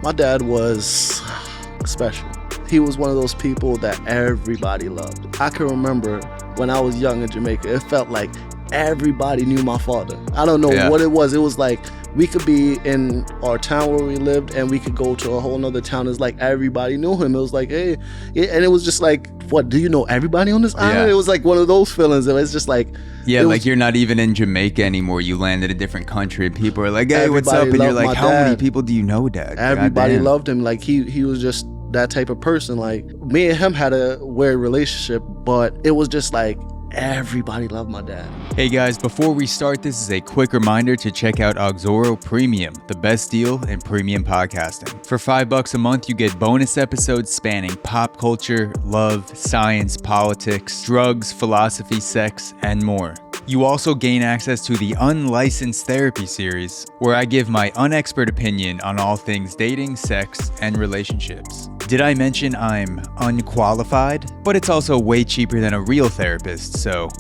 My dad was special. He was one of those people that everybody loved. I can remember when I was young in Jamaica, it felt like everybody knew my father. I don't know what it was. It was like we could be in our town where we lived and we could go to a whole nother town. It's like everybody knew him. It was like, hey, and it was just like, what, do you know everybody on this island? It was like one of those feelings. It was just like, like you're not even in Jamaica anymore. You landed in a different country and people are like, hey, what's up? And you're like, how many people do you know, Dad? Everybody loved him. Like he was just that type of person. Like me and him had a weird relationship, but it was just like everybody loved my dad. Hey guys, before we start, this is a quick reminder to check out Auxoro Premium, the best deal in premium podcasting. For $5 a month, you get bonus episodes spanning pop culture, love, science, politics, drugs, philosophy, sex, and more. You also gain access to the Unlicensed Therapy series, where I give my unexpert opinion on all things dating, sex, and relationships. Did I mention I'm unqualified? But it's also way cheaper than a real therapist, so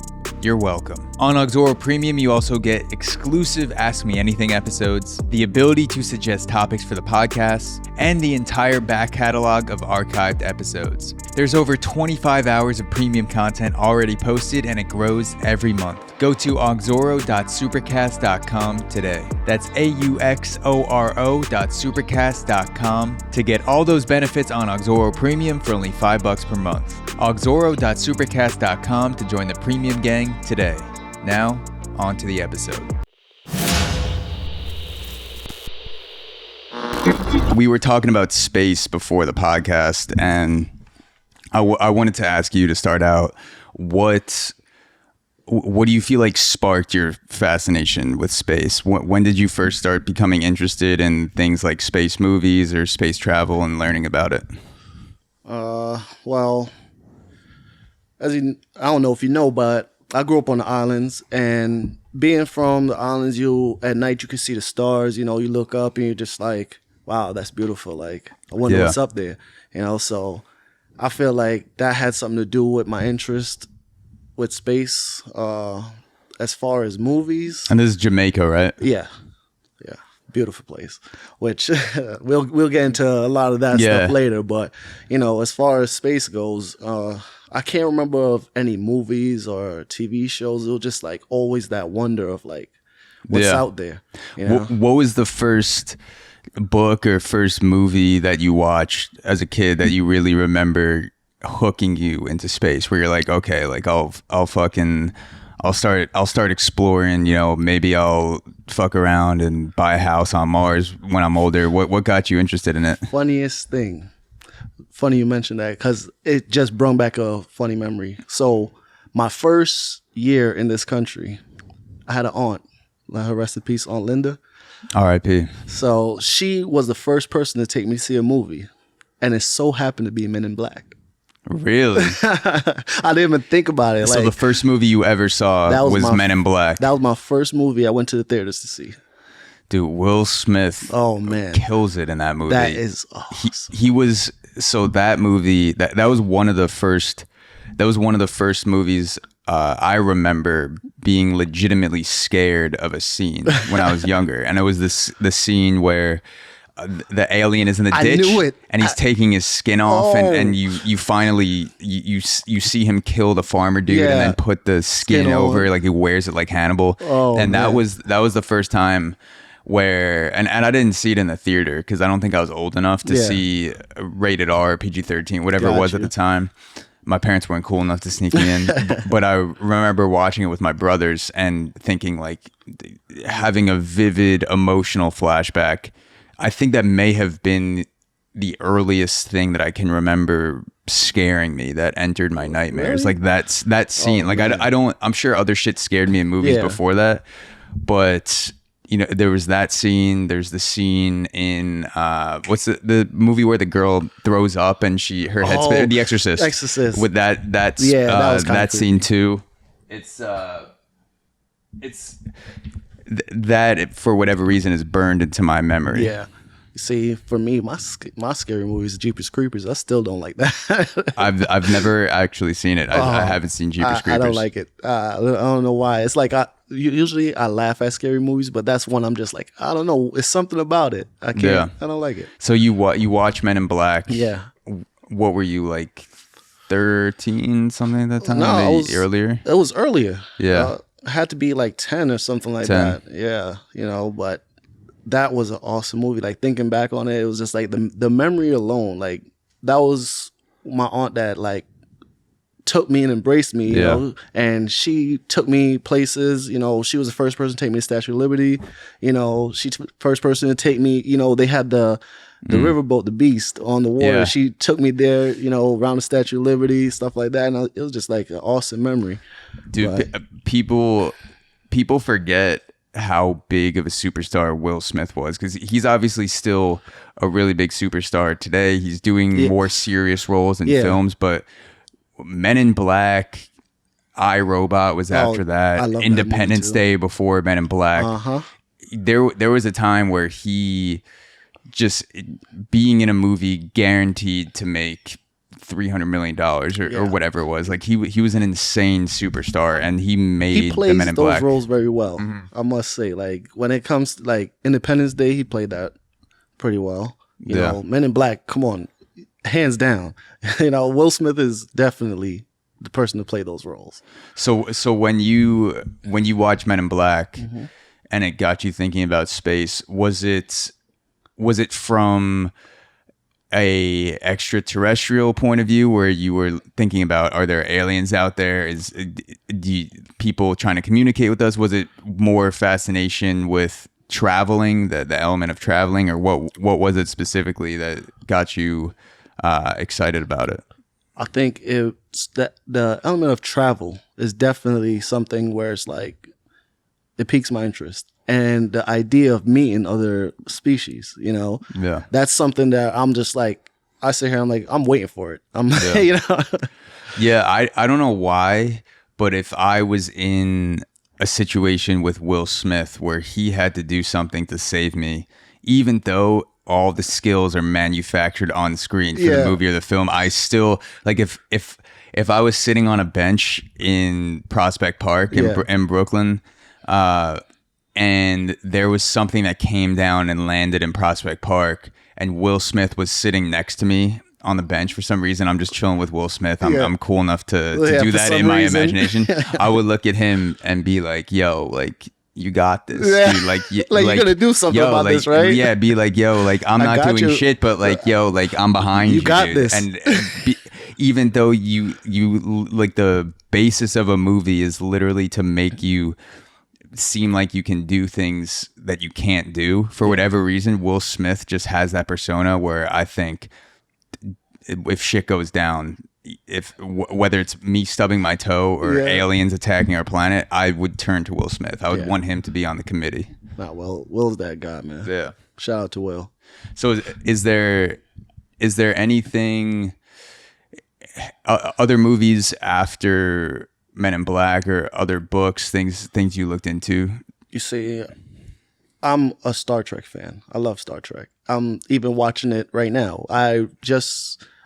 you're welcome. On Auxoro Premium, you also get exclusive Ask Me Anything episodes, the ability to suggest topics for the podcast, and the entire back catalog of archived episodes. There's over 25 hours of premium content already posted, and it grows every month. Go to auxoro.supercast.com today. That's AUXORO.supercast.com to get all those benefits on Auxoro Premium for only $5 per month. auxoro.supercast.com to join the premium gang today. Now, on to the episode. We were talking about space before the podcast, and I wanted to ask you to start out, what do you feel like sparked your fascination with space? When did you first start becoming interested in things like space movies or space travel and learning about it? Well, I don't know if you know, but I grew up on the islands, and being from the islands, at night you can see the stars. You know, you look up and you're just like, wow, that's beautiful. Like, I wonder what's up there. You know, so I feel like that had something to do with my interest with space. As far as movies, and this is Jamaica, right? Yeah, beautiful place. Which we'll get into a lot of that stuff later. But you know, as far as space goes, I can't remember of any movies or TV shows. It was just like always that wonder of like what's out there. You know? What was the first book or first movie that you watched as a kid that you really remember hooking you into space, where you're like, okay, like I'll start exploring, you know, maybe I'll fuck around and buy a house on Mars when I'm older. What got you interested in it? Funniest thing. Funny you mentioned that, because it just brought back a funny memory. So my first year in this country, I had an aunt, let her rest in peace, Aunt Linda. R.I.P. So she was the first person to take me to see a movie, and it so happened to be Men in Black. Really? I didn't even think about it. So the first movie you ever saw was Men in Black. That was my first movie I went to the theaters to see. Dude, Will Smith kills it in that movie. That is awesome. He was, so that movie, that was one of the first movies I remember being legitimately scared of a scene when I was younger. And it was the scene where the alien is in the ditch. I knew it. And he's taking his skin off, and you finally you see him kill the farmer dude and then put the skin over, like he wears it like Hannibal. And that was the first time where, and I didn't see it in the theater because I don't think I was old enough to see rated R, PG-13, whatever it was at the time. My parents weren't cool enough to sneak me in, but I remember watching it with my brothers and thinking, like, having a vivid emotional flashback. I think that may have been the earliest thing that I can remember scaring me, that entered my nightmares. Like that scene. I'm sure other shit scared me in movies before that, but you know, there was that scene. There's the scene in what's the movie where the girl throws up and her head spins? The Exorcist. Exorcist. With that scene too. It's that for whatever reason is burned into my memory. Yeah. See, for me, my scary movies, Jeepers Creepers. I still don't like that. I've never actually seen it. I haven't seen Jeepers Creepers. I don't like it. I don't know why. It's like usually I laugh at scary movies, but that's one I'm just like, I don't know. It's something about it. I can't. Yeah. I don't like it. So you watch Men in Black. Yeah. What were you, like 13 something at that time? No, earlier. It was earlier. Yeah. I had to be like 10 or something like 10. That. Yeah. You know, but that was an awesome movie. Like thinking back on it, it was just like the memory alone. Like that was my aunt that like took me and embraced me, you know, and she took me places, you know, she was the first person to take me to Statue of Liberty, you know, first person to take me, you know, they had the riverboat, the Beast on the water. Yeah. She took me there, you know, around the Statue of Liberty, stuff like that. And it was just like an awesome memory. Dude, people forget how big of a superstar Will Smith was, because he's obviously still a really big superstar today. He's doing more serious roles in films, but Men in Black, I, Robot was after that. Independence Day before Men in Black. There was a time where he just being in a movie guaranteed to make $300 million or whatever it was. Like he was an insane superstar, and he made the Men in Black. He plays those roles very well. I must say, like when it comes to like Independence Day, he played that pretty well. You know, Men in Black, come on, hands down. You know, Will Smith is definitely the person to play those roles. So when you watch Men in Black and it got you thinking about space, was it from a extraterrestrial point of view where you were thinking about, are there aliens out there? People trying to communicate with us? Was it more fascination with traveling, the element of traveling, or what was it specifically that got you excited about it? I think it's that the element of travel is definitely something where it's like it piques my interest, and the idea of meeting other species, you know, that's something that I'm just like, I sit here, I'm like, I'm waiting for it. You know, I don't know why, but if I was in a situation with Will Smith where he had to do something to save me, even though all the skills are manufactured on screen for the movie or the film, I still like if I was sitting on a bench in Prospect Park in Brooklyn, and there was something that came down and landed in Prospect Park, and Will Smith was sitting next to me on the bench for some reason, I'm just chilling with Will Smith. I'm cool enough to do that in my imagination. I would look at him and be like, yo, like, you got this. Dude. Like you're gonna do something about this, right? Yeah, be like, yo, like I'm not doing shit, but like, yo, like I'm behind you. You got dude. this. And even though you like the basis of a movie is literally to make you seem like you can do things that you can't do for whatever reason, Will Smith just has that persona where I think if shit goes down, whether it's me stubbing my toe or aliens attacking our planet, I would turn to Will Smith. I would want him to be on the committee. Nah, Will's that guy, man. Yeah. Shout out to Will. So is there anything, other movies after Men in Black or other books, things you looked into? You see, I'm a Star Trek fan. I love Star Trek. I'm even watching it right now. I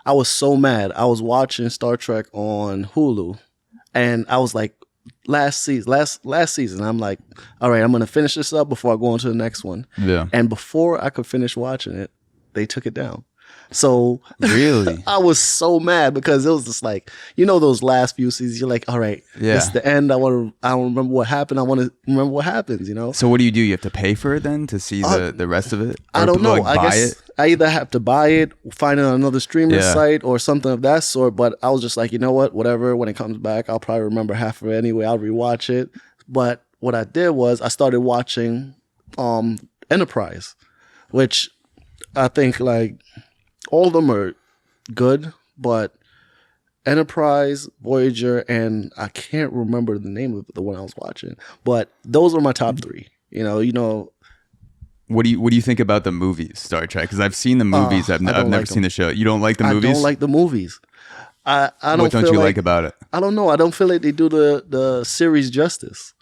was so mad. I was watching Star Trek on Hulu, and I was like, last season, I'm like, all right, I'm going to finish this up before I go on to the next one. Yeah. And before I could finish watching it, they took it down. So really, I was so mad because it was just like, you know, those last few seasons, you're like, all right, this is the end. I don't remember what happened. I want to remember what happens, you know? So what do? You have to pay for it then to see the rest of it? I don't know. Like, I guess I either have to buy it, find it on another streaming site or something of that sort. But I was just like, you know what, whatever, when it comes back, I'll probably remember half of it anyway. I'll rewatch it. But what I did was I started watching Enterprise, which I think like all of them are good, but Enterprise, Voyager, and I can't remember the name of the one I was watching, but those are my top three. You know. What do you think about the movies, Star Trek? Because I've seen the movies. I've never seen the show. You don't like the movies? I don't like the movies. I don't. What don't you like about it? I don't know. I don't feel like they do the series justice.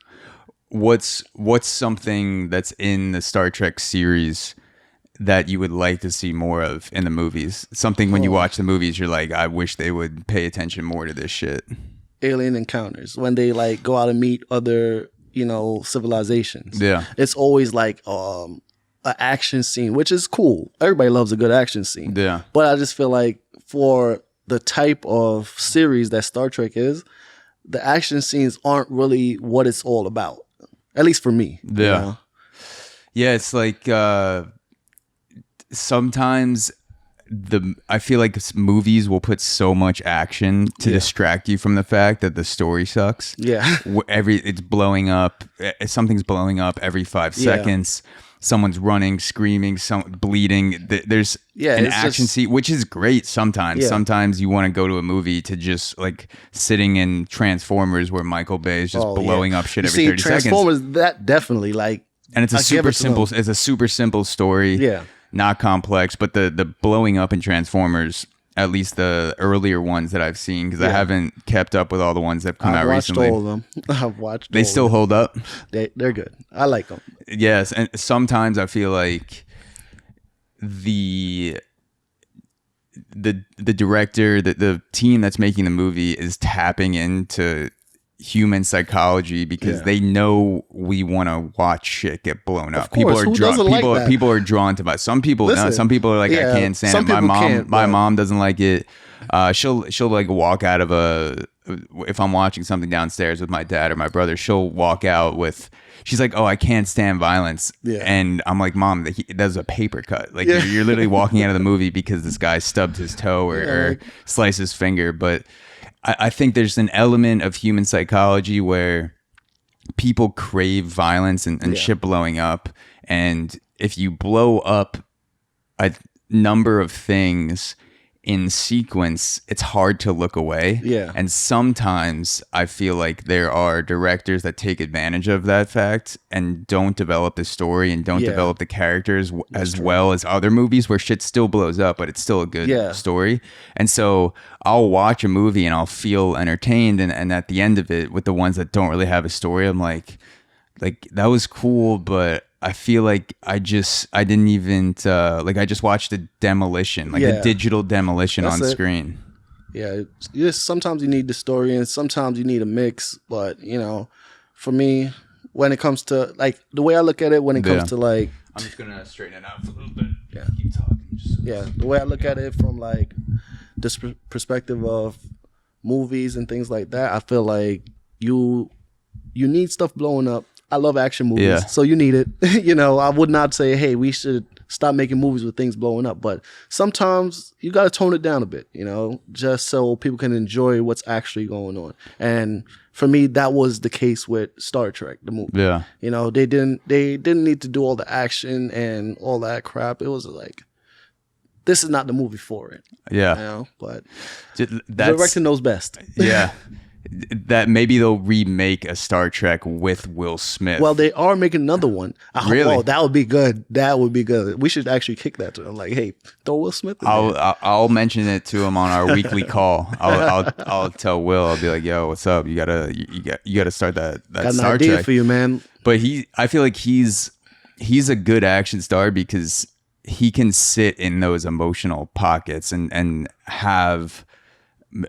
What's something that's in the Star Trek series that you would like to see more of in the movies? Something when you watch the movies, you're like, I wish they would pay attention more to this shit. Alien encounters, when they like go out and meet other, civilizations. Yeah. It's always like an action scene, which is cool. Everybody loves a good action scene. Yeah. But I just feel like for the type of series that Star Trek is, the action scenes aren't really what it's all about. At least for me. Yeah. Yeah, it's like sometimes I feel like movies will put so much action to distract you from the fact that the story sucks. Yeah. It's blowing up. Something's blowing up every 5 seconds. Someone's running, screaming, bleeding. There's an action scene, which is great sometimes. Yeah. Sometimes you want to go to a movie to just like sitting in Transformers where Michael Bay is just blowing up shit every 30 seconds. Transformers, that definitely like. And it's a super simple. It's a super simple story. Yeah. Not complex, but the blowing up in Transformers, at least the earlier ones that I've seen, because I haven't kept up with all the ones that have come out recently. I've watched all of them. I've watched. They still hold up. They're good. I like them. Yes, and sometimes I feel like the director, the team that's making the movie is tapping into human psychology because they know we want to watch shit get blown up. People are drawn to it. Some people some people are like, I can't stand it. My mom doesn't like it. She'll like walk out of if I'm watching something downstairs with my dad or my brother, she'll walk out with, she's like, oh, I can't stand violence. Yeah. And I'm like, Mom, that's a paper cut. Like you're literally walking out of the movie because this guy stubbed his toe or sliced his finger. But I think there's an element of human psychology where people crave violence and shit blowing up. And if you blow up a number of things in sequence, it's hard to look away. Yeah. And sometimes I feel like there are directors that take advantage of that fact and don't develop the story and don't develop the characters as well as other movies where shit still blows up, but it's still a good story. And so I'll watch a movie and I'll feel entertained. And at the end of it, with the ones that don't really have a story, I'm like that was cool, but I feel like I didn't even I just watched a demolition, a digital demolition on screen. Yeah, sometimes you need the story and sometimes you need a mix. But for me, when it comes to like the way I look at it, when it comes to like, I'm just gonna straighten it out a little bit. Yeah, keep talking. The way I look at it from like this perspective of movies and things like that, I feel like you need stuff blowing up. I love action movies, so you need it. I would not say, hey, we should stop making movies with things blowing up. But sometimes you got to tone it down a bit, just so people can enjoy what's actually going on. And for me, that was the case with Star Trek, the movie. Yeah. They didn't need to do all the action and all that crap. It was like, this is not the movie for it. Yeah. But the director knows best. Yeah. That maybe they'll remake a Star Trek with Will Smith. Well, they are making another one. Really? Oh, that would be good. That would be good. We should actually kick that to him. Like, hey, throw Will Smith in there. I'll mention it to him on our weekly call. I'll tell Will. I'll be like, yo, what's up? You gotta start that Got Star an idea Trek for you, man. But I feel like he's a good action star because he can sit in those emotional pockets and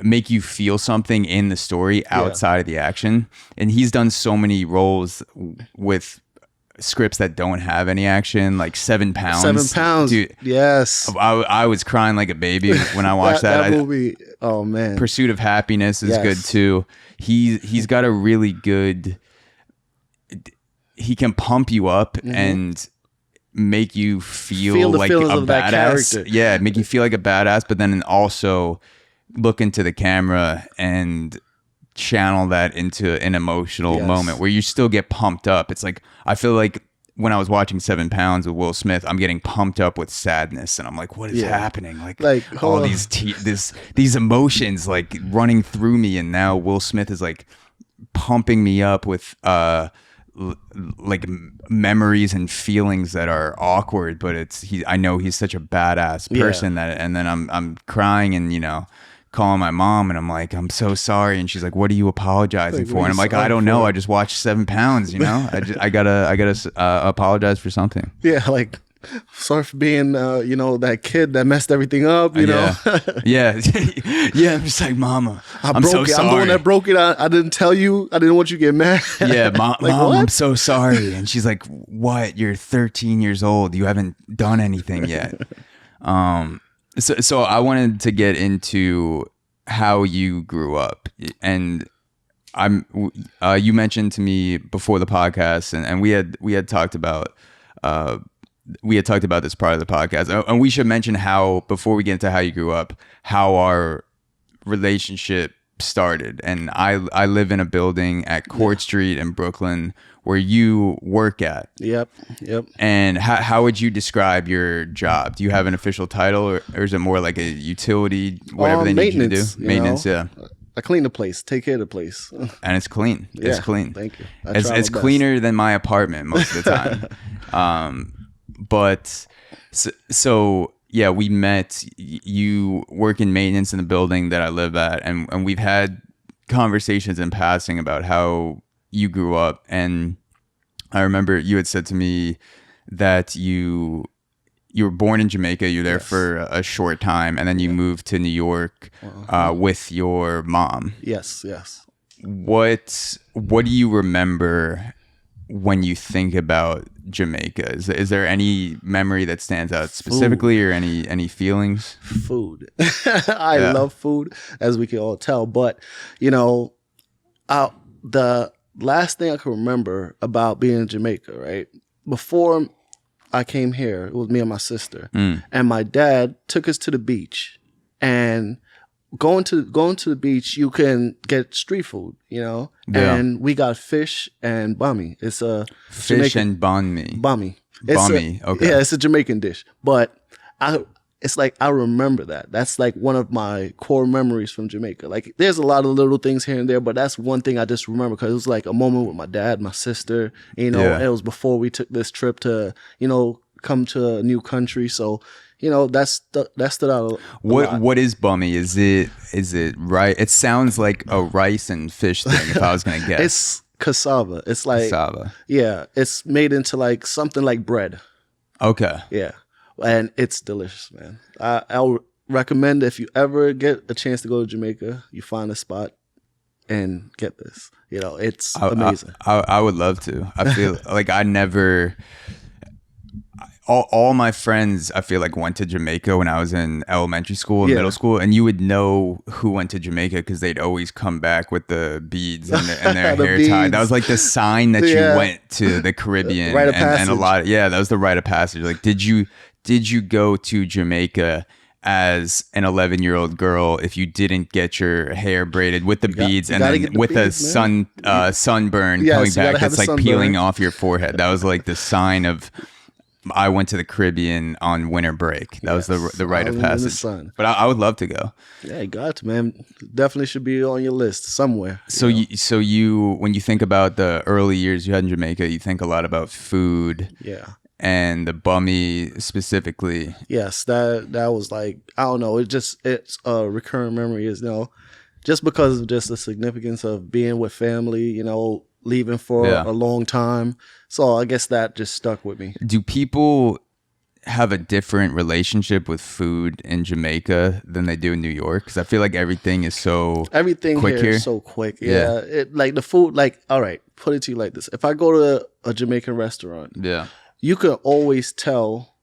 make you feel something in the story outside of the action. And he's done so many roles with scripts that don't have any action, like 7 Pounds. 7 Pounds, dude. Yes. I was crying like a baby when I watched that movie. Oh man. Pursuit of Happiness is good too. He's got a really good. He can pump you up and make you feel like a badass. Yeah, make you feel like a badass, but then also look into the camera and channel that into an emotional moment where you still get pumped up. It's like, I feel like when I was watching 7 Pounds with Will Smith, I'm getting pumped up with sadness, and I'm like, what is happening? Like all these emotions like running through me, and now Will Smith is like pumping me up with like memories and feelings that are awkward, but I know he's such a badass person and then I'm crying and calling my mom and I'm like, I'm so sorry, and she's like, what are you apologizing for? And I'm like, I don't know, I just watched 7 Pounds, I gotta apologize for something. Yeah, like Sorry for being, that kid that messed everything up, you know? Yeah. Yeah. I'm just like, Mama, I'm so sorry. I'm the one that broke it. I didn't tell you. I didn't want you to get mad. Yeah, Mom, I'm so sorry. And she's like, what? You're 13 years old. You haven't done anything yet. So I wanted to get into how you grew up. And you mentioned to me before the podcast, and we had talked about this part of the podcast, and we should mention how, before we get into how you grew up, how our relationship started. And I live in a building at Court Street in Brooklyn where you work at. Yep. And how would you describe your job? Do you have an official title, or is it more like a utility, whatever they need you to do? Maintenance, yeah. I clean the place, take care of the place. And it's clean. It's clean. Thank you. It's cleaner than my apartment most of the time. But so yeah, we met. You work in maintenance in the building that I live at, and we've had conversations in passing about how you grew up. And I remember you had said to me that you were born in Jamaica. You're there for a short time, and then you moved to New York with your mom. Yes. What do you remember when you think about Jamaica? Is there any memory that stands out specifically, or any feelings? Food. I love food, as we can all tell. But the last thing I can remember about being in Jamaica, right before I came here, it was me and my sister, and my dad took us to the beach. And going to the beach, you can get street food, and we got fish and bami. It's a fish Jamaican, and bami. Bami, okay. Yeah, it's a Jamaican dish, but I remember that. That's like one of my core memories from Jamaica. Like, there's a lot of little things here and there, but that's one thing I just remember because it was like a moment with my dad, my sister. It was before we took this trip to, come to a new country. So, that stood out. What is bummy? Is it right? It sounds like a rice and fish thing. If I was gonna guess, it's cassava. It's like cassava. Yeah, it's made into like something like bread. Okay. Yeah. And it's delicious, man. I'll recommend, if you ever get a chance to go to Jamaica, you find a spot and get this. It's amazing. I would love to. I feel like I never... All my friends, I feel like, went to Jamaica when I was in elementary school and middle school, and you would know who went to Jamaica because they'd always come back with the beads and their hair tied. That was like the sign that you went to the Caribbean. Rite of passage. And that was the rite of passage. Like, did you go to Jamaica as an 11-year-old girl if you didn't get your hair braided with the beads and then with a sunburn coming back that's like peeling off your forehead? That was like the sign of... I went to the Caribbean on winter break. That was the rite of passage. But I would love to go. Yeah, you got to, man. Definitely should be on your list somewhere. So you when you think about the early years you had in Jamaica, you think a lot about food. Yeah. And the bummy specifically. Yes, that was like, I don't know. It's a recurring memory. Is just because of just the significance of being with family. Leaving for a long time. So I guess that just stuck with me. Do people have a different relationship with food in Jamaica than they do in New York? Because I feel like everything is so quick here. Is so quick. Yeah. Like the food, like, all right, put it to you like this. If I go to a Jamaican restaurant, you can always tell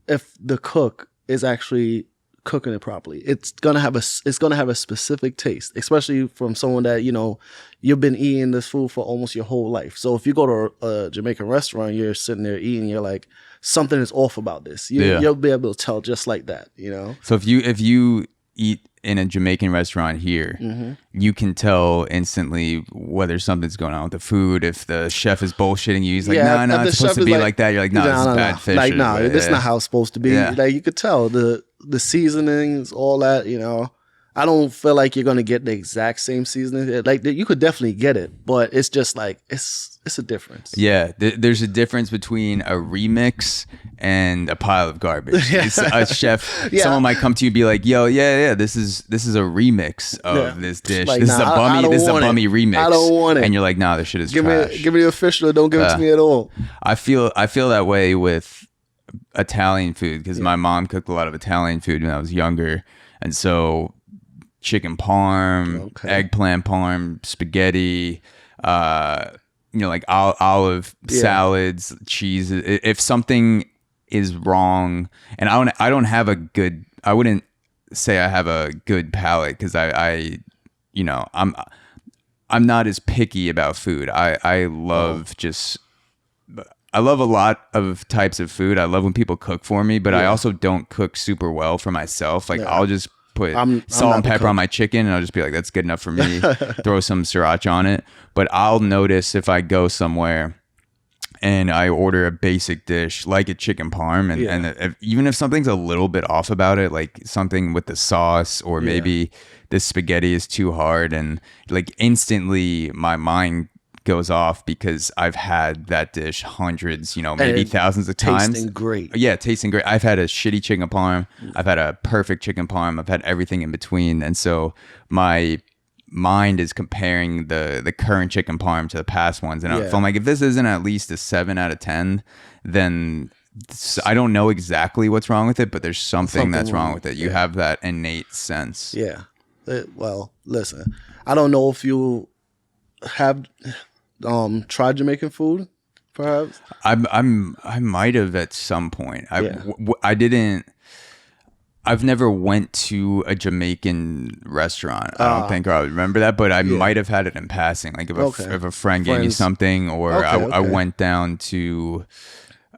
if the cook is actually cooking it properly. It's gonna have a specific taste, especially from someone that you've been eating this food for almost your whole life. So if you go to a Jamaican restaurant, you're sitting there eating, you're like, something is off about this. You'll be able to tell just like that. So if you eat in a Jamaican restaurant here, you can tell instantly whether something's going on with the food. If the chef is bullshitting you, he's like, no, it's supposed to be like that. You're like, no, this is bad fish. Like, no, this is not how it's supposed to be. Yeah. Like, you could tell the seasonings, all that, I don't feel like you're going to get the exact same seasoning. Like, you could definitely get it, but it's just like, it's a difference. Yeah, there's a difference between a remix and a pile of garbage. A chef, someone might come to you and be like, yo, this is a remix of this dish. Like, this is a bummy remix. I don't want it. And you're like, nah, this shit is trash. Give me the official, don't give it to me at all. I feel that way with Italian food because my mom cooked a lot of Italian food when I was younger, and so chicken parm, eggplant parm, spaghetti, like olive salads, cheese. If something is wrong, and I don't have a good, I wouldn't say I have a good palate because I'm not as picky about food. I love I love a lot of types of food. I love when people cook for me, but I also don't cook super well for myself. Like I'll just put salt and pepper on my chicken and I'll just be like, that's good enough for me. Throw some sriracha on it. But I'll notice if I go somewhere and I order a basic dish like a chicken parm and even if something's a little bit off about it, like something with the sauce or maybe the spaghetti is too hard, and like instantly my mind goes off because I've had that dish hundreds, maybe thousands of times. Tasting great. Yeah, tasting great. I've had a shitty chicken parm. I've had a perfect chicken parm. I've had everything in between. And so my mind is comparing the current chicken parm to the past ones. And if I'm like, if this isn't at least a 7 out of 10, then I don't know exactly what's wrong with it, but there's something that's wrong with it. You have that innate sense. Yeah. Well, listen, I don't know if you have tried Jamaican food, perhaps. I might have at some point. I didn't. I've never went to a Jamaican restaurant. I don't think I would remember that, but I might have had it in passing. Like if a friend gave me something, or I went down to.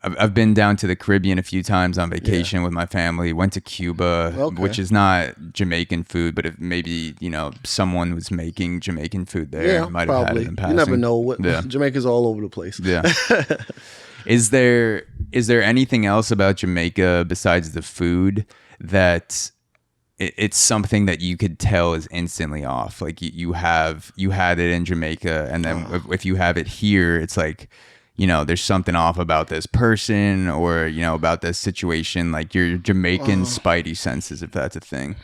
I've been down to the Caribbean a few times on vacation with my family. Went to Cuba, which is not Jamaican food, but if maybe someone was making Jamaican food there, I might have had it in passing. You never know. Jamaica's all over the place. Yeah. Is there anything else about Jamaica besides the food that it's something that you could tell is instantly off? Like you had it in Jamaica, and then if you have it here, it's like. There's something off about this person or, about this situation, like your Jamaican spidey senses, if that's a thing.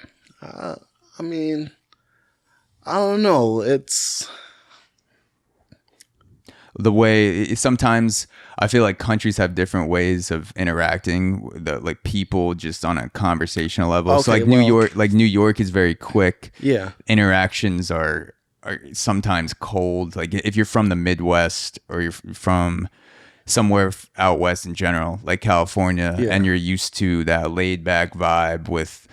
I mean, I don't know. It's the way sometimes I feel like countries have different ways of interacting, like people just on a conversational level. So New York is very quick. Yeah. Interactions are sometimes cold. Like if you're from the Midwest or you're from somewhere out west in general, like California, and you're used to that laid back vibe with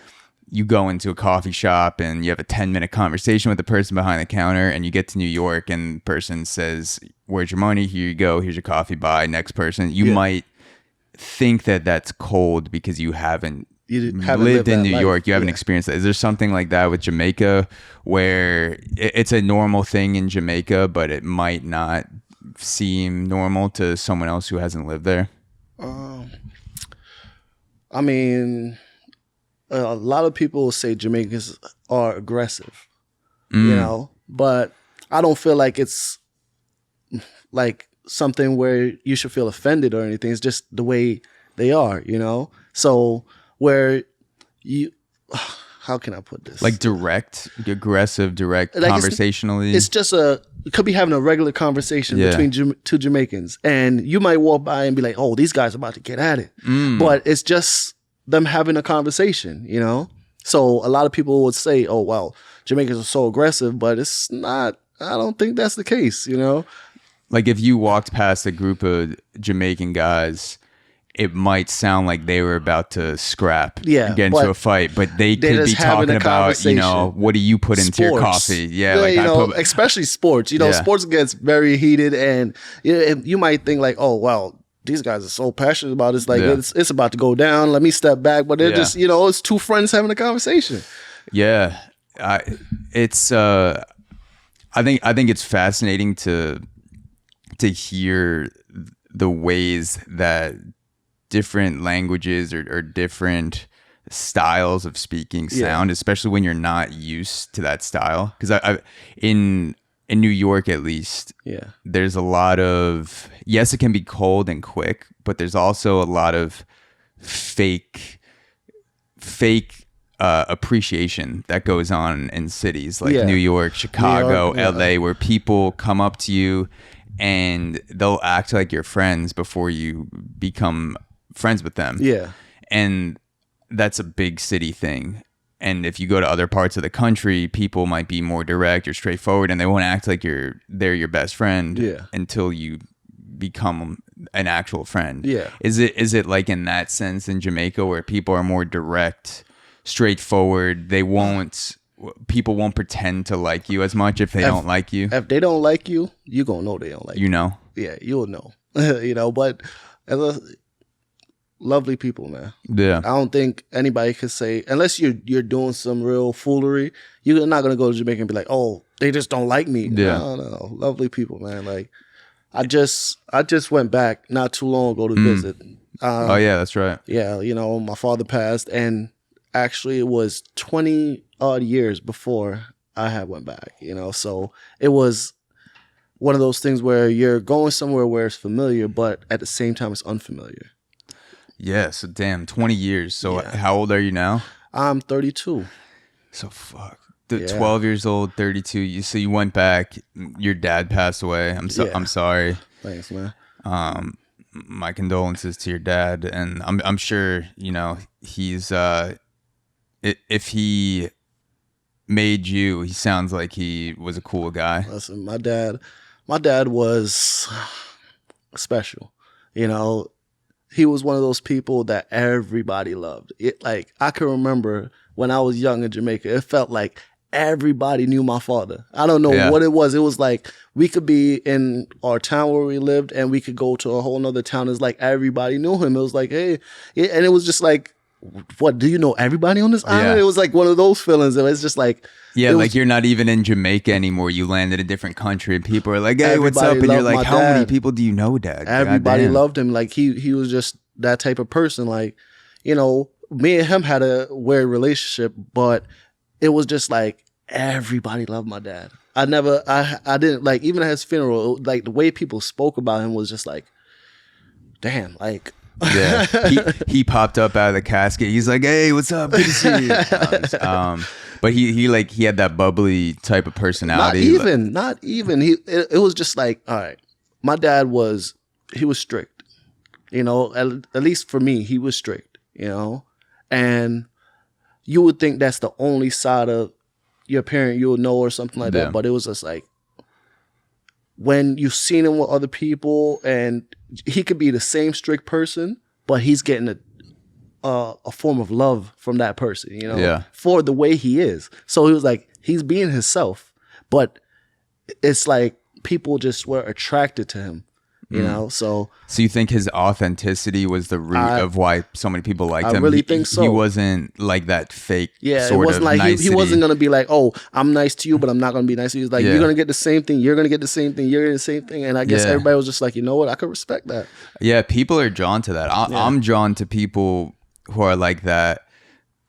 you go into a coffee shop and you have a 10-minute conversation with the person behind the counter, and you get to New York and the person says, where's your money? Here you go. Here's your coffee. Bye. Next person. You might think that that's cold because you haven't lived in New York. You haven't experienced that. Is there something like that with Jamaica where it's a normal thing in Jamaica, but it might not seem normal to someone else who hasn't lived there? I mean, a lot of people say Jamaicans are aggressive, but I don't feel like it's like something where you should feel offended or anything. It's just the way they are, So where you, how can I put this? Like aggressive, conversationally. It's just you could be having a regular conversation between two Jamaicans, and you might walk by and be like, oh, these guys are about to get at it. But it's just them having a conversation, So a lot of people would say, oh, well, Jamaicans are so aggressive, but it's not, I don't think that's the case, Like if you walked past a group of Jamaican guys, it might sound like they were about to scrap, get into a fight, but they could be talking about, what do you put into your coffee? Yeah, especially sports. Sports gets very heated, and you might think like, oh, well, these guys are so passionate about it. It's like it's about to go down. Let me step back, but they're just, it's two friends having a conversation. Yeah, it's. I think it's fascinating to hear the ways that different languages or different styles of speaking sound, especially when you're not used to that style. Because I in New York, at least, there's a lot of, yes, it can be cold and quick, but there's also a lot of fake appreciation that goes on in cities like New York, Chicago, LA, where people come up to you and they'll act like you're friends before you become friends with them. Yeah. And that's a big city thing. And if you go to other parts of the country, people might be more direct or straightforward, and they won't act like they're your best friend until you become an actual friend. Yeah. Is it like in that sense in Jamaica where people are more direct, straightforward? People won't pretend to like you as much if they don't like you. If they don't like you, you gonna know they don't like you. You know? Yeah, you'll know. But lovely people, man. Yeah. I don't think anybody could say, unless you're doing some real foolery, you're not gonna go to Jamaica and be like, oh, they just don't like me. Yeah. No. Lovely people, man. Like I just went back not too long ago to visit. Oh yeah, that's right. Yeah, my father passed, and actually it was 20 odd years before I had went back, so it was one of those things where you're going somewhere where it's familiar, but at the same time it's unfamiliar. Yeah, so damn, 20 years. So how old are you now? I'm 32. So fuck. 12 years old, 32. So you went back, your dad passed away. I'm sorry. Thanks, man. My condolences to your dad, and I'm sure, he's if he made you, he sounds like he was a cool guy. Listen, my dad was special. He was one of those people that everybody loved. Like I can remember when I was young in Jamaica, it felt like everybody knew my father. I don't know what it was. It was like we could be in our town where we lived and we could go to a whole nother town. It's like everybody knew him. It was like, hey, and it was just like, what, do you know everybody on this island? It was like one of those feelings. It was just like, like you're not even in Jamaica anymore. You land in a different country and people are like, hey, what's up? And you're like, how many people do you know, Dad? Everybody loved him. Like he was just that type of person. Like, me and him had a weird relationship, but it was just like everybody loved my dad. I didn't like, even at his funeral, like the way people spoke about him was just like, damn, like. Yeah, he popped up out of the casket. He's like, "Hey, what's up? Good to see you." But he had that bubbly type of personality. Not even. It was just like, all right. My dad was strict. At least for me, he was strict. And you would think that's the only side of your parent you'll know or something like that. But it was just like when you've seen him with other people, and he could be the same strict person, but he's getting a form of love from that person, for the way he is. So he was like, he's being himself, but it's like people just were attracted to him, So you think his authenticity was the root of why so many people liked him? I really think so. He wasn't like that fake it wasn't like he wasn't going to be like, oh, I'm nice to you, but I'm not going to be nice to you. He's like, you're going to get the same thing. You're going to get the same thing. You're going to get the same thing. And I guess everybody was just like, you know what? I could respect that. Yeah, people are drawn to that. I'm drawn to people who are like that,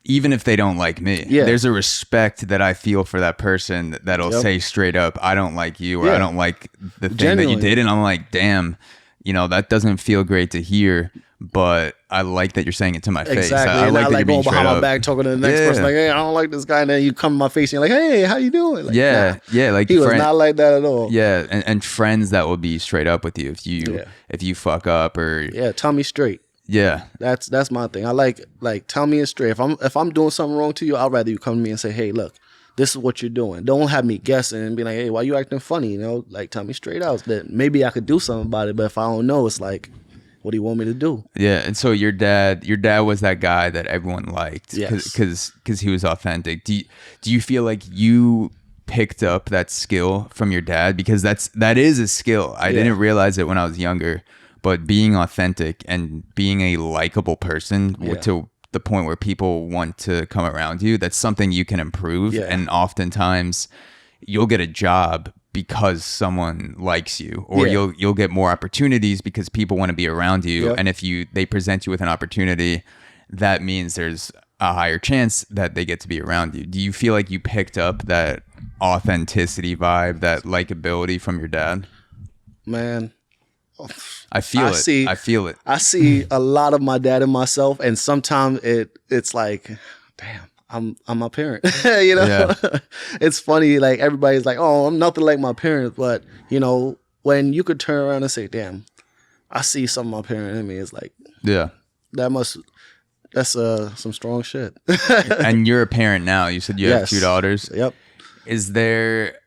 even if they don't like me. There's a respect that I feel for that person that'll say straight up, I don't like you, or I don't like the thing that you did. And I'm like, damn, that doesn't feel great to hear, but I like that you're saying it to my face. I like that you're being going behind my up. back talking to the next person like, hey, I don't like this guy. And then you come in my face and you're like, hey, how you doing? Like, like he was not like that at all. Yeah, and friends that will be straight up with you if you fuck up or tell me straight. Yeah, that's my thing. I like tell me it straight. If I'm doing something wrong to you, I'd rather you come to me and say, hey, look, this is what you're doing. Don't have me guessing and be like, hey, why you acting funny? Like tell me straight out that maybe I could do something about it. But if I don't know, it's like, what do you want me to do? Yeah, and so your dad was that guy that everyone liked because he was authentic. Do you feel like you picked up that skill from your dad? Because that is a skill. I didn't realize it when I was younger. But being authentic and being a likable person to the point where people want to come around you, that's something you can improve. And oftentimes you'll get a job because someone likes you, or you'll get more opportunities because people want to be around you. And if they present you with an opportunity, that means there's a higher chance that they get to be around you. Do you feel like you picked up that authenticity vibe, that likability from your dad? Man, I feel it. I see a lot of my dad in myself, and sometimes it's like, damn, I'm my parent. It's funny. Like everybody's like, oh, I'm nothing like my parents, but when you could turn around and say, damn, I see some of my parent in me. It's like, That's some strong shit. And you're a parent now. You said you have 2 daughters. Yep. Is there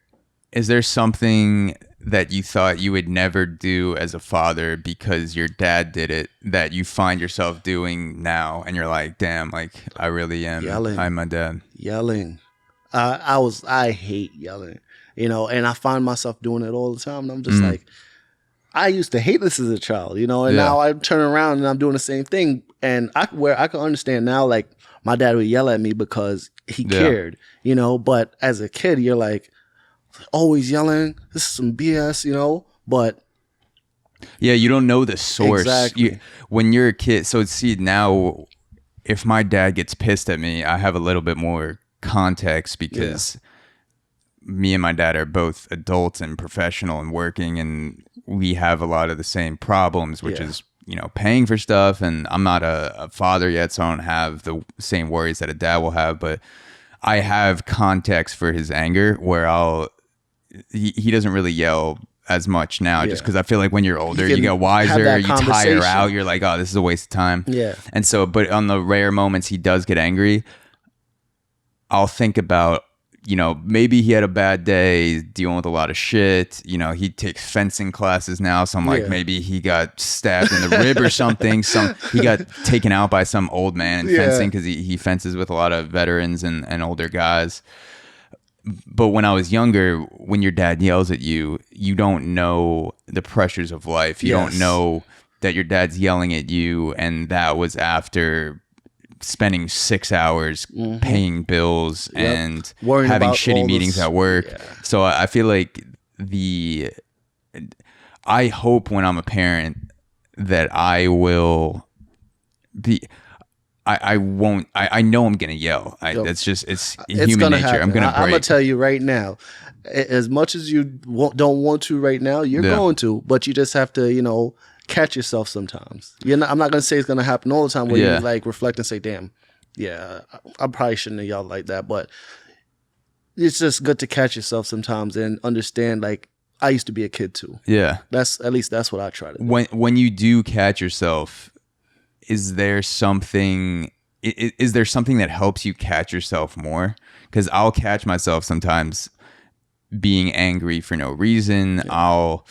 something that you thought you would never do as a father because your dad did it that you find yourself doing now, and you're like, damn, like I really am. Yelling. I'm my dad. Yelling. I hate yelling, and I find myself doing it all the time. And I'm just like, I used to hate this as a child, and now I turn around and I'm doing the same thing. And I can understand now, like my dad would yell at me because he cared, but as a kid, you're like always yelling. This is some BS, but yeah, you don't know the source. Exactly. When you're a kid. So see, now if my dad gets pissed at me, I have a little bit more context because me and my dad are both adults and professional and working, and we have a lot of the same problems, which is, paying for stuff. And I'm not a father yet, so I don't have the same worries that a dad will have, but I have context for his anger where he doesn't really yell as much now, just because I feel like when you're older, you get wiser, you tire out, you're like, oh, this is a waste of time. Yeah. And so, but on the rare moments he does get angry, I'll think about, maybe he had a bad day dealing with a lot of shit. He takes fencing classes now. So I'm like, maybe he got stabbed in the rib or something. He got taken out by some old man in fencing because he fences with a lot of veterans and older guys. But when I was younger, when your dad yells at you, you don't know the pressures of life. You don't know that your dad's yelling at you, and that was after spending 6 hours paying bills and worrying having about shitty meetings at work. So I feel like I hope when I'm a parent that I will be. I won't. I know I'm gonna yell. It's human nature. Happen. I'm gonna break. I'm gonna tell you right now. As much as you don't want to right now, you're going to. But you just have to, catch yourself sometimes. I'm not gonna say it's gonna happen all the time. Where you like reflect and say, "Damn, I probably shouldn't have yelled like that." But it's just good to catch yourself sometimes and understand. Like I used to be a kid too. Yeah. That's what I try to do. When you do catch yourself. Is there something that helps you catch yourself more? Because I'll catch myself sometimes being angry for no reason. I'll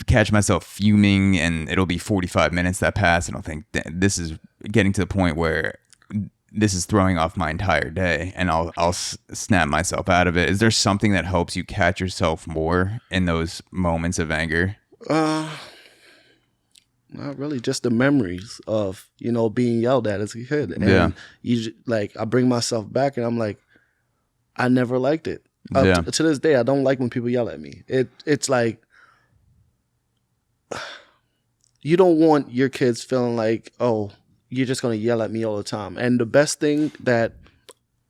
catch myself fuming, and it'll be 45 minutes that pass, and I'll think, this is getting to the point where this is throwing off my entire day, and I'll snap myself out of it. Is there something that helps you catch yourself more in those moments of anger? Not really, just the memories of, being yelled at as a kid. And I bring myself back and I'm like, I never liked it. To this day, I don't like when people yell at me. It's like, you don't want your kids feeling like, oh, you're just going to yell at me all the time. And the best thing that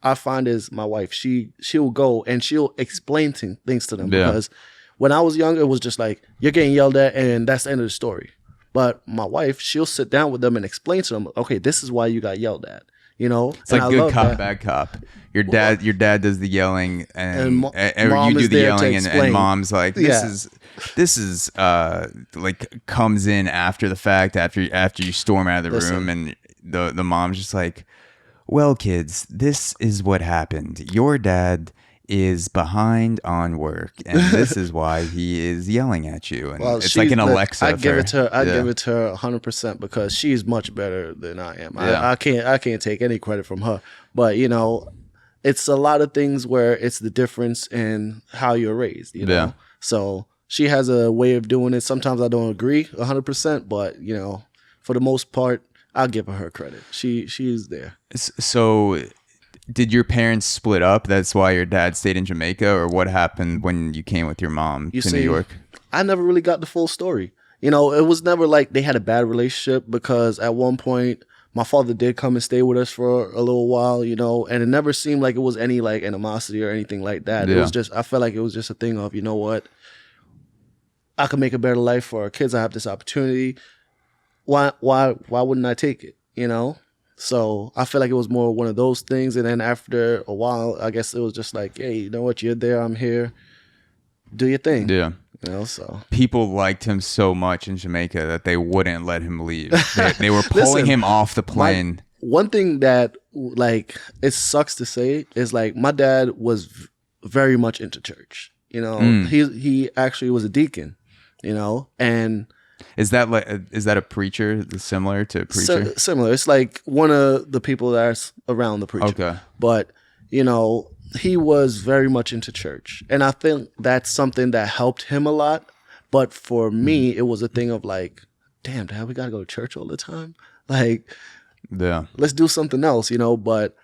I find is my wife. She'll go and she'll explain things to them. Because when I was younger, it was just like, you're getting yelled at and that's the end of the story. But my wife, she'll sit down with them and explain to them, okay, this is why you got yelled at. It's like good cop, bad cop. Your dad does the yelling, and you do the yelling, and mom's like, this is like comes in after the fact, after you storm out of the room, and the mom's just like, well, kids, this is what happened. Your dad is behind on work, and this is why he is yelling at you. And it's like an Alexa. I give it to her 100% because she's much better than I am. I can't take any credit from her. But it's a lot of things where it's the difference in how you're raised. So she has a way of doing it. Sometimes I don't agree 100%, but for the most part, I'll give her credit. She's there. So. Did your parents split up? That's why your dad stayed in Jamaica, or what happened when you came with your mom to New York? I never really got the full story. It was never like they had a bad relationship, because at one point my father did come and stay with us for a little while, and it never seemed like it was any like animosity or anything like that. It was just, I felt like it was just a thing of, what, I could make a better life for our kids. I have this opportunity. Why wouldn't I take it? So I feel like it was more one of those things. And then after a while, I guess it was just like, hey, you know what? You're there. I'm here. Do your thing. Yeah. You know, so people liked him so much in Jamaica that they wouldn't let him leave. They were pulling him off the plane. One thing that, like, it sucks to say is, like, my dad was very much into church. You know, he actually was a deacon. You know, and is that a preacher similar to a preacher? Similar. It's like one of the people that's around the preacher. Okay, but you know, he was very much into church, and I think that's something that helped him a lot. But for me, it was a thing of like, damn, Dad, we gotta go to church all the time. Like, yeah, let's do something else, you know. But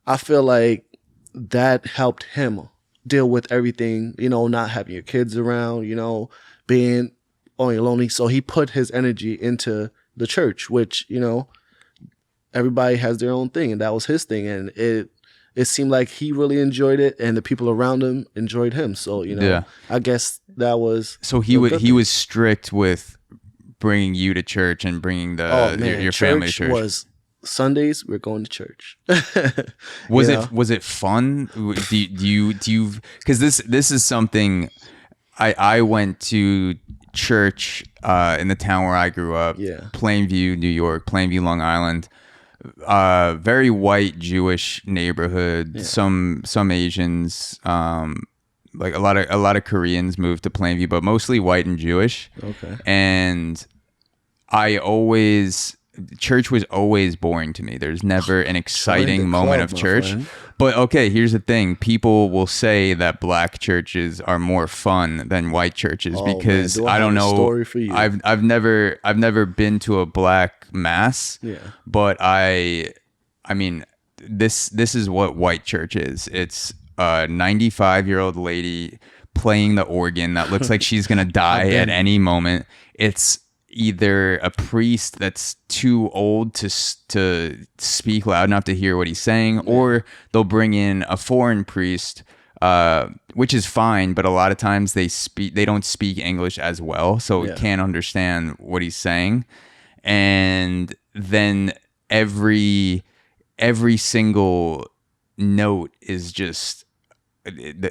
I feel like that helped him deal with everything, you know, not having your kids around, you know, being on your lonely. So he put his energy into the church, which, you know, everybody has their own thing, and that was his thing. And it seemed like he really enjoyed it, and the people around him enjoyed him. So, you know, I guess that was. So he was strict with bringing you to church and bringing your family to church. Was Sundays we're going to church. Was it fun? Do you because this is something I went to church in the town where I grew up, Plainview, New York, Plainview, Long Island. Very white Jewish neighborhood. Some Asians, like a lot of Koreans moved to Plainview, but mostly white and Jewish. Okay. And church was always boring to me. There's never an exciting moment of church. But okay, here's the thing. People will say that black churches are more fun than white churches because I don't know. Story for you. I've never been to a black mass. Yeah. But I mean, this is what white church is. It's a 95-year-old lady playing the organ that looks like she's gonna die at any moment. It's either a priest that's too old to speak loud enough to hear what he's saying, or they'll bring in a foreign priest, which is fine, but a lot of times they don't speak English as well, so we can't understand what he's saying. And then every single note is just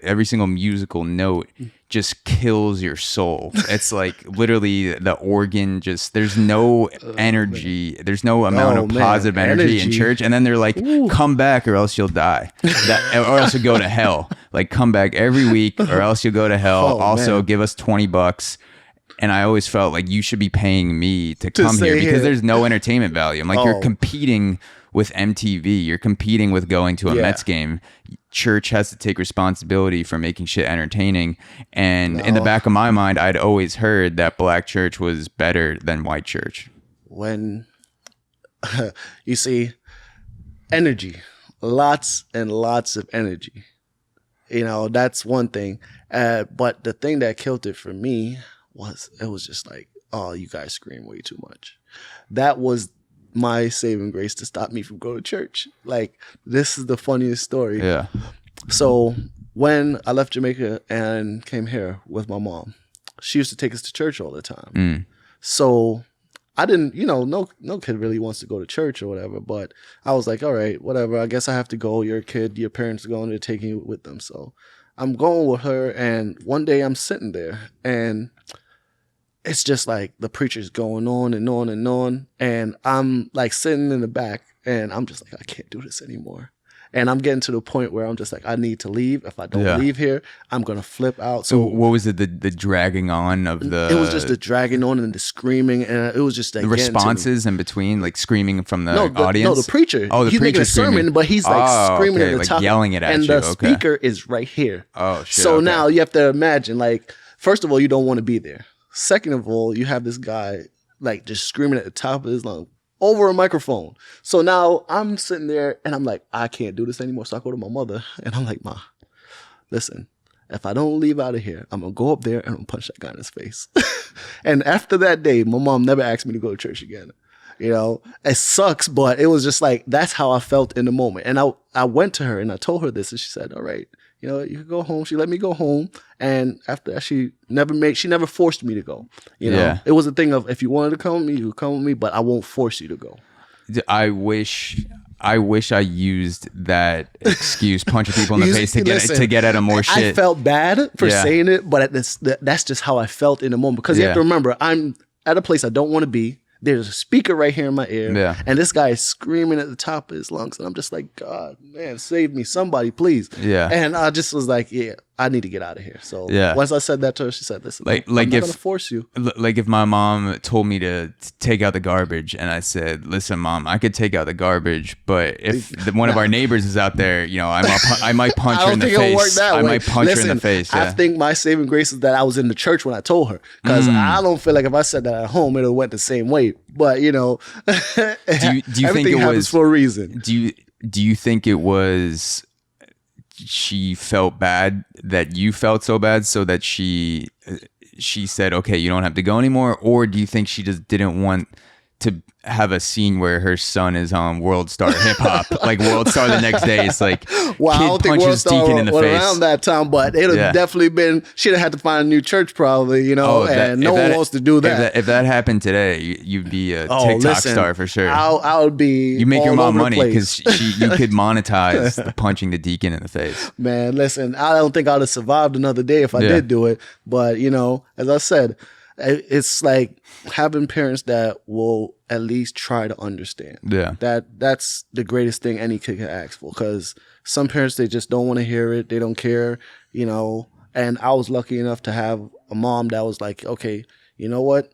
every single musical note just kills your soul. It's like literally the organ just, there's no energy, there's no amount of positive energy in church. And then they're like, come back or else you'll die, or else you'll go to hell. Like, come back every week or else you'll go to hell. Give us $20. And I always felt like you should be paying me to come here because there's no entertainment value. I'm like, you're competing with MTV. You're competing with going to a Mets game. Church has to take responsibility for making shit entertaining. And in the back of my mind, I'd always heard that black church was better than white church. When you see energy, lots and lots of energy, you know, that's one thing. But the thing that killed it for me was just like, oh, you guys scream way too much. That was my saving grace to stop me from going to church. Like, this is the funniest story. Yeah. So when I left Jamaica and came here with my mom, she used to take us to church all the time. So I didn't, you know, no kid really wants to go to church or whatever, but I was like, all right, whatever. I guess I have to go. You're a kid. Your parents are going, they're taking you with them. So I'm going with her. And one day I'm sitting there and it's just like the preacher's going on and on and on. And I'm like sitting in the back and I'm just like, I can't do this anymore. And I'm getting to the point where I'm just like, I need to leave. If I don't leave here, I'm going to flip out. So what was it? The dragging on of the... It was just the dragging on and the screaming. And it was just like... The responses in between, like screaming from the audience? No, the preacher. Oh, the he's preacher making a sermon, but he's like screaming at the like top. Yelling it at and you. And the speaker is right here. Oh, shit. So now you have to imagine, like, first of all, you don't want to be there. Second of all, you have this guy like just screaming at the top of his lungs over a microphone. So now I'm sitting there and I'm like, I can't do this anymore. So I go to my mother and I'm like, Ma, listen, if I don't leave out of here, I'm going to go up there and I'm going to punch that guy in his face. And after that day, my mom never asked me to go to church again. You know, it sucks, but it was just like, that's how I felt in the moment. And I went to her and I told her this and she said, all right, you know, you can go home. She let me go home. And after that, she never forced me to go. You know, it was a thing of, if you wanted to come with me, you could come with me, but I won't force you to go. I wish I wish I used that excuse, punching people in the face to get at them more shit. I felt bad for saying it, but that's just how I felt in the moment. Because you have to remember, I'm at a place I don't want to be. There's a speaker right here in my ear, and this guy is screaming at the top of his lungs, and I'm just like, God, man, save me, somebody, please. Yeah. And I just was like, yeah, I need to get out of here. So once I said that to her, she said, listen, I'm not going to force you. Like if my mom told me to take out the garbage, and I said, listen, Mom, I could take out the garbage, but if one of our neighbors is out there, you know, I might punch her in the face. I might punch her in the face. I think my saving grace is that I was in the church when I told her, because I don't feel like if I said that at home, it would have went the same way. But you know, do you think it was for a reason? Do you think it was she felt bad that you felt so bad, so that she said, okay, you don't have to go anymore? Or do you think she just didn't want to have a scene where her son is on World Star Hip Hop, like World Star the next day? It's like, well, kid I don't think World Star Deacon in the face around that time, but it'd have definitely been, she'd have had to find a new church probably, you know, no one wants to do that. If that happened today, you'd be a TikTok star for sure. I would be. You make your mom money because you could monetize the punching the deacon in the face. Man, listen, I don't think I'd have survived another day if I did do it. But you know, as I said, it's like having parents that will at least try to understand. Yeah. That's the greatest thing any kid can ask for, because some parents, they just don't want to hear it. They don't care, you know. And I was lucky enough to have a mom that was like, okay, you know what?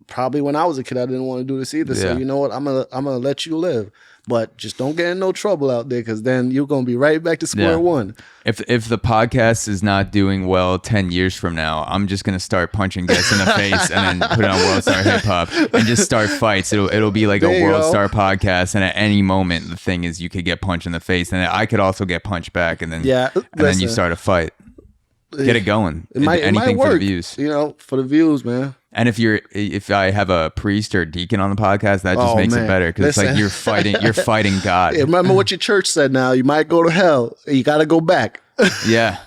Probably when I was a kid, I didn't want to do this either. Yeah. So you know what? I'm gonna let you live. But just don't get in no trouble out there, because then you're going to be right back to square one. If the podcast is not doing well 10 years from now, I'm just going to start punching guests in the face and then put it on World Star Hip Hop and just start fights. It'll be like a World Star podcast, and at any moment, the thing is you could get punched in the face, and I could also get punched back, and then then you start a fight. Get it going. Anything for the views. You know, for the views, man. And if I have a priest or a deacon on the podcast, that just makes it better, because it's like you're fighting God. Remember what your church said. Now you might go to hell. You got to go back. Yeah.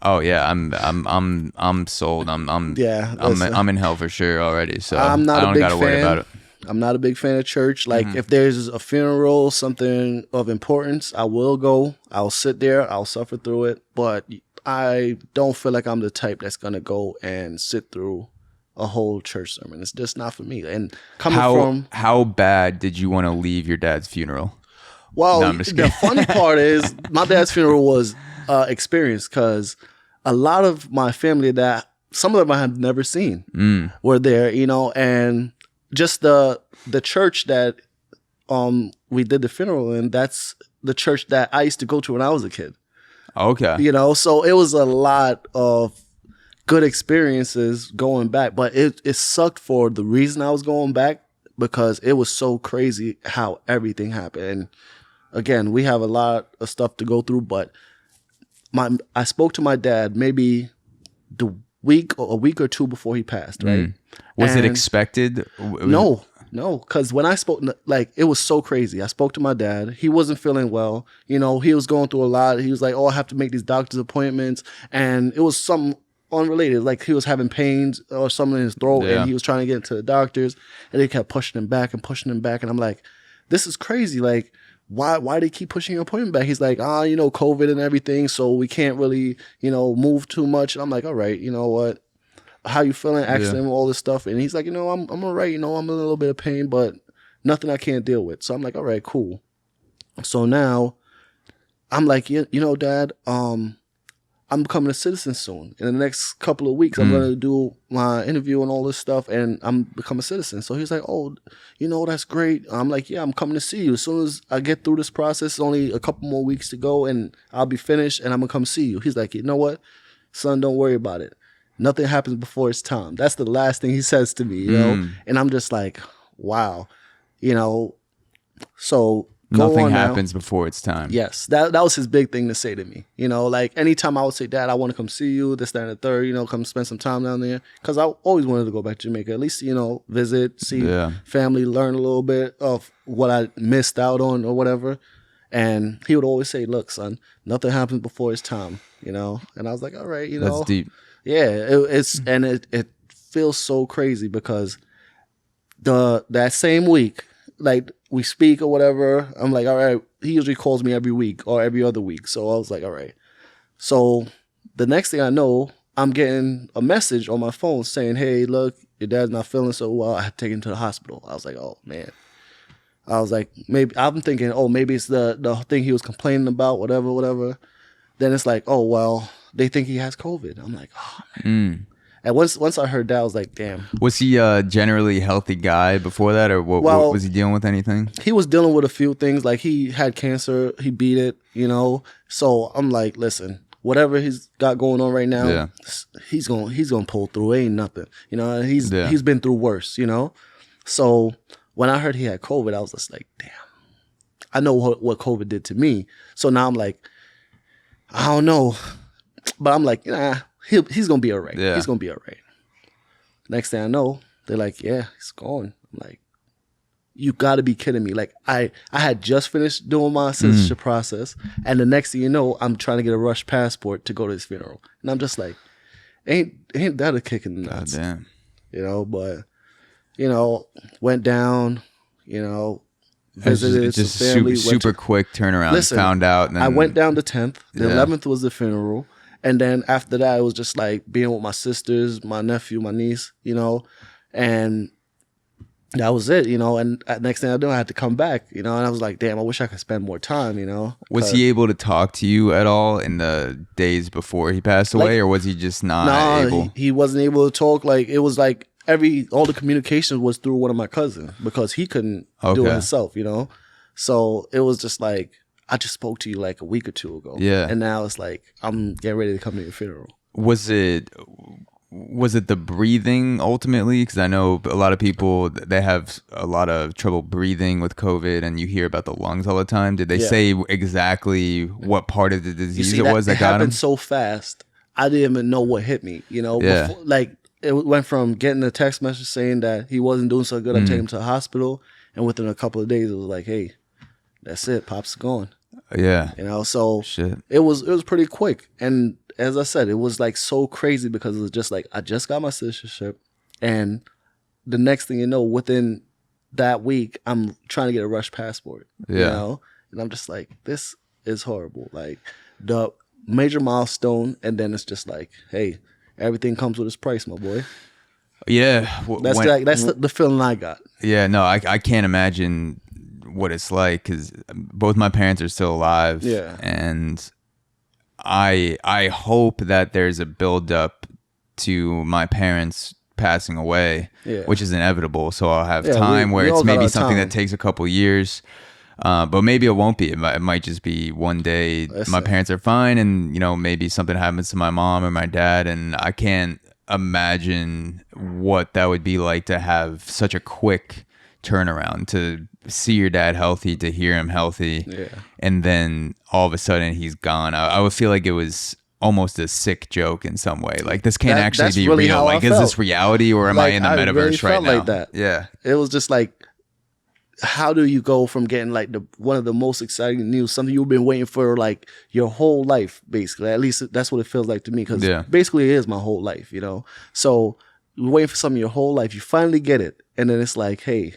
Oh yeah. I'm sold. I'm in hell for sure already. So I don't got to worry about it. I'm not a big fan of church. Like if there's a funeral, something of importance, I will go. I'll sit there. I'll suffer through it. But I don't feel like I'm the type that's gonna go and sit through a whole church sermon. It's just not for me. And how bad did you want to leave your dad's funeral? Well, the funny part is my dad's funeral was experience, because a lot of my family that some of them I had never seen were there, you know, and just the church that we did the funeral in, that's the church that I used to go to when I was a kid. Okay. You know, so it was a lot of good experiences going back, but it sucked for the reason I was going back, because it was so crazy how everything happened. And again, we have a lot of stuff to go through, but I spoke to my dad maybe a week or two before he passed, right? Was it expected? No, because when I spoke, like, it was so crazy. I spoke to my dad. He wasn't feeling well. You know, he was going through a lot. He was like, oh, I have to make these doctor's appointments. And it was something unrelated. Like, he was having pains or something in his throat, and he was trying to get into the doctors, and they kept pushing him back. And I'm like, this is crazy. Like, why do they keep pushing your appointment back? He's like, you know, COVID and everything, so we can't really, you know, move too much. And I'm like, all right, you know what? How you feeling? Asking him all this stuff. And he's like, you know, I'm all right. You know, I'm in a little bit of pain, but nothing I can't deal with. So I'm like, all right, cool. So now I'm like, you know, Dad, I'm becoming a citizen soon. In the next couple of weeks, I'm going to do my interview and all this stuff, and I'm become a citizen. So he's like, oh, you know, that's great. I'm like, yeah, I'm coming to see you. As soon as I get through this process, it's only a couple more weeks to go, and I'll be finished, and I'm going to come see you. He's like, you know what? Son, don't worry about it. Nothing happens before it's time. That's the last thing he says to me, you know? And I'm just like, wow. You know, so nothing happens before it's time. Yes, that was his big thing to say to me. You know, like anytime I would say, Dad, I want to come see you, this, that, and the third, you know, come spend some time down there. Because I always wanted to go back to Jamaica, at least, you know, visit, see family, learn a little bit of what I missed out on or whatever. And he would always say, look, son, nothing happens before it's time, you know? And I was like, all right, you know. That's deep. Yeah, it feels so crazy, because that same week, like we speak or whatever. I'm like, all right. He usually calls me every week or every other week. So I was like, all right. So the next thing I know, I'm getting a message on my phone saying, hey, look, your dad's not feeling so well. I had to take him to the hospital. I was like, oh, man. I was like, maybe I'm thinking, oh, maybe it's the thing he was complaining about, whatever. Then it's like, oh, well, they think he has COVID. I'm like, oh, man. And once I heard that, I was like, damn. Was he a generally healthy guy before that, or what was he dealing with anything? He was dealing with a few things. Like, he had cancer. He beat it, So I'm like, listen, whatever he's got going on right now, he's gonna pull through. It ain't nothing. He's been through worse, So when I heard he had COVID, I was just like, damn. I know what COVID did to me. So now I'm like, I don't know. But I'm like, nah. He's going to be all right. Yeah. He's going to be all right. Next thing I know, they're like, yeah, he's gone. I'm like, you got to be kidding me. Like, I had just finished doing my citizenship process. And the next thing you know, I'm trying to get a rush passport to go to his funeral. And I'm just like, ain't that a kick in the nuts? God damn. But, went down, visited just some family. Super quick turnaround. Listen, found out. And then, I went down the 10th. The 11th was the funeral. And then after that, it was just like being with my sisters, my nephew, my niece, and that was it, And next thing I knew, I had to come back, and I was like, damn, I wish I could spend more time, Was he able to talk to you at all in the days before he passed away, or was he just not able? He wasn't able to talk. Like, it was like all the communication was through one of my cousins because he couldn't do it himself, So it was just like, I just spoke to you like a week or two ago. Yeah. And now it's like, I'm getting ready to come to your funeral. Was it the breathing ultimately? Because I know a lot of people, they have a lot of trouble breathing with COVID, and you hear about the lungs all the time. Did they say exactly what part of the disease it was that got him? It happened so fast. I didn't even know what hit me, Before, like, it went from getting a text message saying that he wasn't doing so good, I take him to the hospital, and within a couple of days, it was like, hey, that's it, Pop's gone. Yeah. So shit. It was pretty quick. And as I said, it was like so crazy because it was just like, I just got my citizenship. And the next thing you know, within that week, I'm trying to get a rush passport. Yeah. And I'm just like, this is horrible. Like, the major milestone, and then it's just like, hey, everything comes with its price, my boy. Yeah. That's the feeling I got. Yeah, no, I can't imagine what it's like because both my parents are still alive. Yeah. And I hope that there's a buildup to my parents passing away, which is inevitable. So I'll have time where it's maybe something that takes a couple years. But maybe it won't be. It might just be one day my parents are fine and, maybe something happens to my mom or my dad. And I can't imagine what that would be like to have such a quick turnaround, to see your dad healthy, to hear him healthy, and then all of a sudden he's gone. I would feel like it was almost a sick joke in some way. Like, this can't actually be really real. Like, is this reality, or am I in the metaverse right now? Like that. Yeah. It was just like, how do you go from getting like one of the most exciting news, something you've been waiting for like your whole life, basically. At least that's what it feels like to me, because basically it is my whole life, So you're waiting for something your whole life, you finally get it, and then it's like, hey,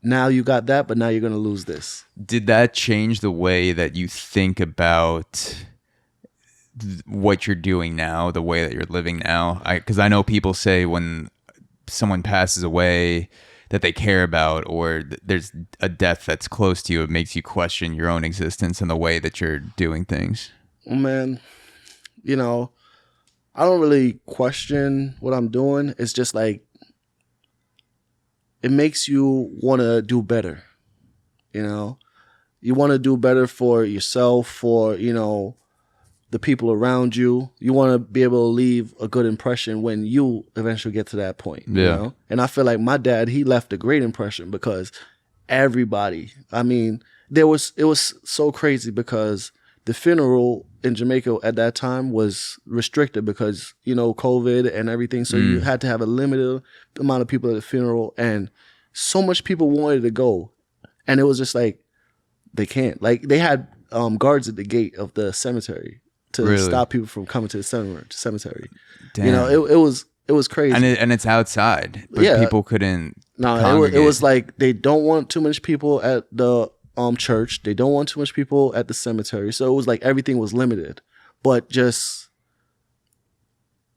now you got that, but now you're going to lose this. Did that change the way that you think about what you're doing now, the way that you're living now? Because I know people say when someone passes away that they care about, or there's a death that's close to you, it makes you question your own existence and the way that you're doing things. Man, I don't really question what I'm doing. It's just like, it makes you want to do better, You want to do better for yourself, for, the people around you. You want to be able to leave a good impression when you eventually get to that point, And I feel like my dad, he left a great impression because everybody, it was so crazy because the funeral in Jamaica at that time was restricted because, COVID and everything. So you had to have a limited amount of people at the funeral, and so much people wanted to go. And it was just like, they can't. Like, they had guards at the gate of the cemetery to stop people from coming to the cemetery. Damn. It It was crazy. And it's outside, but people couldn't. No, it was like they don't want too much people at the church. They don't want too much people at the cemetery. So it was like everything was limited. But just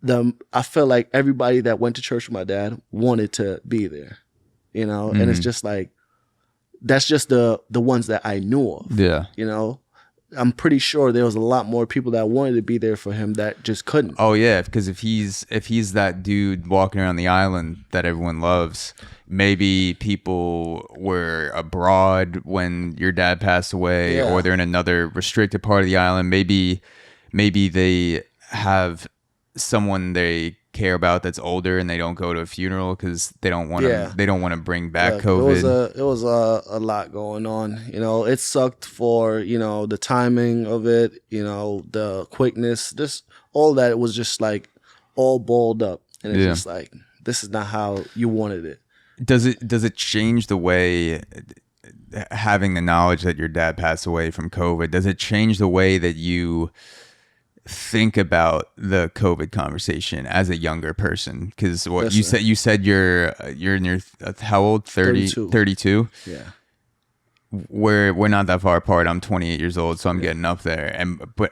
I felt like everybody that went to church with my dad wanted to be there, you know. And it's just like that's just the ones that I knew of. Yeah, you know. I'm pretty sure there was a lot more people that wanted to be there for him that just couldn't. Oh yeah, because if he's that dude walking around the island that everyone loves, maybe people were abroad when your dad passed away, or they're in another restricted part of the island. Maybe they have someone they care about that's older and they don't go to a funeral because they don't want to bring back COVID. It was a lot going on. You know, it sucked for, you know, the timing of it, you know, the quickness, this all that. It was just like all balled up, and it's just like, this is not how you wanted it. Does it change the way, having the knowledge that your dad passed away from COVID, does it change the way that you think about the COVID conversation as a younger person? Because what you said you're in your how old? 32. Yeah. We're not that far apart. I'm 28 years old, so I'm getting up there.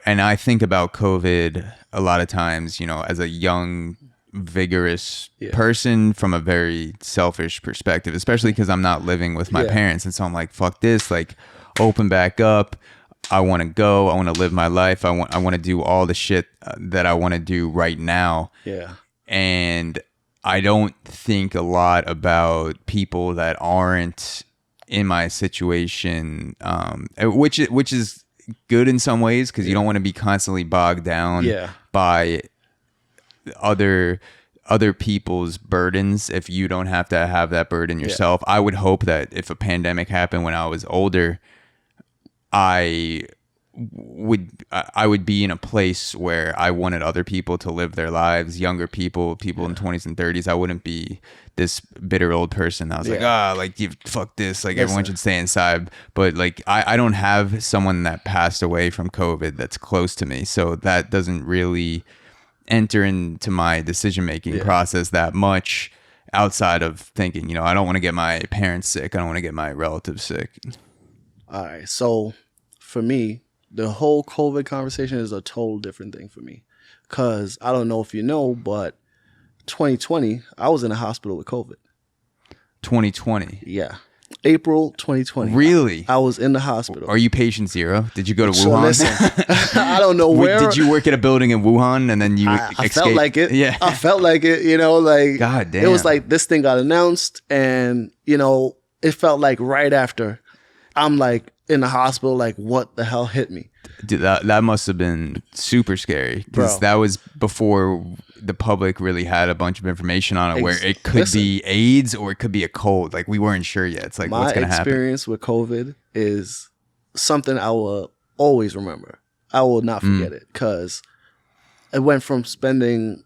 And I think about COVID a lot of times, you know, as a young, vigorous person from a very selfish perspective, especially because I'm not living with my parents, and so I'm like, fuck this, like, open back up. I want to go. I want to live my life. I want to do all the shit that I want to do right now. Yeah. And I don't think a lot about people that aren't in my situation, which is good in some ways, because you don't want to be constantly bogged down by other people's burdens if you don't have to have that burden yourself. I would hope that if a pandemic happened when I was older, I would be in a place where I wanted other people to live their lives, younger people in 20s and 30s. I wouldn't be this bitter old person. I was like, you fuck this. Like, everyone should stay inside. But like, I don't have someone that passed away from COVID that's close to me. So that doesn't really enter into my decision-making process that much, outside of thinking, you know, I don't want to get my parents sick. I don't want to get my relatives sick. All right. So for me, the whole COVID conversation is a total different thing for me. Because I don't know if you know, but 2020, I was in a hospital with COVID. 2020? Yeah. April 2020. Really? I was in the hospital. Are you patient zero? Did you go to Wuhan? So listen, I don't know where. Did you work at a building in Wuhan and then you I felt like it. Yeah. I felt like it, you know, like. God damn. It was like this thing got announced, and, you know, it felt like right after I'm like in the hospital, like, what the hell hit me? Dude, that must have been super scary, because that was before the public really had a bunch of information on it, where it could be AIDS or it could be a cold. Like, we weren't sure yet. It's like, what's going to happen? My experience with COVID is something I will always remember. I will not forget it, because it went from spending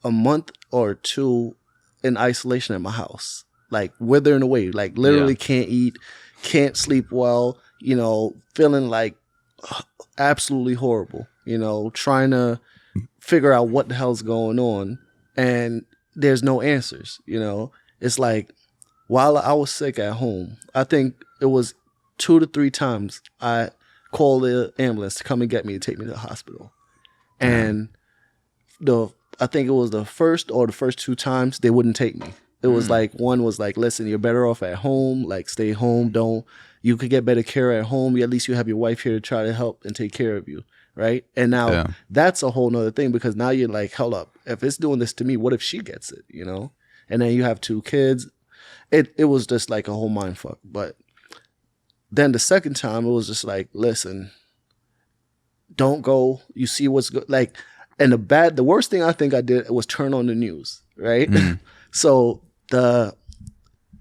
a month or two in isolation at my house, like withering away, like literally can't eat, can't sleep well, you know, feeling like absolutely horrible, you know, trying to figure out what the hell's going on, and there's no answers, you know. It's like, while I was sick at home, I think it was 2 to 3 times I called the ambulance to come and get me, to take me to the hospital. And I think it was the first 2 times they wouldn't take me. It was like, one was like, listen, you're better off at home, like, stay home, you could get better care at home. At least you have your wife here to try to help and take care of you, right? And now that's a whole nother thing, because now you're like, hold up, if it's doing this to me, what if she gets it, you know? And then you have 2 kids. It was just like a whole mind fuck. But then the second time, it was just like, listen, don't go. You see what's good. Like, and the worst thing I think I did was turn on the news, right? So the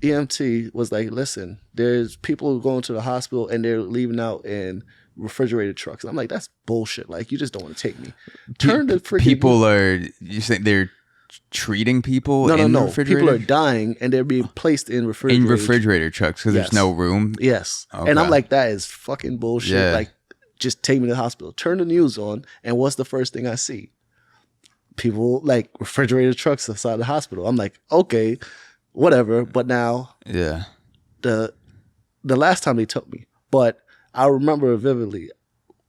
EMT was like, listen, there's people going to the hospital and they're leaving out in refrigerated trucks. And I'm like, that's bullshit. Like, you just don't want to take me. Turn the freaking people are, you think they're treating people in refrigerator? People are dying and they're being placed in refrigerator trucks because there's no room. Yes. Okay. And I'm like, that is fucking bullshit. Like, just take me to the hospital. Turn the news on, and what's the first thing I see? people like refrigerated trucks outside the hospital. I'm like, okay, whatever. But now, the last time they took me, but I remember vividly,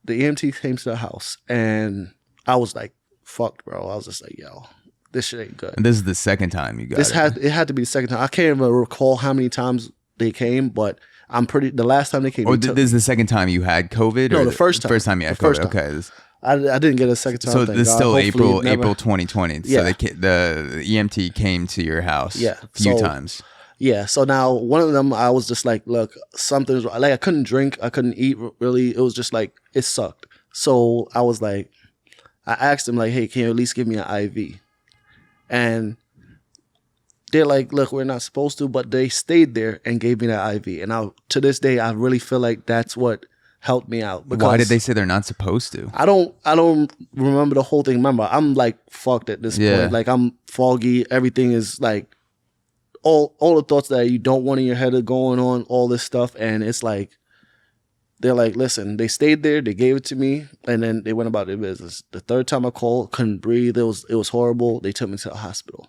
the EMT came to the house and I was like, fucked, bro. I was just like, yo, this shit ain't good. And this is the second time you got it had to be the second time. I can't even recall how many times they came, but the last time they came. This is the second time you had COVID? No, the first time. First time you had COVID. Okay. I didn't get a second time. So this is still April 2020. Yeah. So the EMT came to your house a few times. Yeah. So now one of them, I was just like, look, something's wrong. Like I couldn't drink. I couldn't eat really. It was just like, it sucked. So I was like, I asked him like, hey, can you at least give me an IV? And they're like, look, we're not supposed to, but they stayed there and gave me that IV. And to this day, I really feel like that's what helped me out. Why did they say they're not supposed to? I don't remember the whole thing. Remember, I'm like fucked at this point. Like I'm foggy. Everything is like all the thoughts that you don't want in your head are going on, all this stuff. And it's like, they're like, listen, they stayed there, they gave it to me, and then they went about their business. The third time I called, couldn't breathe. It was horrible. They took me to the hospital.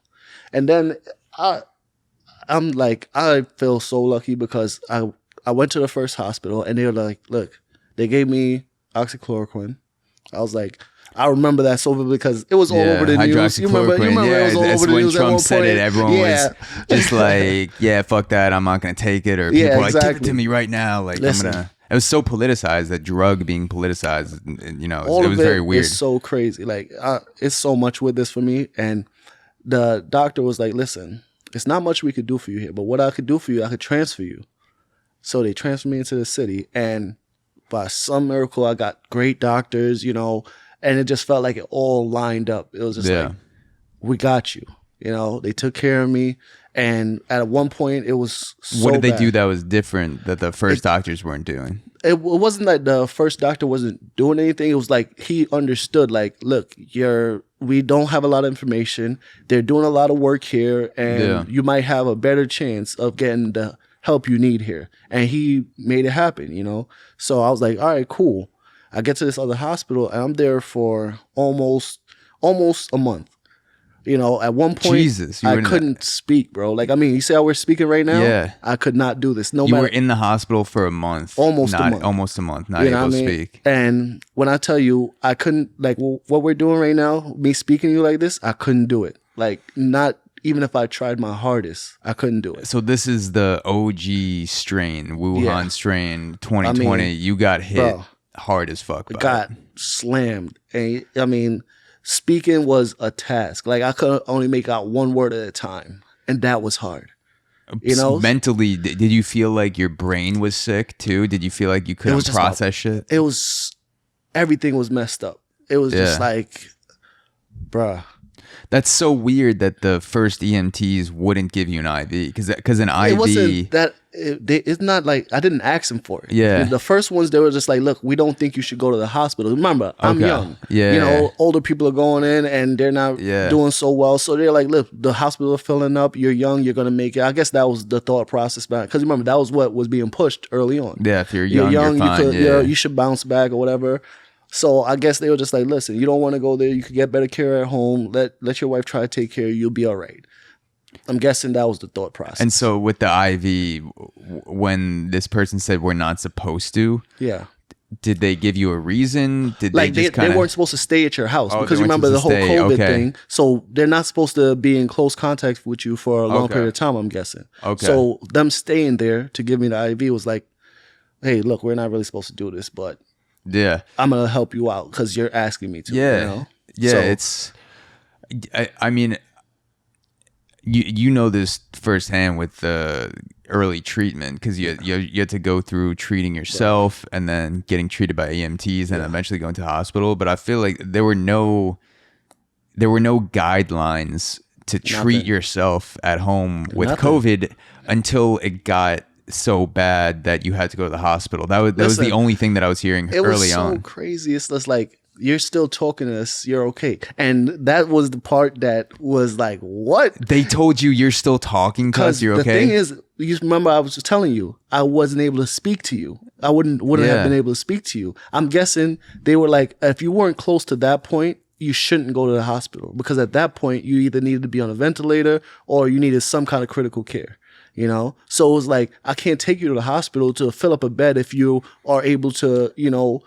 And then I'm like, I feel so lucky because I went to the first hospital and they were like, look, they gave me oxychloroquine. I was like, I remember that so vividly because it was all over the news. You remember it was all over the news when Trump said it, everyone was just like, yeah, fuck that, I'm not going to take it. Or people were like, give it to me right now. Like, listen, I'm going to. It was so politicized, that drug being politicized, you know, it was very weird. It's so crazy. Like, it's so much with this for me. And the doctor was like, listen, it's not much we could do for you here, but what I could do for you, I could transfer you. So they transferred me into the city. And by some miracle, I got great doctors, you know, and it just felt like it all lined up. It was just like, we got you. You know, they took care of me. And at one point, it was so What did they bad. do that was different that the first doctors weren't doing? It wasn't like the first doctor wasn't doing anything. It was like he understood, like, look, we don't have a lot of information. They're doing a lot of work here, and you might have a better chance of getting the help you need here. And he made it happen, you know? So I was like, all right, cool. I get to this other hospital, and I'm there for almost a month. You know, at one point, I couldn't speak, bro. Like, I mean, you see how we're speaking right now? Yeah. I could not do this. You were in the hospital for a month. Almost a month. Not able to speak. And when I tell you, I couldn't, like, what we're doing right now, me speaking to you like this, I couldn't do it. Like, not even if I tried my hardest, I couldn't do it. So this is the OG strain, Wuhan strain 2020. I mean, you got hit hard as fuck. Got slammed. And I mean, speaking was a task. Like, I could only make out one word at a time, and that was hard. You know, mentally, did you feel like your brain was sick too? Did you feel like you couldn't process shit? It was, everything was messed up. It was just like, bruh. That's so weird that the first EMTs wouldn't give you an IV because an IV. It wasn't that. It's not like I didn't ask them for it. Yeah. The first ones, they were just like, look, we don't think you should go to the hospital. Remember, I'm young. Yeah. You know, older people are going in and they're not doing so well. So they're like, look, the hospital is filling up. You're young. You're going to make it. I guess that was the thought process back. Because remember, that was what was being pushed early on. Yeah. If you're young, you're fine. You should bounce back or whatever. So I guess they were just like, listen, you don't want to go there. You could get better care at home. Let your wife try to take care of you. You'll be all right. I'm guessing that was the thought process. And so with the IV, when this person said we're not supposed to, did they give you a reason? Did like they weren't supposed to stay at your house because remember the whole COVID thing. So they're not supposed to be in close contact with you for a long period of time, I'm guessing. Okay. So them staying there to give me the IV was like, hey, look, we're not really supposed to do this, but I'm gonna help you out because you're asking me to. Yeah, you know? It's. I mean, you know this firsthand with the early treatment because you had to go through treating yourself and then getting treated by EMTs and eventually going to the hospital. But I feel like there were no guidelines to treat yourself at home with COVID until it got so bad that you had to go to the hospital. That was the only thing that I was hearing early on. It was so crazy. It's just like, you're still talking to us, you're okay. And that was the part that was like, what? They told you you're still talking to us, you're okay? The thing is, you remember I was just telling you, I wasn't able to speak to you. I wouldn't have been able to speak to you. I'm guessing they were like, if you weren't close to that point, you shouldn't go to the hospital, because at that point you either needed to be on a ventilator or you needed some kind of critical care. You know, so it was like, I can't take you to the hospital to fill up a bed if you are able to, you know,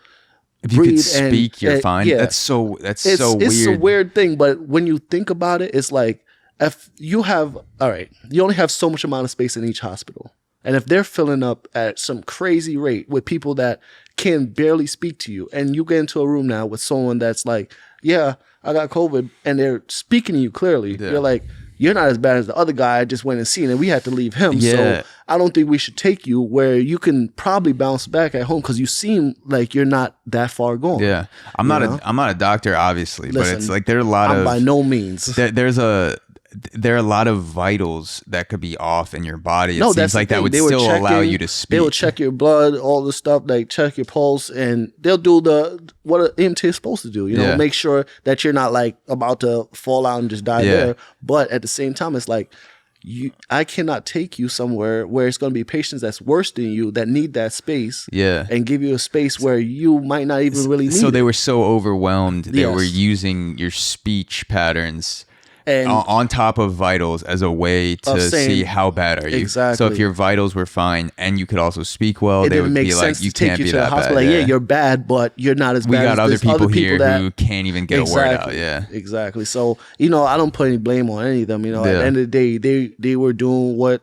if you could speak, you're fine. Yeah. That's so weird. It's a weird thing, but when you think about it, it's like, if you have, all right, you only have so much amount of space in each hospital. And if they're filling up at some crazy rate with people that can barely speak to you, and you get into a room now with someone that's like, yeah, I got COVID, and they're speaking to you clearly, you're like, you're not as bad as the other guy I just went and seen, and we had to leave him. Yeah. So I don't think we should take you where you can probably bounce back at home, because you seem like you're not that far gone. Yeah, I'm not a doctor, obviously. Listen, but it's like there are a lot of, by no means. There are a lot of vitals that could be off in your body. It seems like that would still allow you to speak. They will check your blood, all the stuff, like check your pulse, and they'll do what an EMT is supposed to do. You know, make sure that you're not like about to fall out and just die there. But at the same time, it's like, I cannot take you somewhere where it's going to be patients that's worse than you that need that space. Yeah, and give you a space where you might not even really need it. So they were so overwhelmed. They were using your speech patterns and on top of vitals as a way to see how bad are you. Exactly. So if your vitals were fine and you could also speak well, they would be like, you can't be that bad. Like, yeah, you're bad, but you're not as bad. We got other people here who can't even get a word out. Yeah, exactly. So, you know, I don't put any blame on any of them. You know, at the end of the day, they were doing what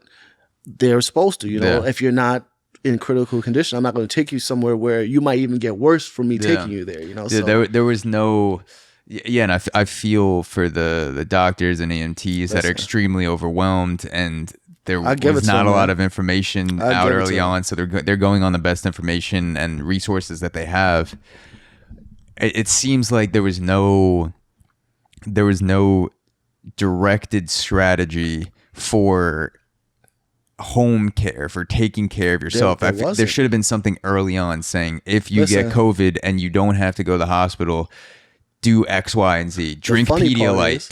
they're supposed to. You know, if you're not in critical condition, I'm not going to take you somewhere where you might even get worse from me taking you there. You know, so there was no. Yeah, and I feel for the doctors and EMTs that are extremely overwhelmed, and there was not a lot of information out early on, so they're going on the best information and resources that they have. It seems like there was no directed strategy for home care, for taking care of yourself. There should have been something early on saying, if you get COVID and you don't have to go to the hospital, do X, Y, and Z. Drink Pedialyte.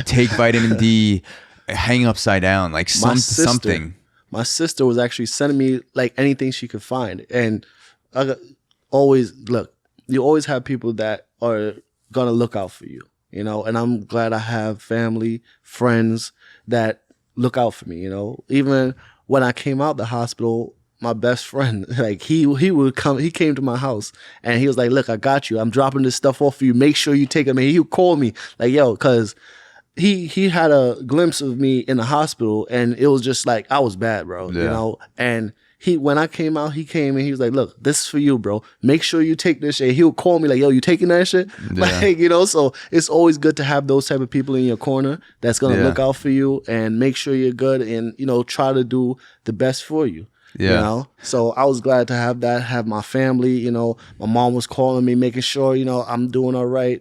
Take vitamin D. Hang upside down. Like something. My sister was actually sending me like anything she could find, and you always have people that are gonna look out for you. You know, and I'm glad I have family, friends that look out for me. You know, even when I came out the hospital, my best friend, like he came to my house and he was like, look, I got you. I'm dropping this stuff off for you. Make sure you take it. I mean, he would call me like, yo, cause he had a glimpse of me in the hospital, and it was just like, I was bad, bro, you know? And when I came out, he came and he was like, look, this is for you, bro. Make sure you take this shit. He would call me like, yo, you taking that shit? Like, you know, so it's always good to have those type of people in your corner that's going to look out for you and make sure you're good and, you know, try to do the best for you. Yeah. You know, so I was glad to have my family. You know, my mom was calling me, making sure, you know, I'm doing all right.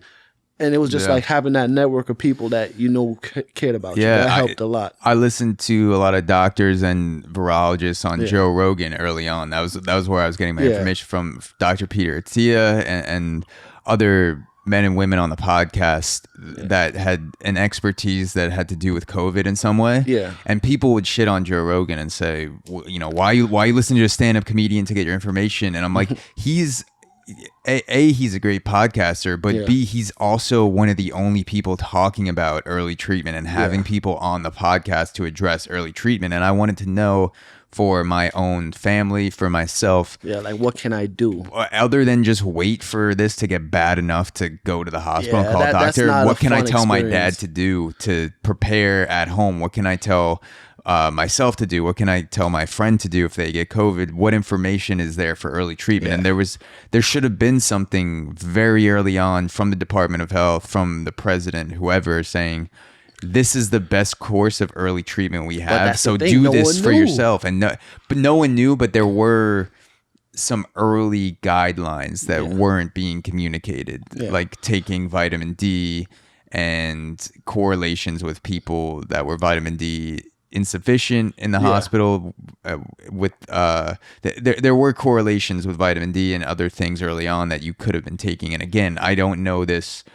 And it was just like having that network of people that, you know, cared about you. That helped a lot. I listened to a lot of doctors and virologists on Joe Rogan early on. That was where I was getting my information from. Dr. Peter Attia and other men and women on the podcast that had an expertise that had to do with COVID in some way. Yeah. And people would shit on Joe Rogan and say, well, you know, why you listening to a stand-up comedian to get your information? And I'm like, he's a great podcaster, but B, he's also one of the only people talking about early treatment and having people on the podcast to address early treatment. And I wanted to know, for my own family, for myself. Yeah, like what can I do? Other than just wait for this to get bad enough to go to the hospital and call a doctor, what can I tell my dad to do to prepare at home? What can I tell myself to do? What can I tell my friend to do if they get COVID? What information is there for early treatment? And there should have been something very early on from the Department of Health, from the president, whoever, saying, this is the best course of early treatment we have. So do this for yourself. And no one knew, but there were some early guidelines that weren't being communicated, like taking vitamin D and correlations with people that were vitamin D insufficient in the hospital. There were correlations with vitamin D and other things early on that you could have been taking. And again, I don't know this.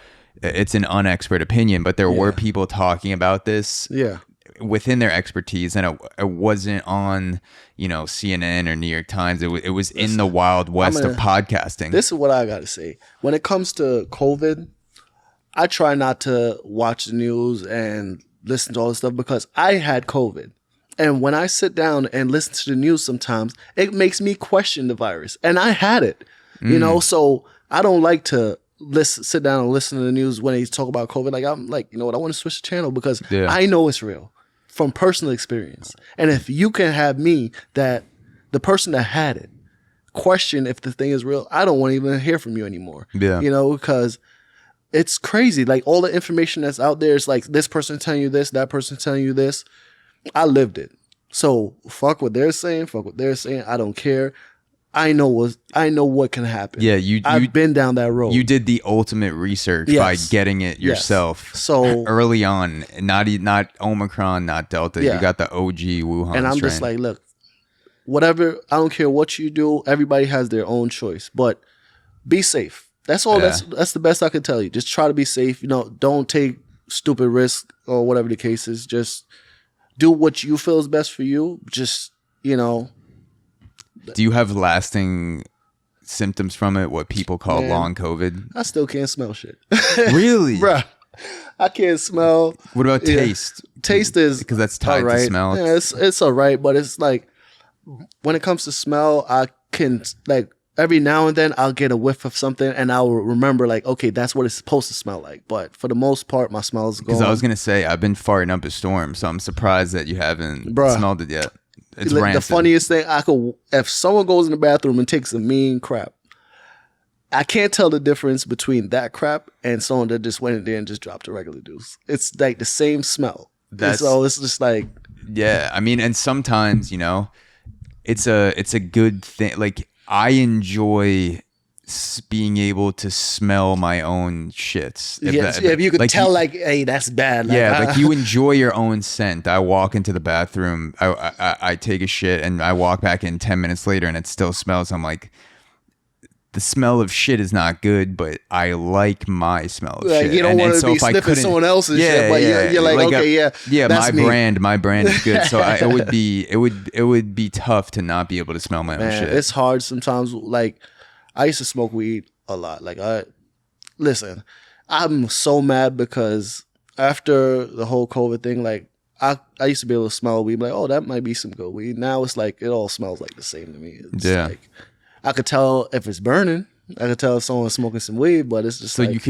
It's an unexpert opinion, but there were people talking about this within their expertise, and it wasn't on, you know, CNN or New York Times. It was in the wild west of podcasting. This is what I got to say. When it comes to COVID, I try not to watch the news and listen to all this stuff because I had COVID. And when I sit down and listen to the news sometimes, it makes me question the virus. And I had it, you know, so I don't like to sit down and listen to the news when they talk about COVID. Like, I'm like, you know what, I want to switch the channel because I know it's real from personal experience. And if you can have me, that the person that had it, question if the thing is real, I don't want to even hear from you anymore. Yeah. You know, because it's crazy. Like all the information that's out there is like this person telling you this, that person telling you this. I lived it. So fuck what they're saying, I don't care. I know what can happen. Yeah, I've been down that road. You did the ultimate research by getting it yourself. So early on, not Omicron, not Delta. You got the OG Wuhan and I'm strain. Just like, look, whatever, I don't care what you do, everybody has their own choice, but be safe. That's all. That's the best I can tell you. Just try to be safe. You know, don't take stupid risks or whatever the case is. Just do what you feel is best for you. Just, you know. Do you have lasting symptoms from it? What people call long COVID? I still can't smell shit. Really? Bruh. I can't smell. What about taste? Taste is because that's tied to smell. Yeah, it's all right, but it's like when it comes to smell, I can like every now and then I'll get a whiff of something and I'll remember like, okay, that's what it's supposed to smell like. But for the most part, my smell is gone. Because I was gonna say I've been farting up a storm, so I'm surprised that you haven't smelled it yet. It's rancid. The funniest thing, if someone goes in the bathroom and takes a mean crap, I can't tell the difference between that crap and someone that just went in there and just dropped a regular deuce. It's like the same smell. So it's just like, yeah. I mean, and sometimes, you know, it's a good thing. Like I enjoy being able to smell my own shits. If you could like tell, like, hey, that's bad. Like, like you enjoy your own scent. I walk into the bathroom, I take a shit, and I walk back in 10 minutes later, and it still smells. I'm like, the smell of shit is not good, but I like my smell of shit. You don't want to be sniffing someone else's shit, but you're like okay, my brand is good. So it would be tough to not be able to smell my own shit. It's hard sometimes. Like I used to smoke weed a lot. Like I'm so mad because after the whole COVID thing, like I used to be able to smell weed, like, oh, that might be some good weed. Now it's like it all smells like the same to me. It's like I could tell if it's burning. I could tell if someone's smoking some weed, but it's just so like, you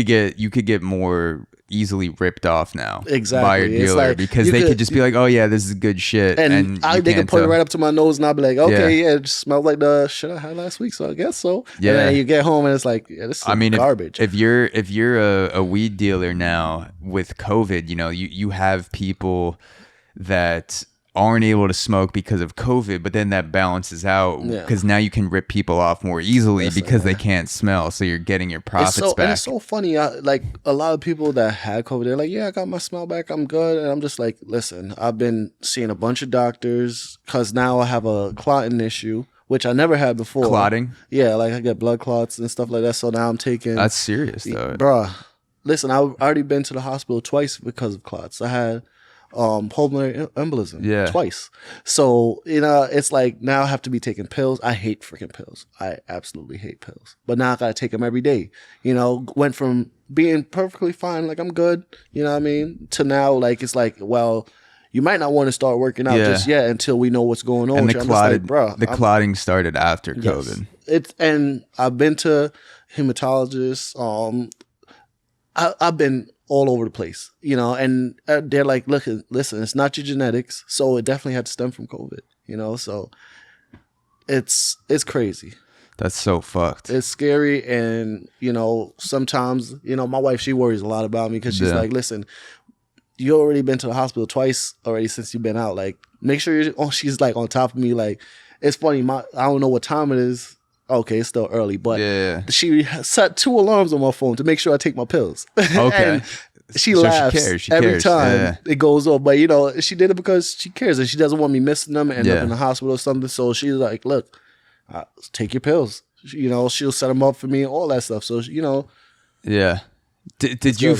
could get more easily ripped off now by your dealer like, because they could just be like, oh yeah, this is good shit, and they can put it right up to my nose, and I'll be like, okay, it just smells like the shit I had last week, so I guess so. Yeah, and then you get home and it's like, this is garbage. If you're a weed dealer now with COVID, you know, you have people that aren't able to smoke because of COVID, but then that balances out because now you can rip people off more easily because they can't smell, so you're getting your profits back. And it's so funny, like a lot of people that had COVID, they're like, yeah, I got my smell back, I'm good. And I'm just like, listen, I've been seeing a bunch of doctors because now I have a clotting issue, which I never had before. Clotting? Yeah, like I get blood clots and stuff like that, so now I'm taking... That's serious, though. Bruh, listen, I've already been to the hospital twice because of clots. I had... pulmonary embolism twice. So, you know, it's like now I have to be taking pills. I hate freaking pills. I absolutely hate pills. But now I got to take them every day. You know, went from being perfectly fine, like I'm good, you know what I mean, to now like it's like, well, you might not want to start working out just yet until we know what's going on. And the clotting started after COVID. And I've been to hematologists. I've been all over the place, you know, and they're like, listen, it's not your genetics, so it definitely had to stem from COVID, you know, so it's crazy. That's so fucked. It's scary, and, you know, sometimes, you know, my wife, she worries a lot about me because she's like, listen, you already been to the hospital twice already since you've been out, like, make sure she's like on top of me, like, it's funny, I don't know what time it is. Okay, it's still early, but she set 2 alarms on my phone to make sure I take my pills. Okay. And she laughs every time it goes off. But, you know, she did it because she cares and she doesn't want me missing them and end up in the hospital or something. So she's like, look, take your pills. You know, she'll set them up for me and all that stuff. So, you know. Yeah. Did you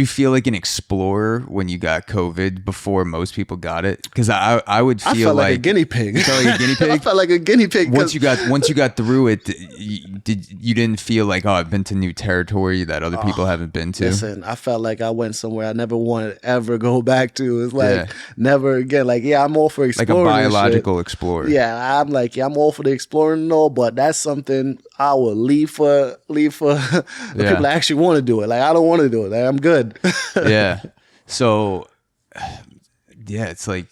feel like an explorer when you got COVID before most people got it? Because I would feel like a guinea pig. You felt like a guinea pig? I felt like a guinea pig. Once you got through it, you didn't feel like, oh, I've been to new territory that other people haven't been to? Listen, I felt like I went somewhere I never wanted to ever go back to. It's like never again. Like, yeah, I'm all for exploring. Like a biological explorer. Yeah, I'm like, yeah, I'm all for the exploring and all, but that's something I will leave for the people that actually want to do it. Like, I don't want to do it. Like, I'm good. Yeah. So, yeah, it's like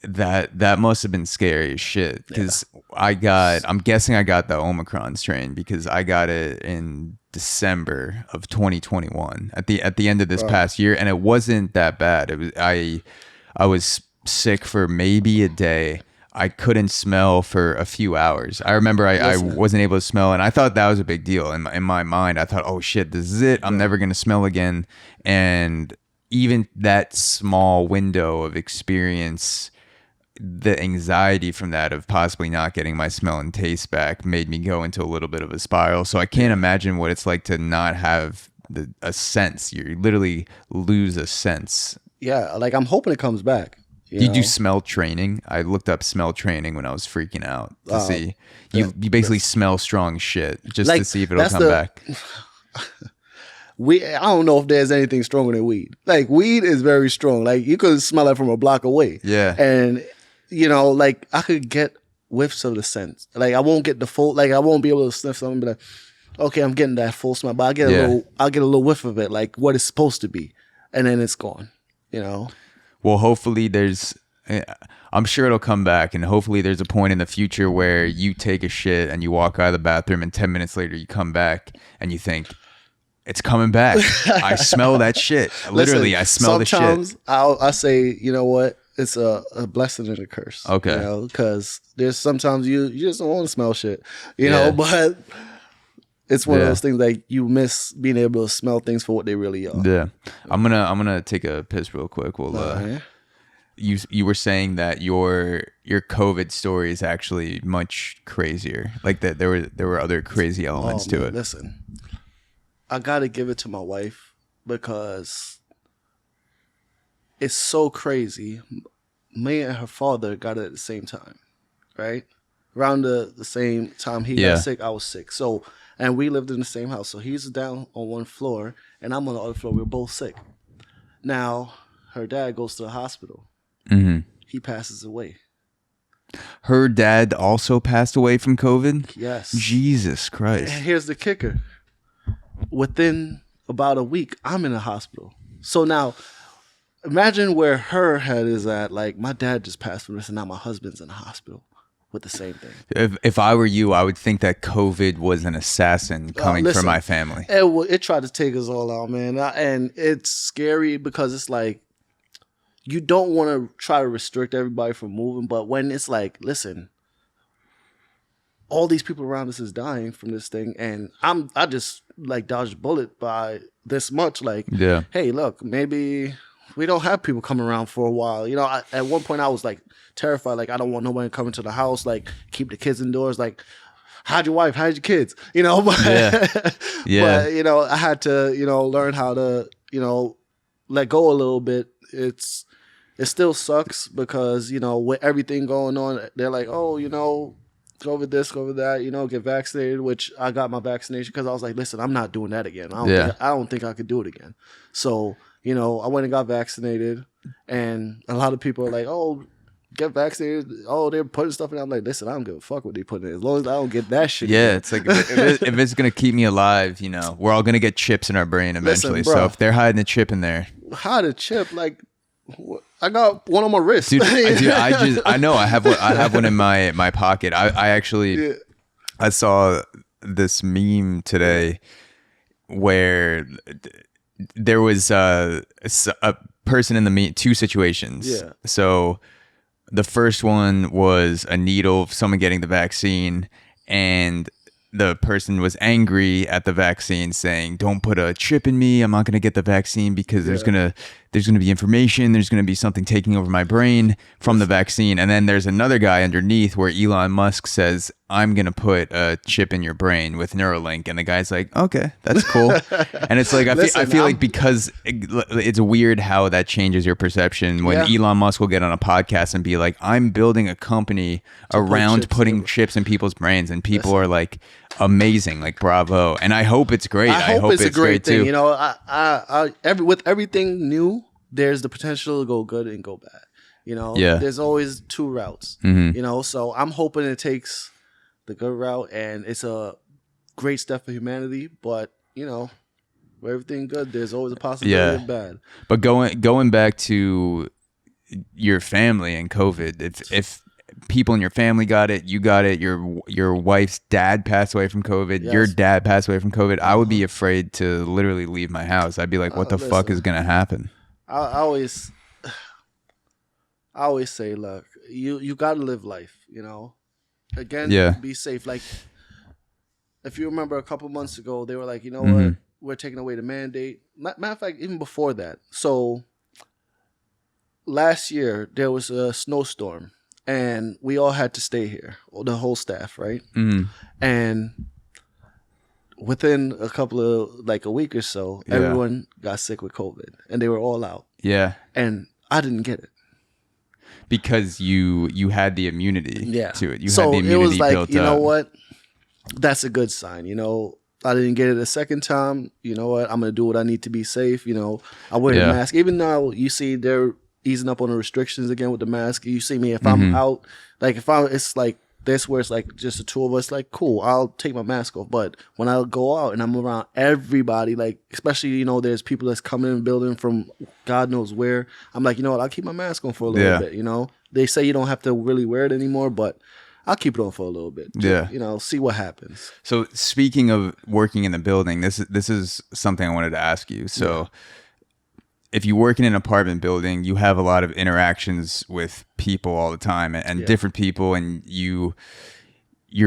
that must have been scary as shit, because I'm guessing I got the Omicron strain because I got it in December of 2021 at the end of this past year, and it wasn't that bad. It was I was sick for maybe a day. I couldn't smell for a few hours. I remember I wasn't able to smell, and I thought that was a big deal. In my mind, I thought, oh shit, this is it. I'm never going to smell again. And even that small window of experience, the anxiety from that of possibly not getting my smell and taste back made me go into a little bit of a spiral. So I can't imagine what it's like to not have a sense. You literally lose a sense. Yeah, like I'm hoping it comes back. Did you do smell training? I looked up smell training when I was freaking out to see. You basically smell strong shit just to see if it'll come back. I don't know if there's anything stronger than weed. Like, weed is very strong. Like, you could smell it from a block away. Yeah. And, like, I could get whiffs of the scent. Like, I won't get the full, like, I won't be able to sniff something, but like, okay, I'm getting that full smell, but I'll get a little whiff of it, like what it's supposed to be. And then it's gone, Well, hopefully I'm sure it'll come back, and hopefully there's a point in the future where you take a shit and you walk out of the bathroom and 10 minutes later you come back and you think, it's coming back. I smell that shit. Literally, I smell the shit. Sometimes I say, you know what? It's a blessing and a curse. Okay. Because there's sometimes you just don't want to smell shit, but it's one of those things like you miss being able to smell things for what they really are. Yeah. I'm gonna take a piss real quick. You were saying that your COVID story is actually much crazier. Like that there were other crazy elements to it. Listen. I gotta give it to my wife because it's so crazy. Me and her father got it at the same time, right? Around the same time he got sick, I was sick. So, and we lived in the same house. So he's down on one floor and I'm on the other floor. We were both sick. Now, her dad goes to the hospital. Mm-hmm. He passes away. Her dad also passed away from COVID? Yes. Jesus Christ. And here's the kicker. Within about a week, I'm in a hospital. So now, imagine where her head is at. Like, my dad just passed from this, and now my husband's in the hospital with the same thing. If I were you, I would think that COVID was an assassin coming for my family. It tried to take us all out, man. And it's scary because it's like, you don't want to try to restrict everybody from moving, but when it's like, listen, all these people around us is dying from this thing, and I just like dodged a bullet by this much. Like, hey, look, maybe we don't have people coming around for a while. At one point I was like terrified. Like, I don't want nobody coming to the house. Like, keep the kids indoors. Like, hide your wife, hide your kids. But, but I had to learn how to let go a little bit. It still sucks because with everything going on, they're like, oh, go over this, go over that, get vaccinated, which I got my vaccination because I was like, listen, I'm not doing that again. I don't think I could do it again. So, I went and got vaccinated, and a lot of people are like, oh, get vaccinated. Oh, they're putting stuff in. I'm like, listen, I don't give a fuck what they put in. As long as I don't get that shit. Yeah, it's like, if it's going to keep me alive, we're all going to get chips in our brain eventually. Listen, bro, so if they're hiding a chip in there. Hide a chip? Like, I got one on my wrist. Dude, I know I have one in my pocket. I actually I saw this meme today where there was a person in the meme, two situations. Yeah. So the first one was a needle, someone getting the vaccine, and the person was angry at the vaccine, saying, "Don't put a chip in me. I'm not going to get the vaccine because there's gonna be information. There's going to be something taking over my brain from the vaccine." And then there's another guy underneath where Elon Musk says, I'm going to put a chip in your brain with Neuralink. And the guy's like, okay, that's cool. And it's like, I feel like because it's weird how that changes your perception when Elon Musk will get on a podcast and be like, I'm building a company around putting chips in people's brains. And people are like, amazing, like bravo. And I hope it's great. I hope it's a great thing. Too. You know, with everything new, there's the potential to go good and go bad. You know, there's always two routes, you know, so I'm hoping it takes the good route and it's a great step for humanity. But, you know, with everything good, there's always a possibility of bad. But going back to your family and COVID, if people in your family got it, you got it, your wife's dad passed away from COVID, your dad passed away from COVID, I would be afraid to literally leave my house. I'd be like, what the fuck is going to happen? I always say, look, you got to live life, you know. Again, be safe. Like, if you remember a couple months ago, they were like, you know what, we're taking away the mandate. Matter of fact, even before that. So, last year, there was a snowstorm, and we all had to stay here, the whole staff, right? And within a week or so, everyone got sick with COVID, and they were all out. Yeah. And I didn't get it. Because you had the immunity to it. You so had the immunity it was like, built you know up. what? That's a good sign. You know, I didn't get it a second time. You know what? I'm going to do what I need to be safe. You know, I wear a mask. Even now, you see they're easing up on the restrictions again with the mask. You see me, if I'm out, like it's like this where it's like just the two of us, like, cool, I'll take my mask off. But when I go out and I'm around everybody, like, especially, you know, there's people that's coming in the building from God knows where, I'm like, you know what, I'll keep my mask on for a little bit, you know? They say you don't have to really wear it anymore, but I'll keep it on for a little bit. You know, see what happens. So speaking of working in the building, this is something I wanted to ask you. So if you work in an apartment building, you have a lot of interactions with people all the time and different people, and you're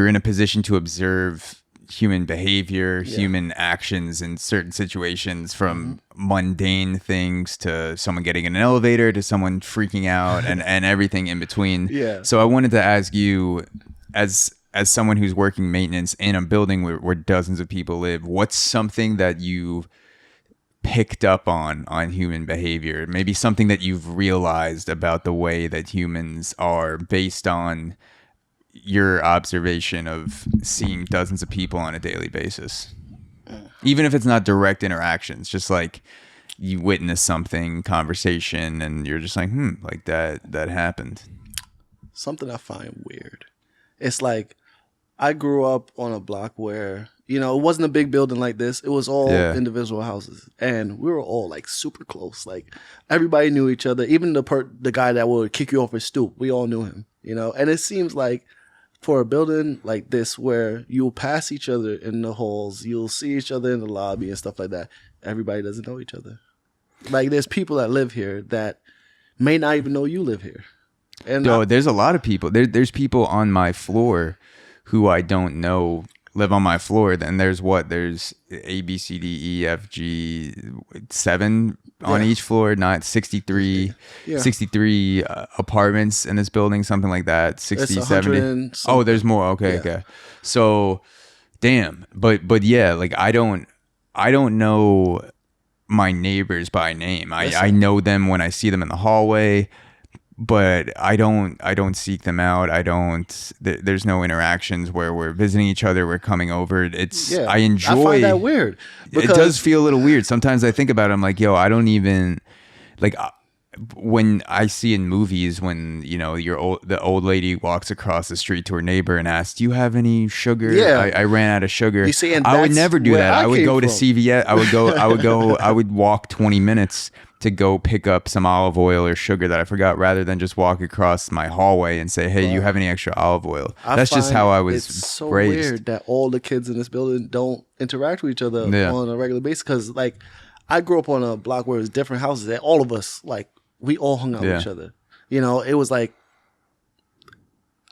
in a position to observe human behavior, human actions in certain situations, from mundane things to someone getting in an elevator to someone freaking out and everything in between. So I wanted to ask you, as someone who's working maintenance in a building where dozens of people live, what's something that you picked up on human behavior, maybe something that you've realized about the way that humans are based on your observation of seeing dozens of people on a daily basis, even if it's not direct interactions, just like you witness something, conversation, and you're just like, like that happened. Something I find weird. It's like, I grew up on a block where, you know, it wasn't a big building like this. It was all individual houses. And we were all like super close. Like, everybody knew each other. Even the guy that would kick you off his stoop, we all knew him, you know? And it seems like for a building like this where you'll pass each other in the halls, you'll see each other in the lobby and stuff like that, everybody doesn't know each other. Like, there's people that live here that may not even know you live here. And there's a lot of people. There's people on my floor who I don't know live on my floor. Then there's A, B, C, D, E, F, G, 7 on each floor, not 63 apartments in this building, something like that. 60, 70. Oh, there's more. Okay. So, damn. But yeah, like I don't know my neighbors by name. I know them when I see them in the hallway, but I don't seek them out. There's no interactions where we're visiting each other, we're coming over. I enjoy. I find that weird. It does feel a little weird. Sometimes I think about it, I'm like, yo, I don't even, like, when I see in movies when, you know, the old lady walks across the street to her neighbor and asks, do you have any sugar? I ran out of sugar. You see, and I would never do that. I would go to CVS. I would walk 20 minutes to go pick up some olive oil or sugar that I forgot, rather than just walk across my hallway and say, hey, you have any extra olive oil? That's just how I was it's so raised. Weird that all the kids in this building don't interact with each other on a regular basis. Because, like, I grew up on a block where it was different houses, and all of us, like, we all hung out with each other. You know, it was like,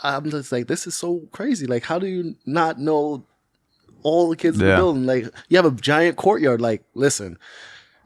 I'm just like, this is so crazy. Like, how do you not know all the kids in the building? Like, you have a giant courtyard. Like, listen,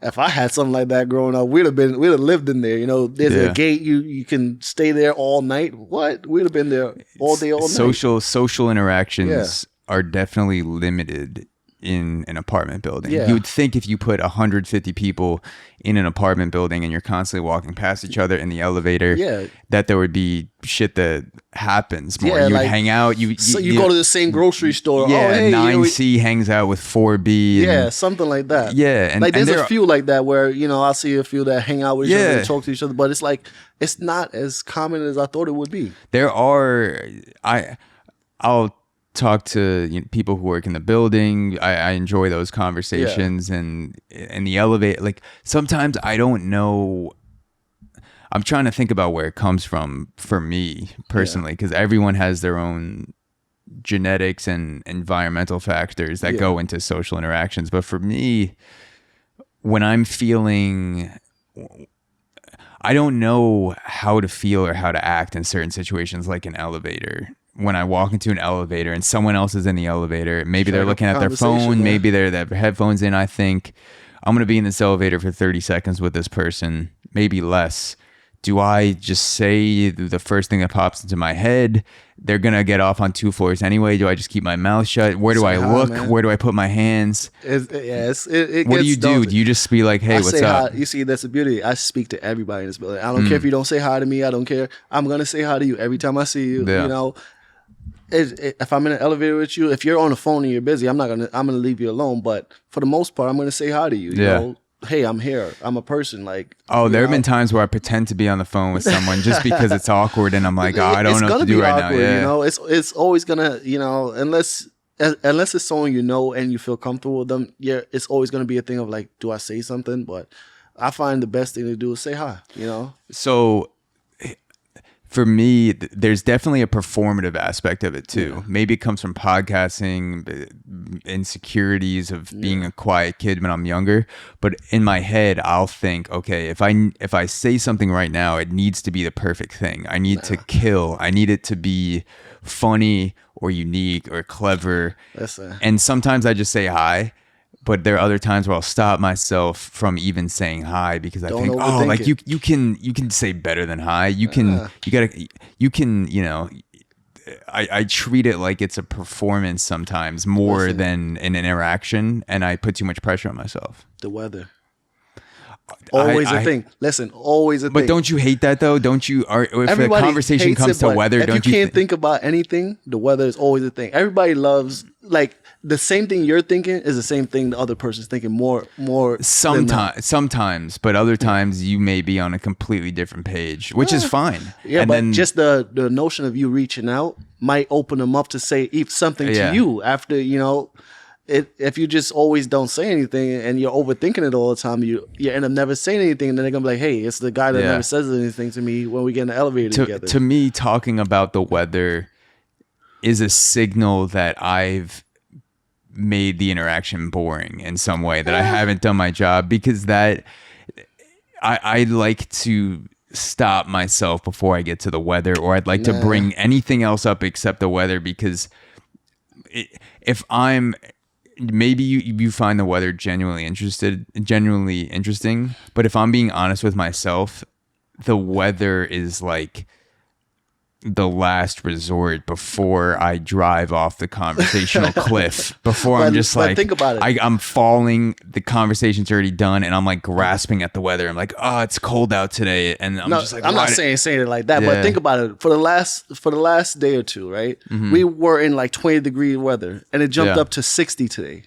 If I had something like that growing up, we'd have lived in there. You know, there's a gate, you can stay there all night. What? We'd have been there all day, all night. Social interactions are definitely limited in an apartment building. You would think if you put 150 people in an apartment building and you're constantly walking past each other in the elevator, that there would be shit that happens more. You would hang out. You go to the same grocery store. Yeah, 9C hangs out with 4B. Yeah, something like that. Yeah, and like there's a few like that where I'll see a few that hang out with each other and talk to each other, but it's like it's not as common as I thought it would be. There are I'll talk to people who work in the building. I enjoy those conversations and the elevator. Like sometimes I don't know. I'm trying to think about where it comes from for me personally, because everyone has their own genetics and environmental factors that go into social interactions. But for me, when I'm feeling, I don't know how to feel or how to act in certain situations, like an elevator. When I walk into an elevator and someone else is in the elevator, maybe they're looking at their phone, maybe they have headphones in. I think I'm going to be in this elevator for 30 seconds with this person, maybe less. Do I just say the first thing that pops into my head? They're going to get off on 2 floors anyway. Do I just keep my mouth shut? Where do I look? Man. Where do I put my hands? What do you do? Do you just be like, hey, what's up? Hi. You see, that's the beauty. I speak to everybody in this building. I don't care if you don't say hi to me. I don't care. I'm going to say hi to you every time I see you. Yeah. If I'm in an elevator with you, if you're on the phone and you're busy, I'm gonna leave you alone. But for the most part, I'm gonna say hi to you. You know, hey, I'm here. I'm a person. Like, there have been times where I pretend to be on the phone with someone just because it's awkward, and I'm like, I don't know what to do right now. Yeah. You know, it's always gonna, unless it's someone you know and you feel comfortable with them, it's always gonna be a thing of like, do I say something? But I find the best thing to do is say hi. So. For me, there's definitely a performative aspect of it too. Maybe it comes from podcasting, insecurities of being a quiet kid when I'm younger. But in my head, I'll think, okay, if I say something right now, it needs to be the perfect thing. I need to kill. I need it to be funny or unique or clever. And sometimes I just say hi. But there are other times where I'll stop myself from even saying hi because I think, like you can say better than hi. I treat it like it's a performance sometimes more than an interaction, and I put too much pressure on myself. The weather. Always a thing. Listen, always a thing. But don't you hate that though? Don't you? If a conversation comes to weather, don't you? If you can't think about anything, the weather is always a thing. Everybody loves the same thing you're thinking is the same thing the other person's thinking more. Sometimes, but other times you may be on a completely different page, which is fine. Yeah, and then just the notion of you reaching out might open them up to say something to you after if you just always don't say anything and you're overthinking it all the time, you end up never saying anything, and then they're gonna be like, hey, it's the guy that never says anything to me when we get in the elevator together. To me, talking about the weather is a signal that I've made the interaction boring in some way, that I haven't done my job, because that I like to stop myself before I get to the weather, or I'd like to bring anything else up except the weather, because if I'm maybe you find the weather genuinely interesting, but if I'm being honest with myself, the weather is like the last resort before I drive off the conversational cliff. Before I'm just like, think about it. I'm falling. The conversation's already done, and I'm like grasping at the weather. I'm like, oh, it's cold out today, and I'm just like, I'm not saying it like that, but think about it. For the last day or two, right? Mm-hmm. We were in like 20-degree weather, and it jumped up to 60 today.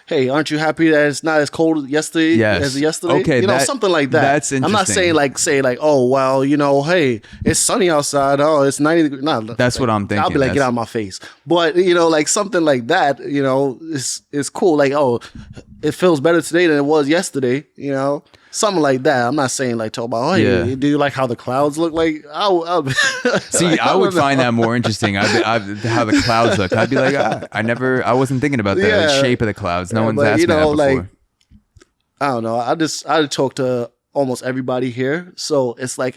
Hey, aren't you happy that it's not as cold yesterday as yesterday? Okay, something like that. That's interesting. I'm not saying oh, well, hey, it's sunny outside. Oh, it's 90 degrees. No, that's what I'm thinking. I'll be like, get out of my face. But, like something like that, is cool. Like, oh, it feels better today than it was yesterday, Something like that. I'm not saying like talk about, do you like how the clouds look? Like, see, I would find that more interesting. How the clouds look. I'd be like, I wasn't thinking about the shape of the clouds. No one's asked me that before. Like, I don't know. I talk to almost everybody here, so it's like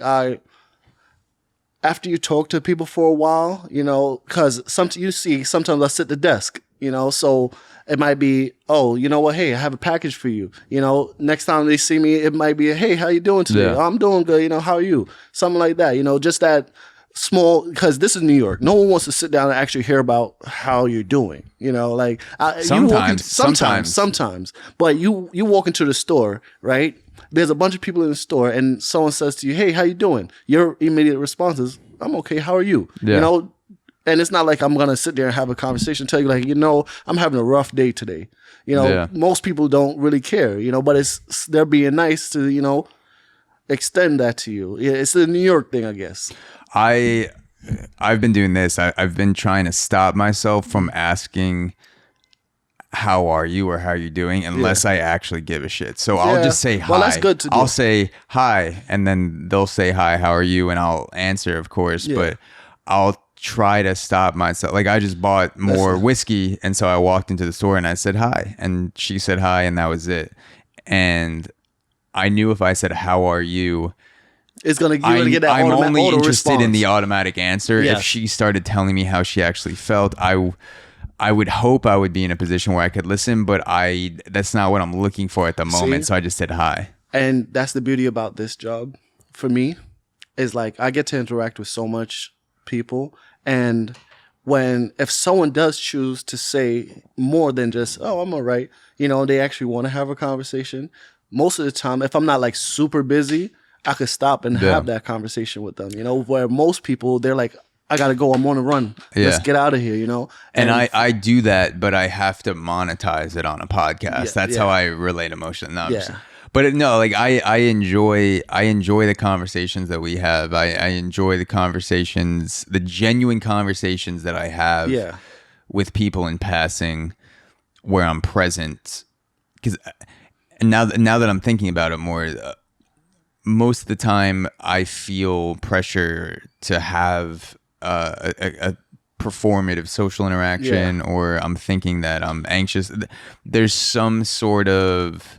after you talk to people for a while, because sometimes I sit at the desk, so It might be, oh, you know what? Hey, I have a package for you. You know, next time they see me, it might be, hey, how you doing today? Yeah. Oh, I'm doing good. You know, how are you? Something like that. You know, just that small, because this is New York. No one wants to sit down and actually hear about how you're doing. You know, like sometimes. But you walk into the store, right? There's a bunch of people in the store, and someone says to you, hey, how you doing? Your immediate response is, I'm okay. How are you? Yeah. You know. And it's not like I'm going to sit there and have a conversation, tell you like, you know, I'm having a rough day today. You know, most people don't really care, you know, but they're being nice to, you know, extend that to you. It's the New York thing, I guess. I've been doing this. I've been trying to stop myself from asking, how are you or how are you doing, unless I actually give a shit. So I'll just say hi. Well, that's good to do. I'll say hi, and then they'll say hi, how are you? And I'll answer, of course, but I'll try to stop myself. Like, I just bought more whiskey, and so I walked into the store and I said hi, and she said hi, and that was it. And I knew if I said how are you, it's gonna get that. I'm only interested response. in the automatic answer. If she started telling me how she actually felt, I would hope I would be in a position where I could listen, but that's not what I'm looking for at the moment. So I just said hi. And that's the beauty about this job for me, is like I get to interact with so much people. And if someone does choose to say more than just, oh, I'm all right, you know, they actually want to have a conversation. Most of the time, if I'm not like super busy, I could stop and have that conversation with them, you know, where most people, they're like, I got to go, I'm on a run. Let's get out of here, you know? And I do that, but I have to monetize it on a podcast. That's how I relate emotion. No, but no, like I enjoy the conversations that we have. I enjoy the conversations, the genuine conversations that I have with people in passing, where I'm present. Because now that I'm thinking about it more, most of the time I feel pressure to have a performative social interaction, or I'm thinking that I'm anxious. There's some sort of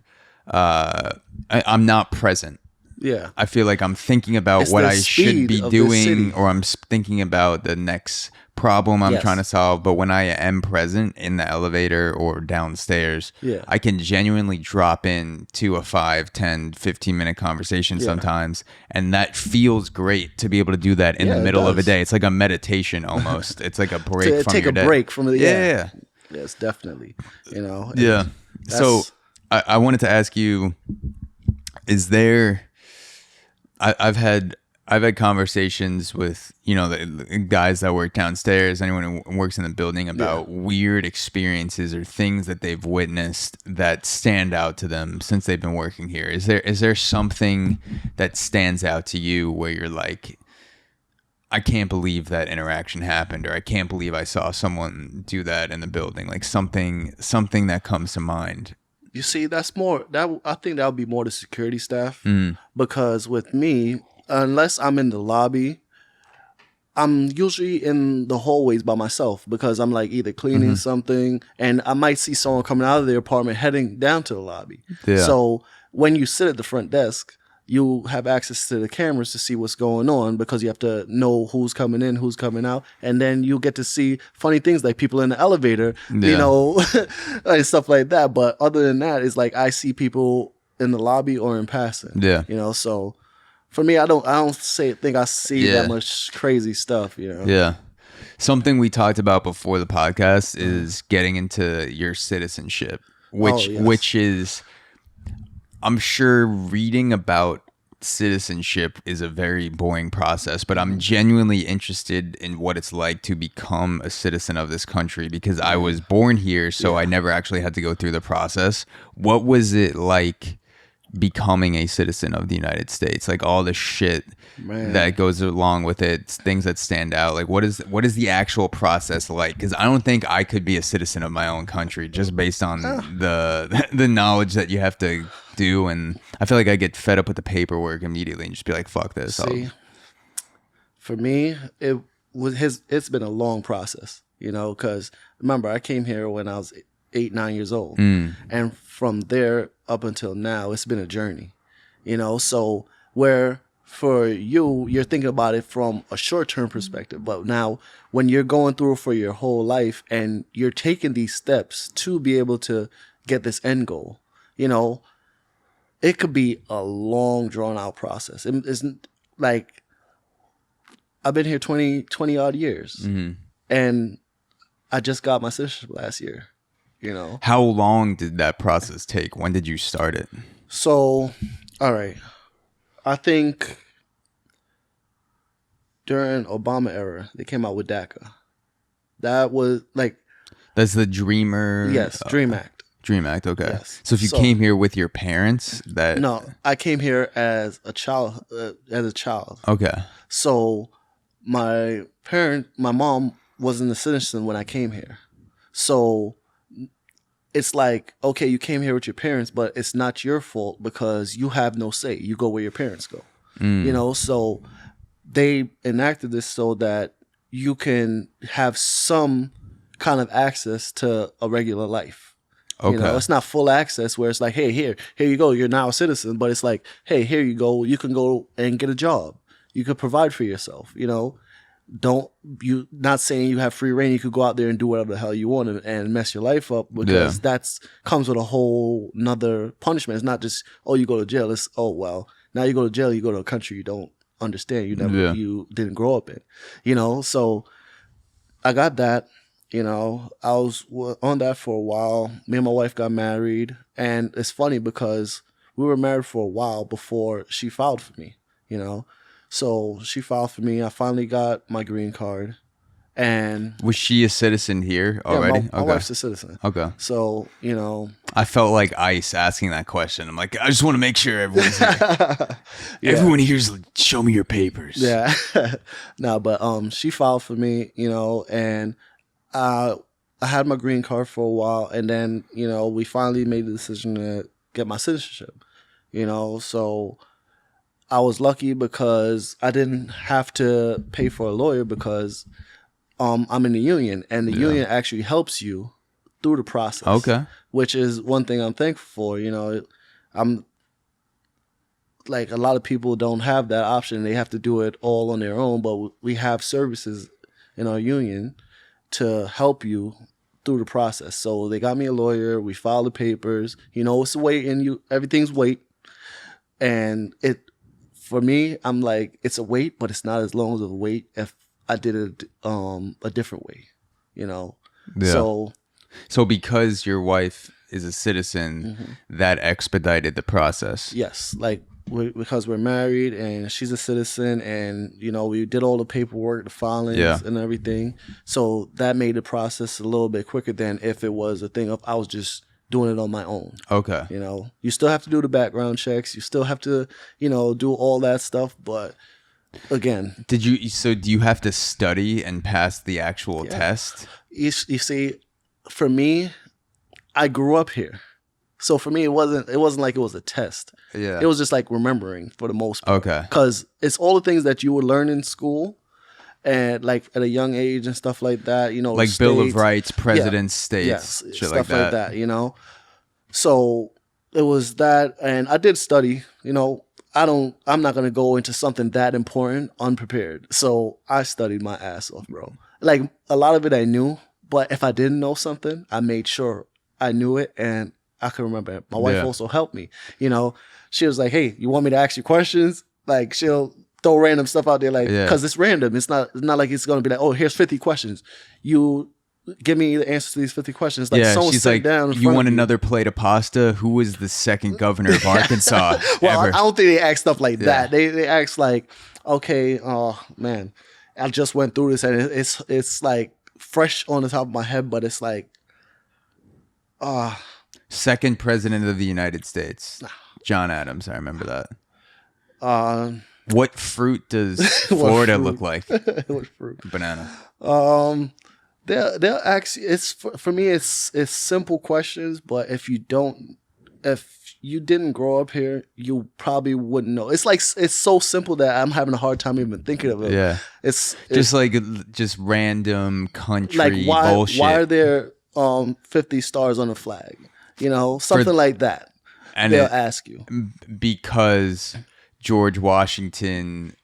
I'm not present. Yeah, I feel like I'm thinking about what I should be doing, or I'm thinking about the next problem I'm trying to solve. But when I am present in the elevator or downstairs, I can genuinely drop into a 5, 10, 15-minute conversation sometimes, and that feels great to be able to do that in the middle of a day. It's like a meditation almost. It's like a break from your day. Take a break from the Yes, definitely. You know. So I wanted to ask you, is there, I've had conversations with, you know, the guys that work downstairs, anyone who works in the building, about weird experiences or things that they've witnessed that stand out to them since they've been working here. Is there something that stands out to you where you're like, I can't believe that interaction happened, or I can't believe I saw someone do that in the building? Like something that comes to mind. You see, I think that would be more the security staff, because with me, unless I'm in the lobby, I'm usually in the hallways by myself, because I'm like either cleaning something, and I might see someone coming out of their apartment heading down to the lobby. Yeah. So when you sit at the front desk, you have access to the cameras to see what's going on, because you have to know who's coming in, who's coming out. And then you get to see funny things like people in the elevator, you know, and stuff like that. But other than that, it's like I see people in the lobby or in passing. Yeah. You know, so for me, I don't think I see that much crazy stuff, you know. Yeah. Something we talked about before the podcast is getting into your citizenship, which is, I'm sure reading about citizenship is a very boring process, but I'm genuinely interested in what it's like to become a citizen of this country, because I was born here, so I never actually had to go through the process. What was it like becoming a citizen of the United States? Like all the shit that goes along with it, things that stand out. Like what is the actual process like? Because I don't think I could be a citizen of my own country just based on the knowledge that you have to do, and I feel like I get fed up with the paperwork immediately and just be like, fuck this. See, for me, it's been a long process, you know, because remember, I came here when I was 8, 9 years old, and from there up until now, it's been a journey, you know. So where for you're thinking about it from a short-term perspective. But now when you're going through for your whole life and you're taking these steps to be able to get this end goal, you know, it could be a long, drawn-out process. It isn't like I've been here 20 odd years, and I just got my citizenship last year. You know, how long did that process take? When did you start it? So, all right, I think during Obama era they came out with DACA. That was like that's the Dreamer. Yes, Dream Act. Dream Act. Okay. Yes. So if you came here with your parents, that no, I came here as a child. Okay. So my mom wasn't a citizen when I came here. So it's like, okay, you came here with your parents, but it's not your fault because you have no say. You go where your parents go. You know, so they enacted this so that you can have some kind of access to a regular life. Okay. You know, it's not full access where it's like, hey, here you go. You're now a citizen. But it's like, hey, here you go. You can go and get a job. You could provide for yourself, you know. Not saying you have free reign. You could go out there and do whatever the hell you want and mess your life up, because that's comes with a whole nother punishment. It's not just, oh, you go to jail. It's, oh, well, now you go to jail, you go to a country you don't understand. You didn't grow up in, you know? So I got that, you know, I was on that for a while. Me and my wife got married, and it's funny because we were married for a while before she filed for me, you know? So she filed for me. I finally got my green card. And was she a citizen here already? Yeah, my wife's a citizen. Okay. So, you know, I felt like ICE asking that question. I'm like, I just want to make sure everyone's here. Everyone here's like, show me your papers. Yeah. No, but she filed for me, you know, and I had my green card for a while, and then, you know, we finally made the decision to get my citizenship, you know. So I was lucky because I didn't have to pay for a lawyer because I'm in the union, and the union actually helps you through the process. Okay. Which is one thing I'm thankful for. You know, I'm like, a lot of people don't have that option. They have to do it all on their own, but we have services in our union to help you through the process. So they got me a lawyer. We filed the papers. You know, it's wait, and everything's wait. And for me, I'm like, it's a wait, but it's not as long as a wait if I did it a different way, you know? Yeah. So because your wife is a citizen, that expedited the process? Yes. Like, because we're married and she's a citizen, and, you know, we did all the paperwork, the filings and everything. So that made the process a little bit quicker than if it was a thing of I was just doing it on my own. Okay. You know, you still have to do the background checks. You still have to, you know, do all that stuff. But again, do you have to study and pass the actual test? You see, for me, I grew up here. So for me, it wasn't like it was a test. Yeah. It was just like remembering for the most part. Okay. Because it's all the things that you would learn in school, and like at a young age and stuff like that, you know, like states, Bill of Rights, presidents, states, shit stuff like that, you know. So it was that, and I did study, you know. I'm not gonna go into something that important unprepared. So I studied my ass off, bro. Like, a lot of it I knew, but if I didn't know something, I made sure I knew it and I could remember it. My wife also helped me, you know. She was like, hey, you want me to ask you questions? Like, she'll throw random stuff out there, like, because it's random. It's not like it's going to be like, oh, here's 50 questions. You give me the answers to these 50 questions. Like, someone she's sit like, down you want another plate of pasta? Who was the second governor of Arkansas well, ever? I don't think they ask stuff like that. They ask like, okay, oh, man, I just went through this, and it's like fresh on the top of my head, but it's like, second president of the United States, John Adams. I remember that. What fruit does Florida look like? What fruit? Banana. They'll ask. It's for me. It's simple questions, but if you didn't grow up here, you probably wouldn't know. It's like, it's so simple that I'm having a hard time even thinking of it. Yeah. It's just random country like bullshit. Why are there 50 stars on the flag? You know, something like that. And they'll ask you because George Washington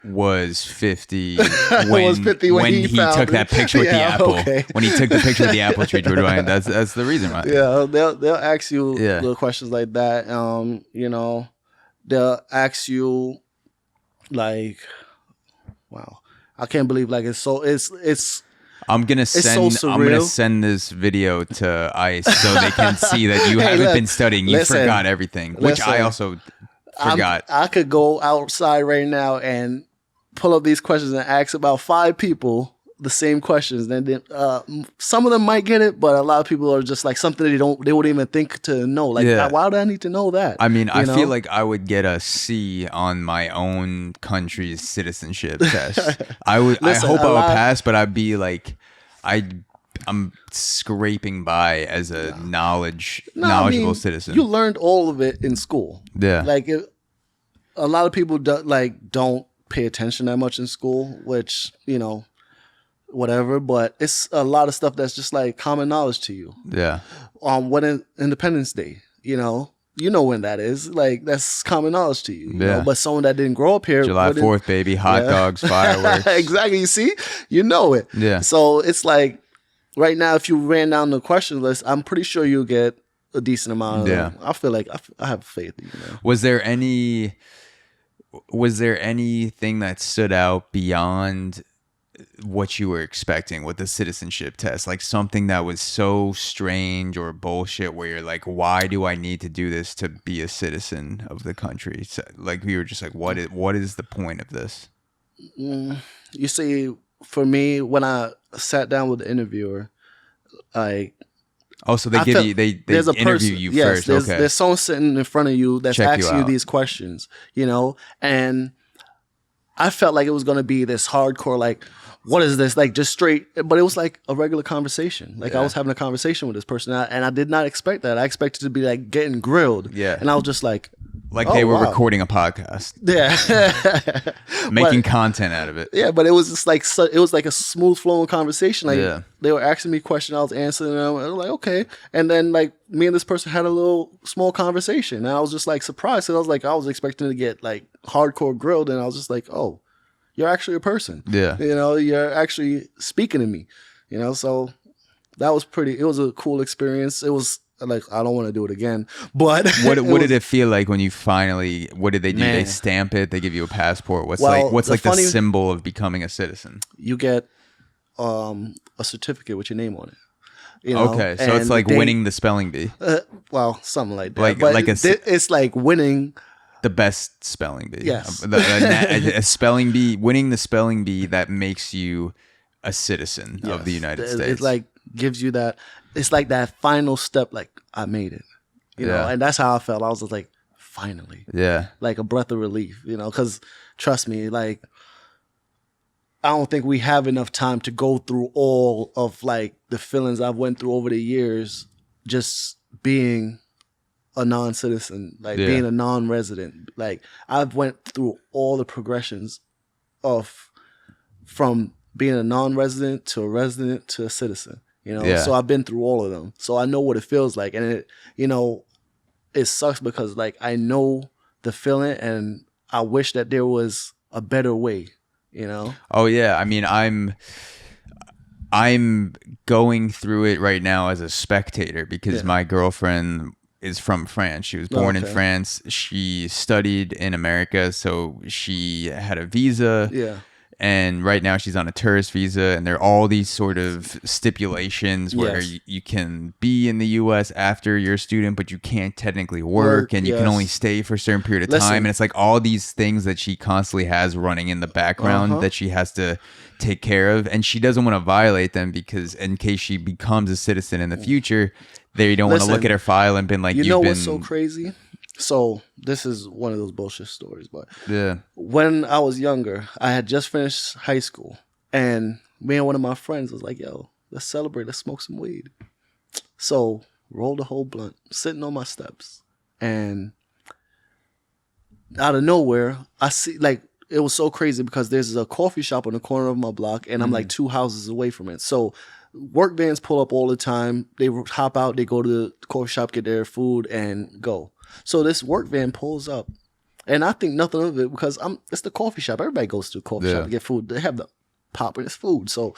was 50 when he took that picture with the apple. Okay. When he took the picture with the apple tree, George Washington. That's the reason why. Yeah, they'll ask you little questions like that. They'll ask you like, wow, I can't believe like it's I'm gonna send this video to ICE so they can see that you haven't been studying. You forgot everything, which I also forgot. I could go outside right now and pull up these questions and ask about 5 people the same questions. And then some of them might get it, but a lot of people are just like something they wouldn't even think to know. Like, why do I need to know that? I mean, I feel like I would get a C on my own country's citizenship test. I hope I would pass, but I'd be like, I'm scraping by as a knowledgeable citizen. You learned all of it in school. Yeah, like a lot of people don't pay attention that much in school, which whatever. But it's a lot of stuff that's just like common knowledge to you. Yeah. When Independence Day, you know when that is. Like that's common knowledge to you. You know? But someone that didn't grow up here, July 4th, baby, hot dogs, fireworks. Exactly. You see, you know it. Yeah. So it's like right now, if you ran down the question list, I'm pretty sure you'll get a decent amount of them. I feel like I have faith. Was there anything that stood out beyond what you were expecting with the citizenship test? Like something that was so strange or bullshit where you're like, why do I need to do this to be a citizen of the country? So, like we were just like, what is the point of this? You see, for me, when I sat down with the interviewer, they interview you first. Okay. There's someone sitting in front of you that's asking you these questions, and I felt like it was going to be this hardcore, like, what is this? Like just straight, but it was like a regular conversation. Like I was having a conversation with this person and I did not expect that. I expected to be like getting grilled. Yeah. And I was just like they were recording a podcast. Yeah. Making content out of it. Yeah, but it was just like, it was like a smooth flowing conversation. Like they were asking me questions, I was answering them. I was like, okay. And then like me and this person had a little small conversation. And I was just like surprised. Because I was expecting to get like hardcore grilled. And I was just like, oh, you're actually a person. Yeah. You're actually speaking to me. So that was it was a cool experience. It was like, I don't want to do it again. But what did it feel like when you finally, what did they do? Man. They stamp it, they give you a passport. What's the symbol of becoming a citizen? You get a certificate with your name on it. Okay. So it's like winning the spelling bee. Something like that. It's like winning the best spelling bee. Yes. A spelling bee, winning the spelling bee that makes you a citizen of the United States. It like gives you that, it's like that final step, like I made it, and that's how I felt. I was just like, finally. Yeah. Like a breath of relief, because trust me, like, I don't think we have enough time to go through all of like the feelings I've went through over the years, just being a non-citizen, like being a non-resident. Like I've went through all the progressions from being a non-resident to a resident to a citizen, So I've been through all of them. So I know what it feels like. And it, it sucks because like I know the feeling and I wish that there was a better way, Oh yeah. I mean, I'm going through it right now as a spectator because my girlfriend is from France. She was born in France. She studied in America, so she had a visa. Yeah. And right now she's on a tourist visa, and there are all these sort of stipulations where you can be in the U.S. after you're a student, but you can't technically work and you can only stay for a certain period of time. And it's like all these things that she constantly has running in the background that she has to take care of. And she doesn't want to violate them because in case she becomes a citizen in the future, they don't want to look at her file and been like, what's so crazy? So this is one of those bullshit stories, but when I was younger, I had just finished high school, and me and one of my friends was like, yo, let's celebrate, let's smoke some weed. So rolled a whole blunt, sitting on my steps, and out of nowhere, I see, like, it was so crazy because there's a coffee shop on the corner of my block, and I'm like 2 houses away from it. So work vans pull up all the time. They hop out, they go to the coffee shop, get their food, and go. So this work van pulls up, And I think nothing of it because it's the coffee shop. Everybody goes to the coffee shop to get food. They have the populous food. So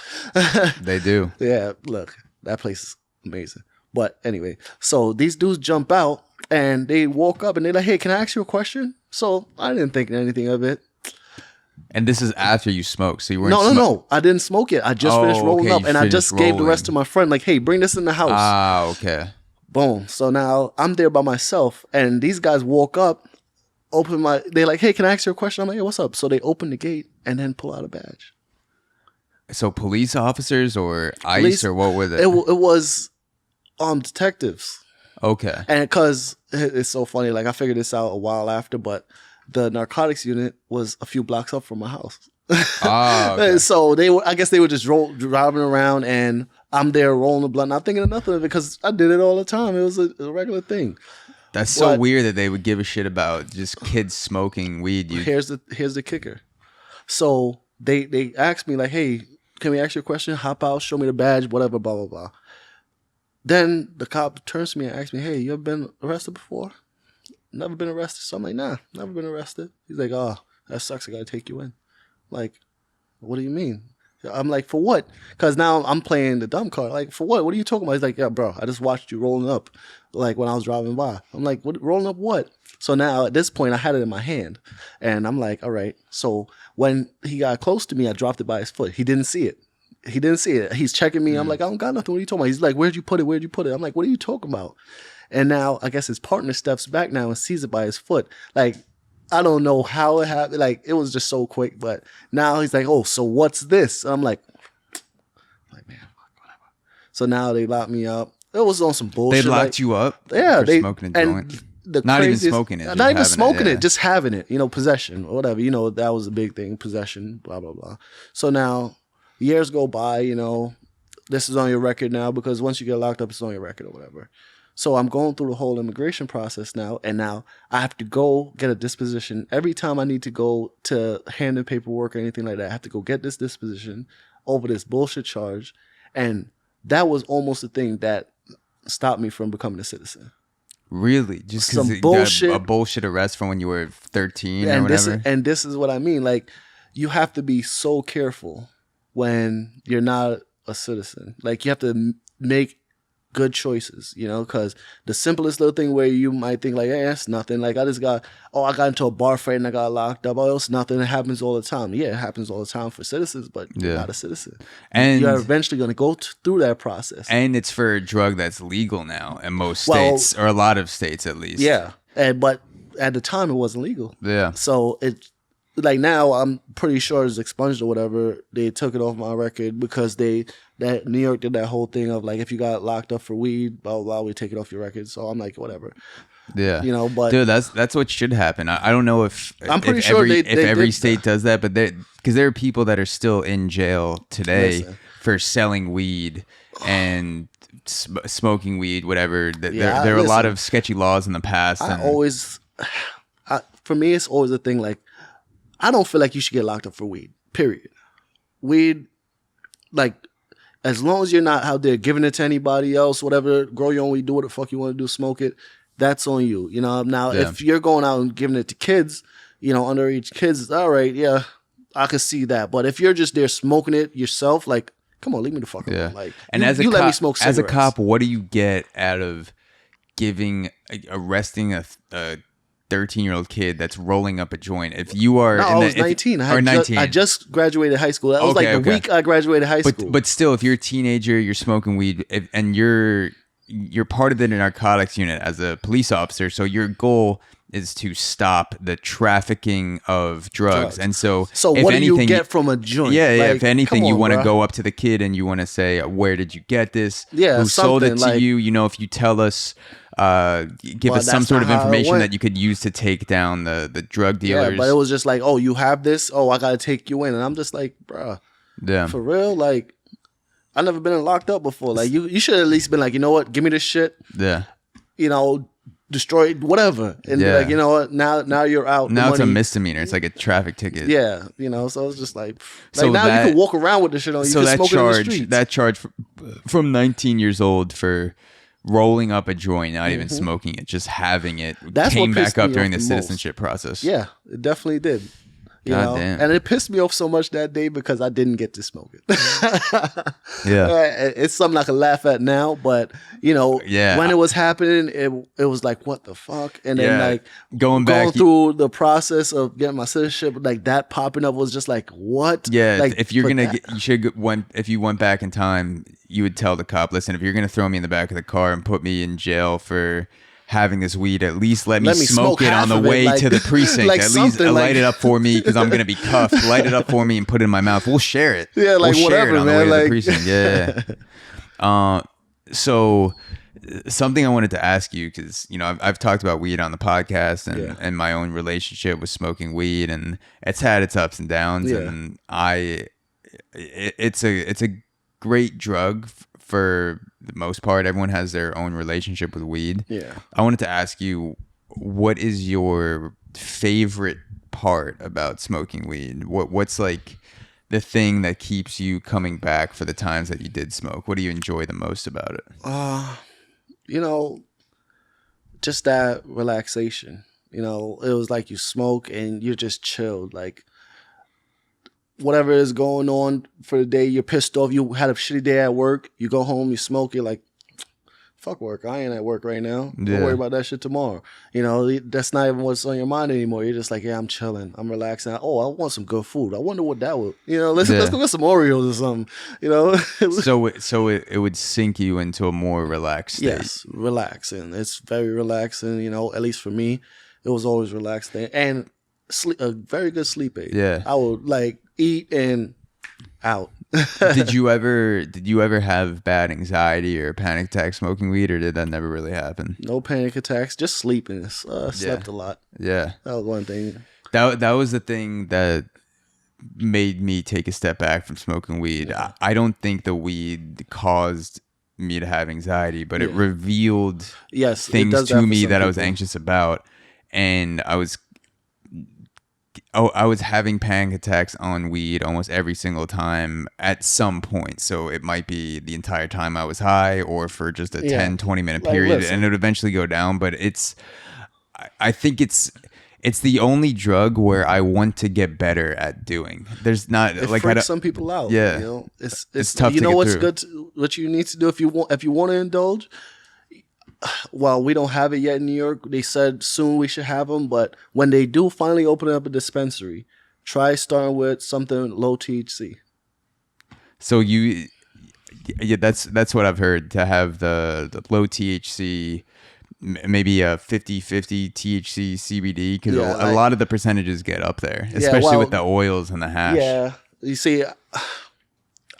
they do. Yeah, look, that place is amazing. But anyway, so these dudes jump out and they walk up and they're like, hey, can I ask you a question? So I didn't think anything of it. And this is after you smoked, so you weren't. No. I didn't smoke it. I just finished rolling up, and I just gave the rest to my friend. Like, hey, bring this in the house. Ah, okay. Boom. So now I'm there by myself, and these guys walk up, they're like, hey, can I ask you a question? I'm like, hey, what's up? So they open the gate and then pull out a badge. So police officers or ICE or what were they? It was detectives. Okay. And because it's so funny, like I figured this out a while after, but the narcotics unit was a few blocks up from my house. Okay. So I guess they were just driving around, and I'm there rolling the blunt, not thinking of nothing of it because I did it all the time. It was a regular thing. That's so weird that they would give a shit about just kids smoking weed. Here's the kicker. So they asked me like, hey, can we ask you a question? Hop out, show me the badge, whatever, blah, blah, blah. Then the cop turns to me and asks me, hey, you ever been arrested before? Never been arrested. So I'm like, nah, never been arrested. He's like, oh, that sucks. I got to take you in. Like, what do you mean? I'm like, for what? Because now I'm playing the dumb card. Like, for what? What are you talking about? He's like, yeah, bro, I just watched you rolling up like when I was driving by. I'm like, what, rolling up what? So now at this point, I had it in my hand. And I'm like, all right. So when he got close to me, I dropped it by his foot. He didn't see it. He's checking me. I'm like, I don't got nothing. What are you talking about? He's like, where'd you put it? I'm like, what are you talking about? And now I guess his partner steps back now and sees it by his foot. Like, I don't know how it happened. Like, it was just so quick. But now he's like, oh, so what's this? And I'm like, man, whatever. So now they locked me up. It was on some bullshit. They locked you up? Yeah. For smoking a joint? Not even smoking it. Not even smoking it. Just having it. Possession or whatever. That was a big thing. Possession, blah, blah, blah. So now years go by, this is on your record now because once you get locked up, it's on your record or whatever. So I'm going through the whole immigration process now, and now I have to go get a disposition. Every time I need to go to hand in paperwork or anything like that, I have to go get this disposition over this bullshit charge. And that was almost the thing that stopped me from becoming a citizen. Really? Just because you got a bullshit arrest from when you were 13 or whatever? This is what I mean. Like, you have to be so careful when you're not a citizen. Like, you have to make good choices, because the simplest little thing where you might think like, hey, that's nothing. Like, I got into a bar fight and I got locked up. Oh, it's nothing. It happens all the time. Yeah, it happens all the time for citizens, but you're not a citizen. And you're eventually going to go through that process. And it's for a drug that's legal now in most states, or a lot of states at least. Yeah, but at the time it wasn't legal. Yeah. So like now I'm pretty sure it's expunged or whatever. They took it off my record because that New York did that whole thing of like, if you got locked up for weed, blah, blah, blah, we take it off your record. So I'm like, whatever. Yeah. But dude, that's what should happen. I don't know if every state does that, but because there are people that are still in jail today for selling weed and smoking weed, whatever. There are a lot of sketchy laws in the past. For me, it's always a thing like, I don't feel like you should get locked up for weed, period. Weed, like, as long as you're not out there giving it to anybody else, whatever, grow your own weed, do what the fuck you want to do, smoke it, that's on you. Now, if you're going out and giving it to kids, underage kids, all right, yeah, I can see that. But if you're just there smoking it yourself, like, come on, leave me the fuck alone. Like, and you let me smoke cigarettes. As a cop, what do you get out of arresting a 13-year-old kid that's rolling up a joint? If you are, I was 19. I just graduated high school. That was the week I graduated high school. But still, if you're a teenager, you're smoking weed, and you're part of the narcotics unit as a police officer, so your goal is to stop the trafficking of drugs. And so what do you get from a joint? Yeah, if anything, you want to go up to the kid and you want to say, where did you get this? Yeah, who sold it to you? If you tell us, give us some sort of information that you could use to take down the drug dealers. Yeah, but it was just like, oh, you have this? Oh, I got to take you in. And I'm just like, bruh, for real? Like, I've never been locked up before. Like, you should at least been like, you know what? Give me this shit. Yeah. Destroy it, whatever. And be like, you know what? Now you're out. Now it's a misdemeanor. It's like a traffic ticket. Yeah. So it's just like now you can walk around with this shit on. You can smoke it in the streets. That charge from 19 years old for rolling up a joint, not even smoking it, just having it, That's came what back pissed up me during off the the citizenship process. Yeah, it definitely did. You know? Damn. And it pissed me off so much that day because I didn't get to smoke it. Yeah. It's something I can laugh at now, but you know, Yeah. when it was happening, it was like, what the fuck? And then like going through the process of getting my citizenship, like that popping up was just like, what? Yeah, like, if you're gonna get, you should if you went back in time, you would tell the cop, listen, if you're gonna throw me in the back of the car and put me in jail for having this weed, at least let me smoke it on the way to the precinct. Like at least light it up for me because I'm gonna be cuffed. Light it up for me and put it in my mouth. We'll share it. Yeah, like we'll whatever, share it on man. the way like, to the precinct. Yeah. So something I wanted to ask you, because you know I've talked about weed on the podcast and my own relationship with smoking weed, and it's had its ups and downs, and it's a great drug for the most part. Everyone has their own relationship with weed. Yeah. I wanted to ask you, what is your favorite part about smoking weed? What's like the thing that keeps you coming back for the times that you did smoke? What do you enjoy the most about it? You know, just that relaxation. You know, it was like you smoke and you're just chilled. Like whatever is going on for the day, you're pissed off. You had a shitty day at work. You go home, you smoke. You're like, fuck work. I ain't at work right now. Don't worry about that shit tomorrow. You know, that's not even what's on your mind anymore. You're just like, yeah, I'm chilling. I'm relaxing. Oh, I want some good food. I wonder what that would, you know, let's go get some Oreos or something, you know? So it would sink you into a more relaxed state. Yes, relaxing. It's very relaxing, you know, at least for me. It was always relaxing. And sleep, a very good sleep aid. Yeah. I would like eat and out. Did you ever have bad anxiety or panic attack smoking weed, or did that never really happen? No panic attacks, just sleeping. Slept a lot. Yeah. That was one thing. That was the thing that made me take a step back from smoking weed. Yeah. I don't think the weed caused me to have anxiety, but it revealed things to me that I was anxious about, and I was having panic attacks on weed almost every single time at some point. So it might be the entire time I was high or for just a 10, 20-minute period, and it would eventually go down. But I think it's the only drug where I want to get better at doing. There's not it like freaks some people out. Yeah, you know? It's tough. You to know get what's through. good? What you need to do if you want to indulge. Well, we don't have it yet in New York. They said soon we should have them, but when they do finally open up a dispensary, try starting with something low THC. So that's what I've heard, to have the low THC, maybe a 50-50 THC CBD, because a lot of the percentages get up there, especially with the oils and the hash. Yeah, you see,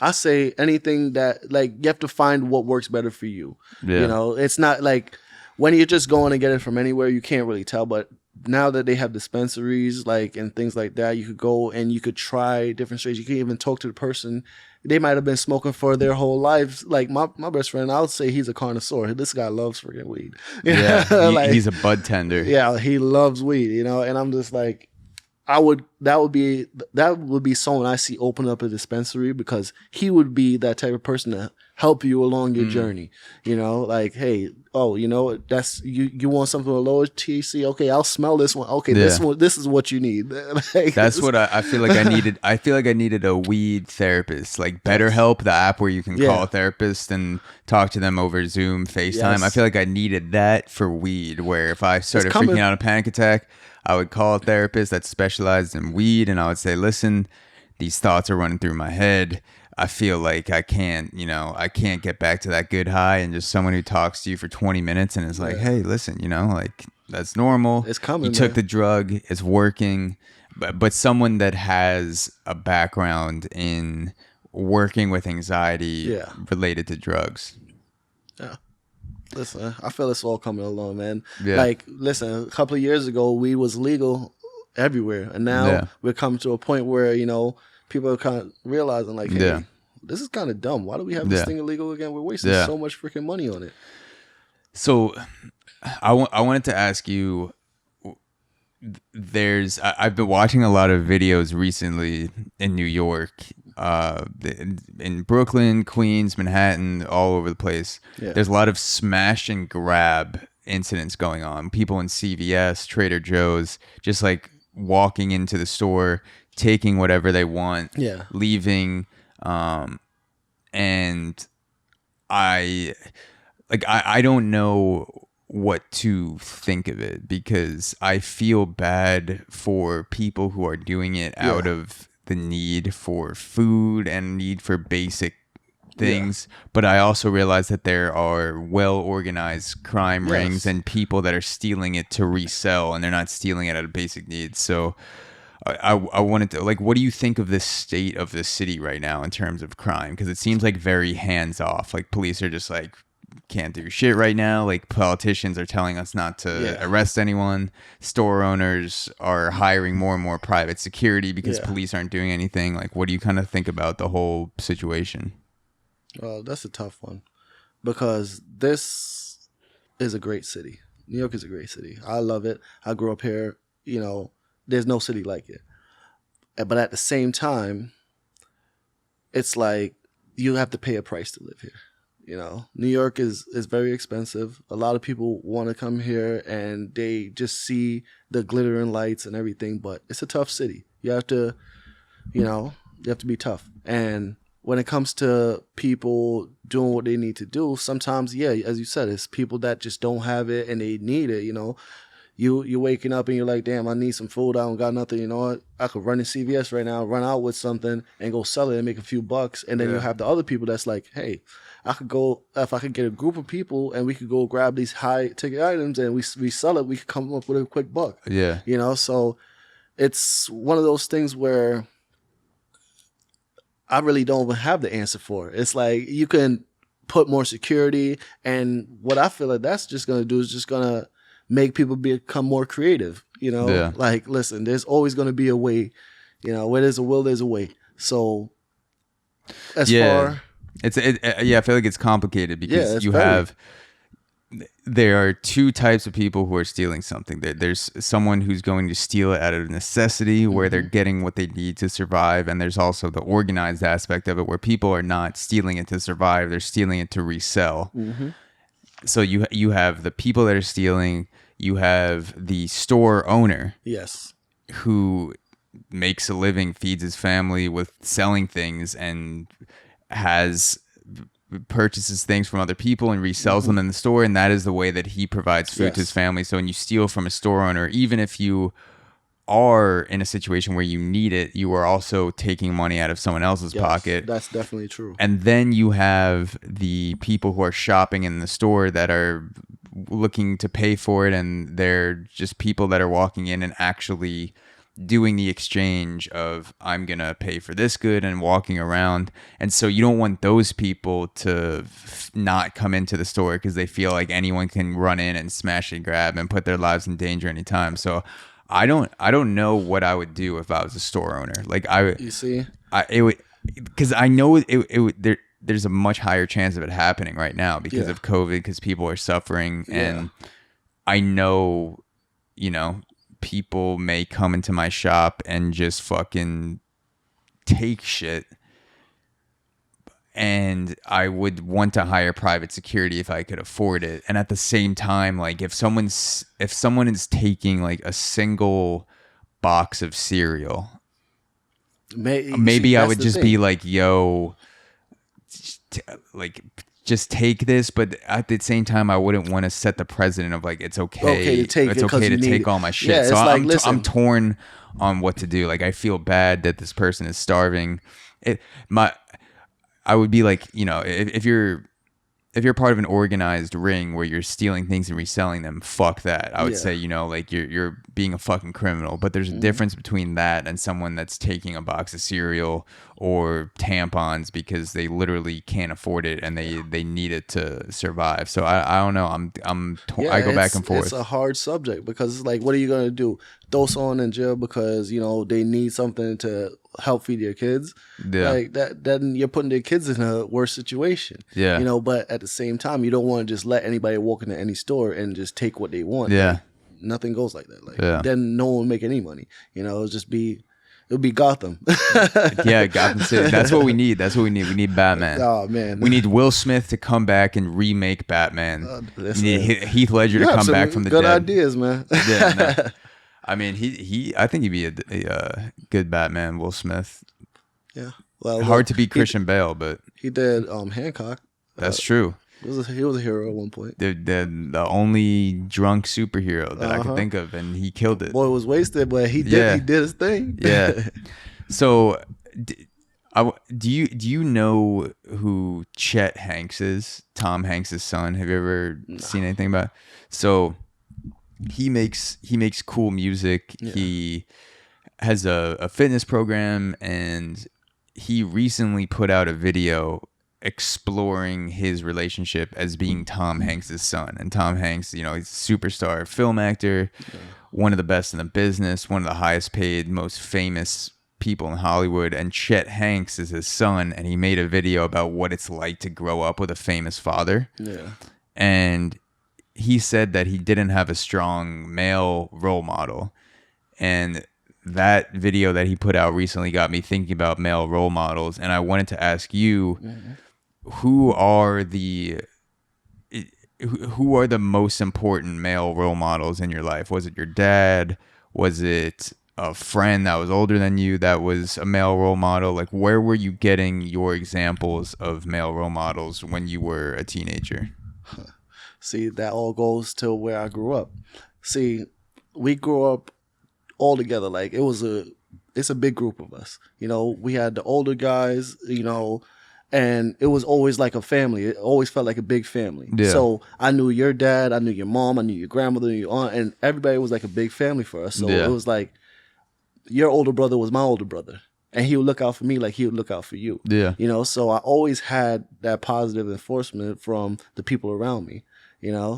I say anything that, like, you have to find what works better for you. Yeah. You know, it's not like when you're just going to get it from anywhere, you can't really tell. But now that they have dispensaries, like, and things like that, you could go and you could try different strains. You can even talk to the person. They might have been smoking for their whole lives. Like my best friend, I would say he's a connoisseur. This guy loves freaking weed. Yeah, he's a bud tender. Yeah, he loves weed, you know, and I'm just like, that would be someone I see open up a dispensary, because he would be that type of person to help you along your journey. You know, like, hey, you know, that's you want something with lower THC? Okay, I'll smell this one. Okay, this is what you need. Like, that's what I feel like I needed. I feel like I needed a weed therapist, like BetterHelp, the app where you can call a therapist and talk to them over Zoom, FaceTime. Yes. I feel like I needed that for weed, where if I started freaking out, a panic attack, I would call a therapist that specialized in weed, and I would say, listen, these thoughts are running through my head. I feel like I can't get back to that good high. And just someone who talks to you for 20 minutes and is like, hey, listen, you know, like, that's normal. It's coming. You took the drug, it's working. But someone that has a background in working with anxiety related to drugs. Yeah. Listen, I feel it's all coming along, man. Yeah. Like, listen, a couple of years ago, weed was legal everywhere. And now we're coming to a point where, you know, people are kind of realizing, like, hey, this is kind of dumb. Why do we have this thing illegal again? We're wasting so much freaking money on it. So I wanted to ask you, I've been watching a lot of videos recently in New York in Brooklyn, Queens, Manhattan, all over the place. Yeah. There's a lot of smash and grab incidents going on. People in CVS, Trader Joe's, just like walking into the store, taking whatever they want, leaving. And I don't know what to think of it, because I feel bad for people who are doing it out of the need for food and need for basic things. But I also realize that there are well-organized crime rings and people that are stealing it to resell, and they're not stealing it out of basic needs. So I wanted to, like, what do you think of this state of the city right now in terms of crime? Because it seems like very hands off. Like, police are just like, can't do shit right now. Like, politicians are telling us not to arrest anyone. Store owners are hiring more and more private security because police aren't doing anything. Like, what do you kind of think about the whole situation? Well, that's a tough one, because this is a great city. New York is a great city. I love it. I grew up here. You know, there's no city like it. But at the same time, it's like you have to pay a price to live here. You know, New York is very expensive. A lot of people want to come here and they just see the glittering lights and everything, but it's a tough city. You have to be tough. And when it comes to people doing what they need to do, sometimes, as you said, it's people that just don't have it and they need it, you know. You're waking up and you're like, damn, I need some food. I don't got nothing. You know what? I could run to CVS right now, run out with something and go sell it and make a few bucks. And then you have the other people that's like, hey, I could go, if I could get a group of people and we could go grab these high ticket items and we sell it, we could come up with a quick buck. Yeah. You know, so it's one of those things where I really don't even have the answer for it. It's like you can put more security, and what I feel like that's just going to do is just going to make people become more creative, you know? Yeah. Like, listen, there's always going to be a way, you know, where there's a will, there's a way. So as far... I feel like it's complicated because there are two types of people who are stealing something. There's someone who's going to steal it out of necessity, where they're getting what they need to survive. And there's also the organized aspect of it, where people are not stealing it to survive. They're stealing it to resell. Mm-hmm. So you have the people that are stealing, you have the store owner, who makes a living, feeds his family with selling things, and purchases things from other people and resells them in the store, and that is the way that he provides food to his family. So when you steal from a store owner, even if you are in a situation where you need it, you are also taking money out of someone else's pocket. That's definitely true. And then you have the people who are shopping in the store that are looking to pay for it, and they're just people that are walking in and actually doing the exchange of, I'm going to pay for this good, and walking around. And so you don't want those people to not come into the store because they feel like anyone can run in and smash and grab and put their lives in danger anytime. So I don't know what I would do if I was a store owner. Like because I know there's a much higher chance of it happening right now because of COVID, because people are suffering. And I know, you know, people may come into my shop and just fucking take shit, and I would want to hire private security if I could afford it. And at the same time, like, if someone is taking like a single box of cereal, maybe I would just be like, yo, like, just take this. But at the same time, I wouldn't want to set the precedent of like, it's okay to take all my shit. Yeah, so I'm torn on what to do. Like, I feel bad that this person is starving. I would be like, you know, if you're part of an organized ring where you're stealing things and reselling them, fuck that. I would say, you know, like, you're being a fucking criminal. But there's a difference between that and someone that's taking a box of cereal or tampons because they literally can't afford it and they need it to survive. So I don't know. I go back and forth. It's a hard subject because it's like, what are you gonna do? Throw someone in jail because, you know, they need something to help feed your kids? Like that, then you're putting their kids in a worse situation. You know, but at the same time, you don't want to just let anybody walk into any store and just take what they want. Like, nothing goes like that. Like, then no one will make any money. You know, it'll just be It'll be Gotham. Yeah, Gotham City. That's what we need. We need Batman. Oh man, we need Will Smith to come back and remake Batman. We need Heath Ledger to come back from the dead. Good ideas, man. Yeah, no. I mean, I think he'd be a good Batman, Will Smith. Yeah, well, hard to beat Christian Bale, but he did Hancock. That's true. He was a hero at one point. The only drunk superhero that I could think of, and he killed it. Boy, it was wasted, but he did his thing. Yeah. So, do you know who Chet Hanks is? Tom Hanks' son. Have you ever seen anything about it? So he makes cool music. Yeah. He has a fitness program, and he recently put out a video exploring his relationship as being Tom Hanks' son. And Tom Hanks, he's a superstar film actor, one of the best in the business, one of the highest paid, most famous people in Hollywood. And Chet Hanks is his son, and he made a video about what it's like to grow up with a famous father. Yeah. And he said that he didn't have a strong male role model. And that video that he put out recently got me thinking about male role models. And I wanted to ask you, who are the most important male role models in your life? Was it your dad? Was it a friend that was older than you that was a male role model? Like, where were you getting your examples of male role models when you were a teenager? See, that all goes to where I grew up. See, we grew up all together. Like, it's a big group of us. We had the older guys, and it was always like a family. It always felt like a big family. Yeah. So I knew your dad, I knew your mom, I knew your grandmother, your aunt, and everybody was like a big family for us. So it was like your older brother was my older brother, and he would look out for me like he would look out for you. Yeah. So I always had that positive enforcement from the people around me,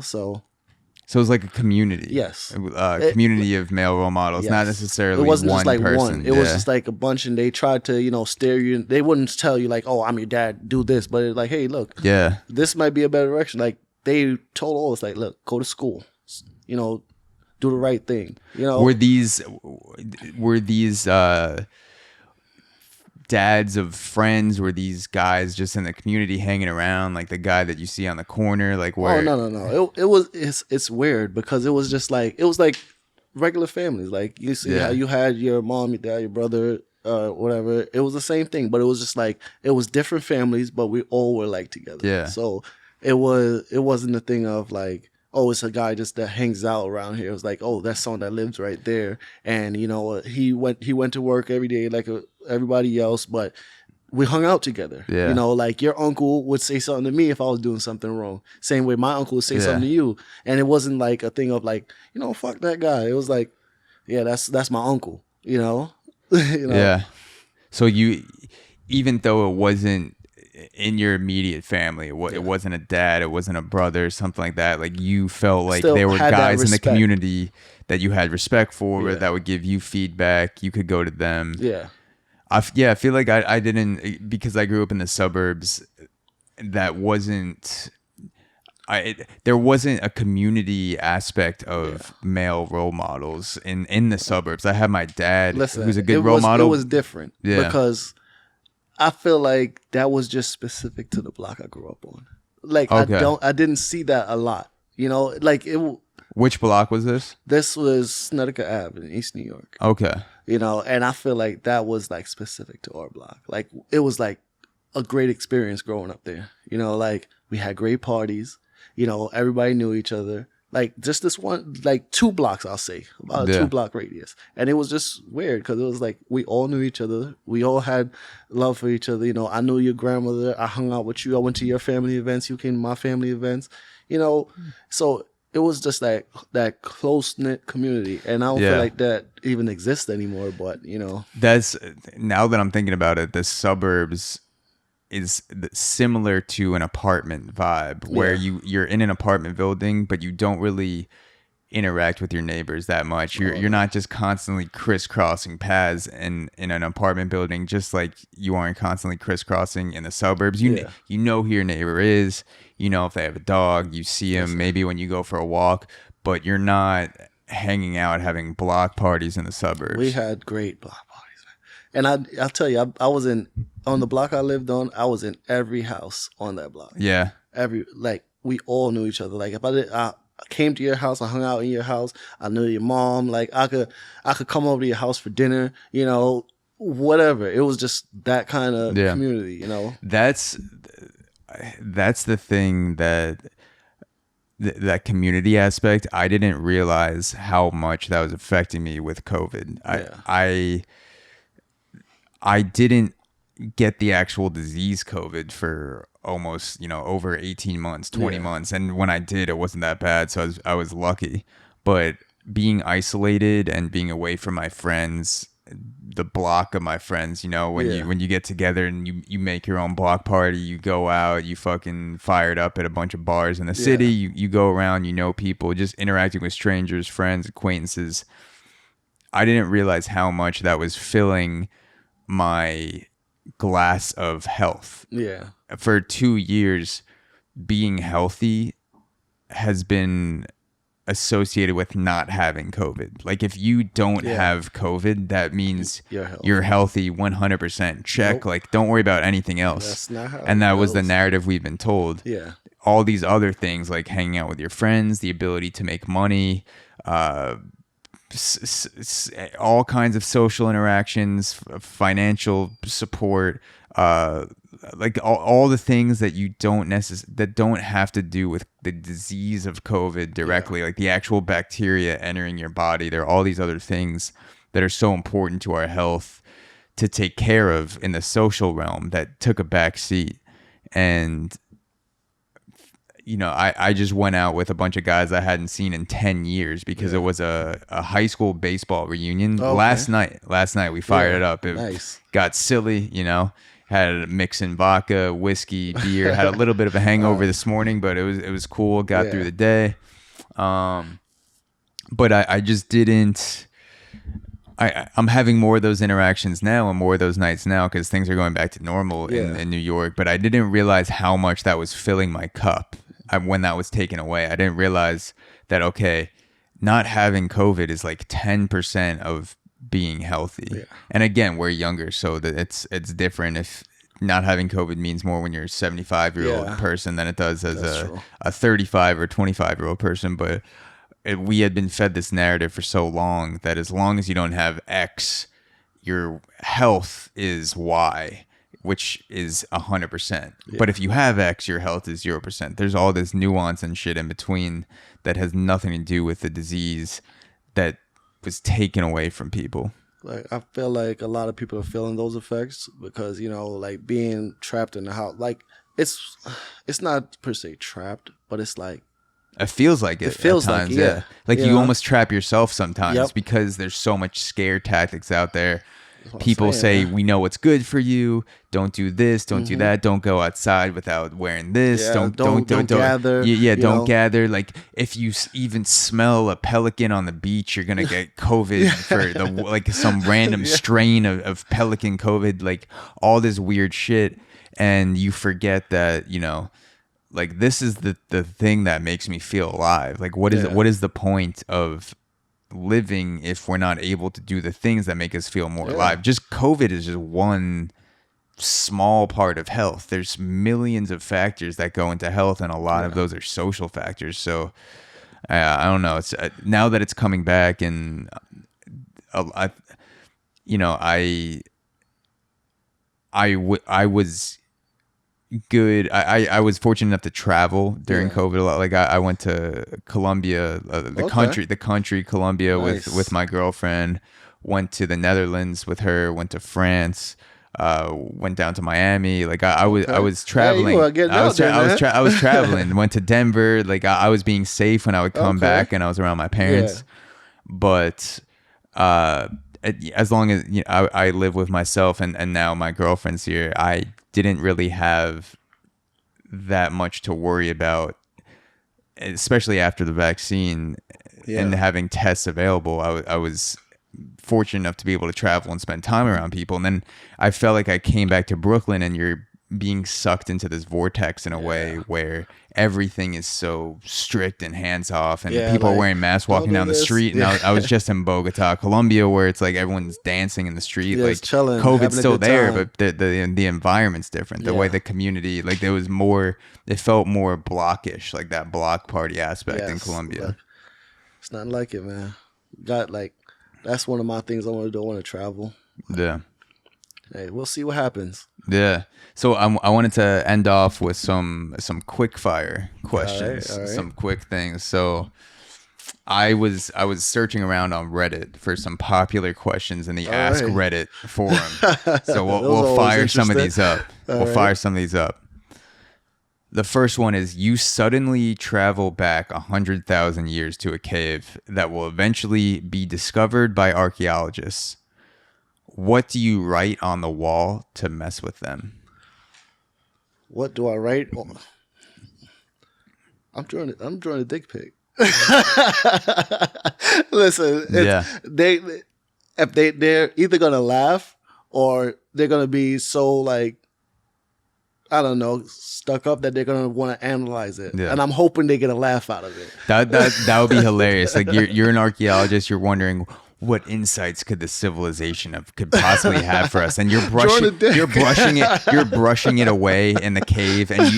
So it's like a community. Yes. A community of male role models, not necessarily it wasn't one just like person. One. It was just like a bunch, and they tried to, steer you. They wouldn't tell you like, oh, I'm your dad, do this. But it's like, hey, look, this might be a better direction. Like, they told all us, like, look, go to school, do the right thing. Were these dads of friends? Were these guys just in the community hanging around, like the guy that you see on the corner? Like, where? Oh, no. It's weird because it was just like, it was like regular families. Like, you see how you had your mom, your dad, your brother, whatever. It was the same thing, but it was just like, it was different families, but we all were like together. Yeah. So it wasn't a thing of like, oh, it's a guy just that hangs out around here. It was like, oh, that's someone that lives right there. And, he went to work every day like everybody else, but we hung out together. Yeah. Like your uncle would say something to me if I was doing something wrong. Same way my uncle would say something to you. And it wasn't like a thing of like, fuck that guy. It was like, yeah, that's my uncle, Yeah. So you, even though it wasn't in your immediate family, it wasn't a dad, it wasn't a brother, something like that, like you felt like there were guys in the community that you had respect for, that would give you feedback, you could go to them. I feel like I didn't, because I grew up in the suburbs, there wasn't a community aspect of male role models in the suburbs. I had my dad, who's a good role model. It was different because I feel like that was just specific to the block I grew up on. Like, I didn't see that a lot. Like it. Which block was this? This was Snedeker Ave in East New York. Okay. And I feel like that was like specific to our block. Like, it was like a great experience growing up there. Like, we had great parties. Everybody knew each other. Like, just this one, like 2 blocks, I'll say, about a 2-block radius. And it was just weird because it was like we all knew each other. We all had love for each other. I knew your grandmother. I hung out with you. I went to your family events. You came to my family events. So it was just like that close-knit community. And I don't feel like that even exists anymore. But, That's, now that I'm thinking about it, the suburbs is similar to an apartment vibe where you're in an apartment building, but you don't really interact with your neighbors that much. You're not just constantly crisscrossing paths in an apartment building, just like you aren't constantly crisscrossing in the suburbs. You know who your neighbor is. If they have a dog, you see them maybe when you go for a walk, but you're not hanging out having block parties in the suburbs. We had great block parties, And I'll tell you, I was on the block I lived on. I was in every house on that block. Yeah. We all knew each other. Like if I came to your house, I hung out in your house. I knew your mom. Like I could come over to your house for dinner. You know, whatever. It was just that kind of community. You know, that's the thing that community aspect. I didn't realize how much that was affecting me with COVID. I didn't get the actual disease COVID for almost, over 18 months, 20 months. And when I did, it wasn't that bad. So I was lucky. But being isolated and being away from my friends, the block of my friends, when you get together and you make your own block party, you go out, you fucking fired up at a bunch of bars in the city, you go around, people, just interacting with strangers, friends, acquaintances. I didn't realize how much that was filling my glass of health. Yeah. For 2 years, being healthy has been associated with not having COVID. Like if you don't have COVID, that means you're healthy 100%. Check. Nope. Like don't worry about anything else. That's not how and that was the narrative we've been told. Yeah. All these other things like hanging out with your friends, the ability to make money, all kinds of social interactions, financial support, like all the things that you that don't have to do with the disease of COVID directly, like the actual bacteria entering your body. There are all these other things that are so important to our health to take care of in the social realm that took a back seat. And I just went out with a bunch of guys I hadn't seen in 10 years because it was a high school baseball reunion. Okay. Last night we fired it up. It got silly, had a mix in vodka, whiskey, beer, had a little bit of a hangover this morning, but it was cool. Got through the day. But I just didn't, I'm having more of those interactions now and more of those nights now because things are going back to normal in New York, but I didn't realize how much that was filling my cup. When that was taken away, I didn't realize that, okay, not having COVID is like 10% of being healthy. Yeah. And again, we're younger, so that it's different. If not having COVID means more when you're a 75-year-old person than it does as a 35 or 25-year-old person. But we had been fed this narrative for so long that as long as you don't have X, your health is Y, which is 100%. But if you have X, your health is 0%. There's all this nuance and shit in between that has nothing to do with the disease that was taken away from people. Like I feel like a lot of people are feeling those effects because like being trapped in the house. Like it's not per se trapped, but it's like it feels like it. It feels at times, like like you almost trap yourself sometimes because there's so much scare tactics out there. People say, we know what's good for you. Don't do this. Don't do that. Don't go outside without wearing this. Don't gather. Don't gather. Like if you even smell a pelican on the beach, you're going to get COVID for like some random strain of pelican COVID, like all this weird shit. And you forget that, like this is the thing that makes me feel alive. Like what is the point of living if we're not able to do the things that make us feel more alive? Just COVID is just one small part of health. There's millions of factors that go into health, and a lot of those are social factors. So I don't know. It's now that it's coming back, and I was good. I was fortunate enough to travel during COVID a lot. Like I went to Colombia, the country Colombia with my girlfriend, went to the Netherlands with her, went to France, went down to Miami. Like I was traveling. I was traveling, went to Denver. Like I was being safe when I would come back and I was around my parents. But as long as I live with myself and now my girlfriend's here, I didn't really have that much to worry about, especially after the vaccine and having tests available. I was fortunate enough to be able to travel and spend time around people. And then I felt like I came back to Brooklyn and you're being sucked into this vortex in a way where everything is so strict and hands off, and people are wearing masks walking down the street. And I was just in Bogota, Colombia, where it's like everyone's dancing in the street, like chilling, COVID's still there, but the environment's different. The way the community, like there was more, it felt more blockish, like that block party aspect in Colombia. It's nothing like it, man. That's one of my things I want to do. I want to travel. Yeah. Hey, we'll see what happens. Yeah. So I wanted to end off with some quick fire questions, all right. some quick things. So I was searching around on Reddit for some popular questions in the Ask Reddit forum. So we'll fire some of these up. Fire some of these up. The first one is: you suddenly travel back 100,000 years to a cave that will eventually be discovered by archaeologists. What do you write on the wall to mess with them? What do I write? I'm drawing a dick pic. Listen, they're either gonna laugh or they're gonna be so like, I don't know, stuck up that they're gonna want to analyze it. Yeah. And I'm hoping they get a laugh out of it. That would be hilarious. Like you're an archaeologist, you're wondering, what insights could the civilization could possibly have for us? And you're brushing it away in the cave, and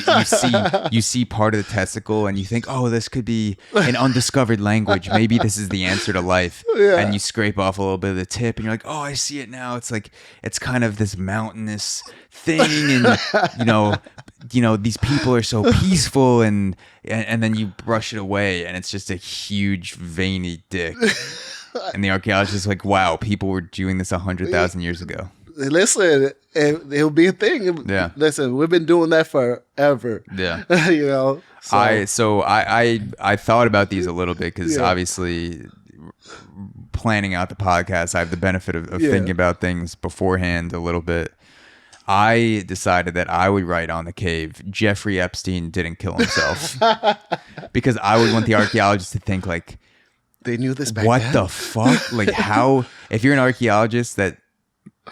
you see part of the testicle, and you think, oh, this could be an undiscovered language. Maybe this is the answer to life. Yeah. And you scrape off a little bit of the tip, and you're like, oh, I see it now. It's like it's kind of this mountainous thing, and these people are so peaceful, and then you brush it away, and it's just a huge veiny dick. And the archaeologist is like, wow, people were doing this 100,000 years ago. Listen, it'll be a thing. Yeah. Listen, we've been doing that forever. Yeah. So. I thought about these a little bit because obviously planning out the podcast, I have the benefit of thinking about things beforehand a little bit. I decided that I would write on the cave, Jeffrey Epstein didn't kill himself. Because I would want the archaeologists to think like, they knew this back what then? the fuck? Like how, if you're an archaeologist that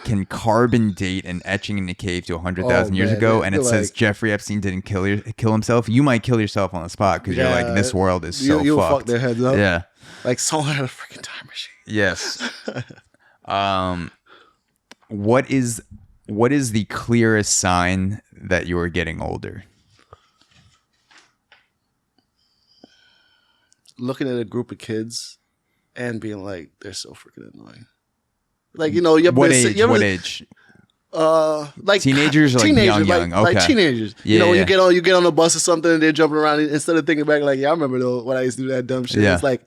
can carbon date an etching in the cave to 100,000 years ago, and it says Jeffrey Epstein didn't kill himself, you might kill yourself on the spot because you're like, this world is so you'll fucked. Fuck their heads up. Yeah. Like someone had a freaking time machine. Yes. What is the clearest sign that you are getting older? Looking at a group of kids and being like, they're so freaking annoying. Like, you know, what age? Like teenagers or like young? Okay. Like teenagers. Yeah, you get on a bus or something and they're jumping around, instead of thinking back like, I remember when I used to do that dumb shit. Yeah. It's like,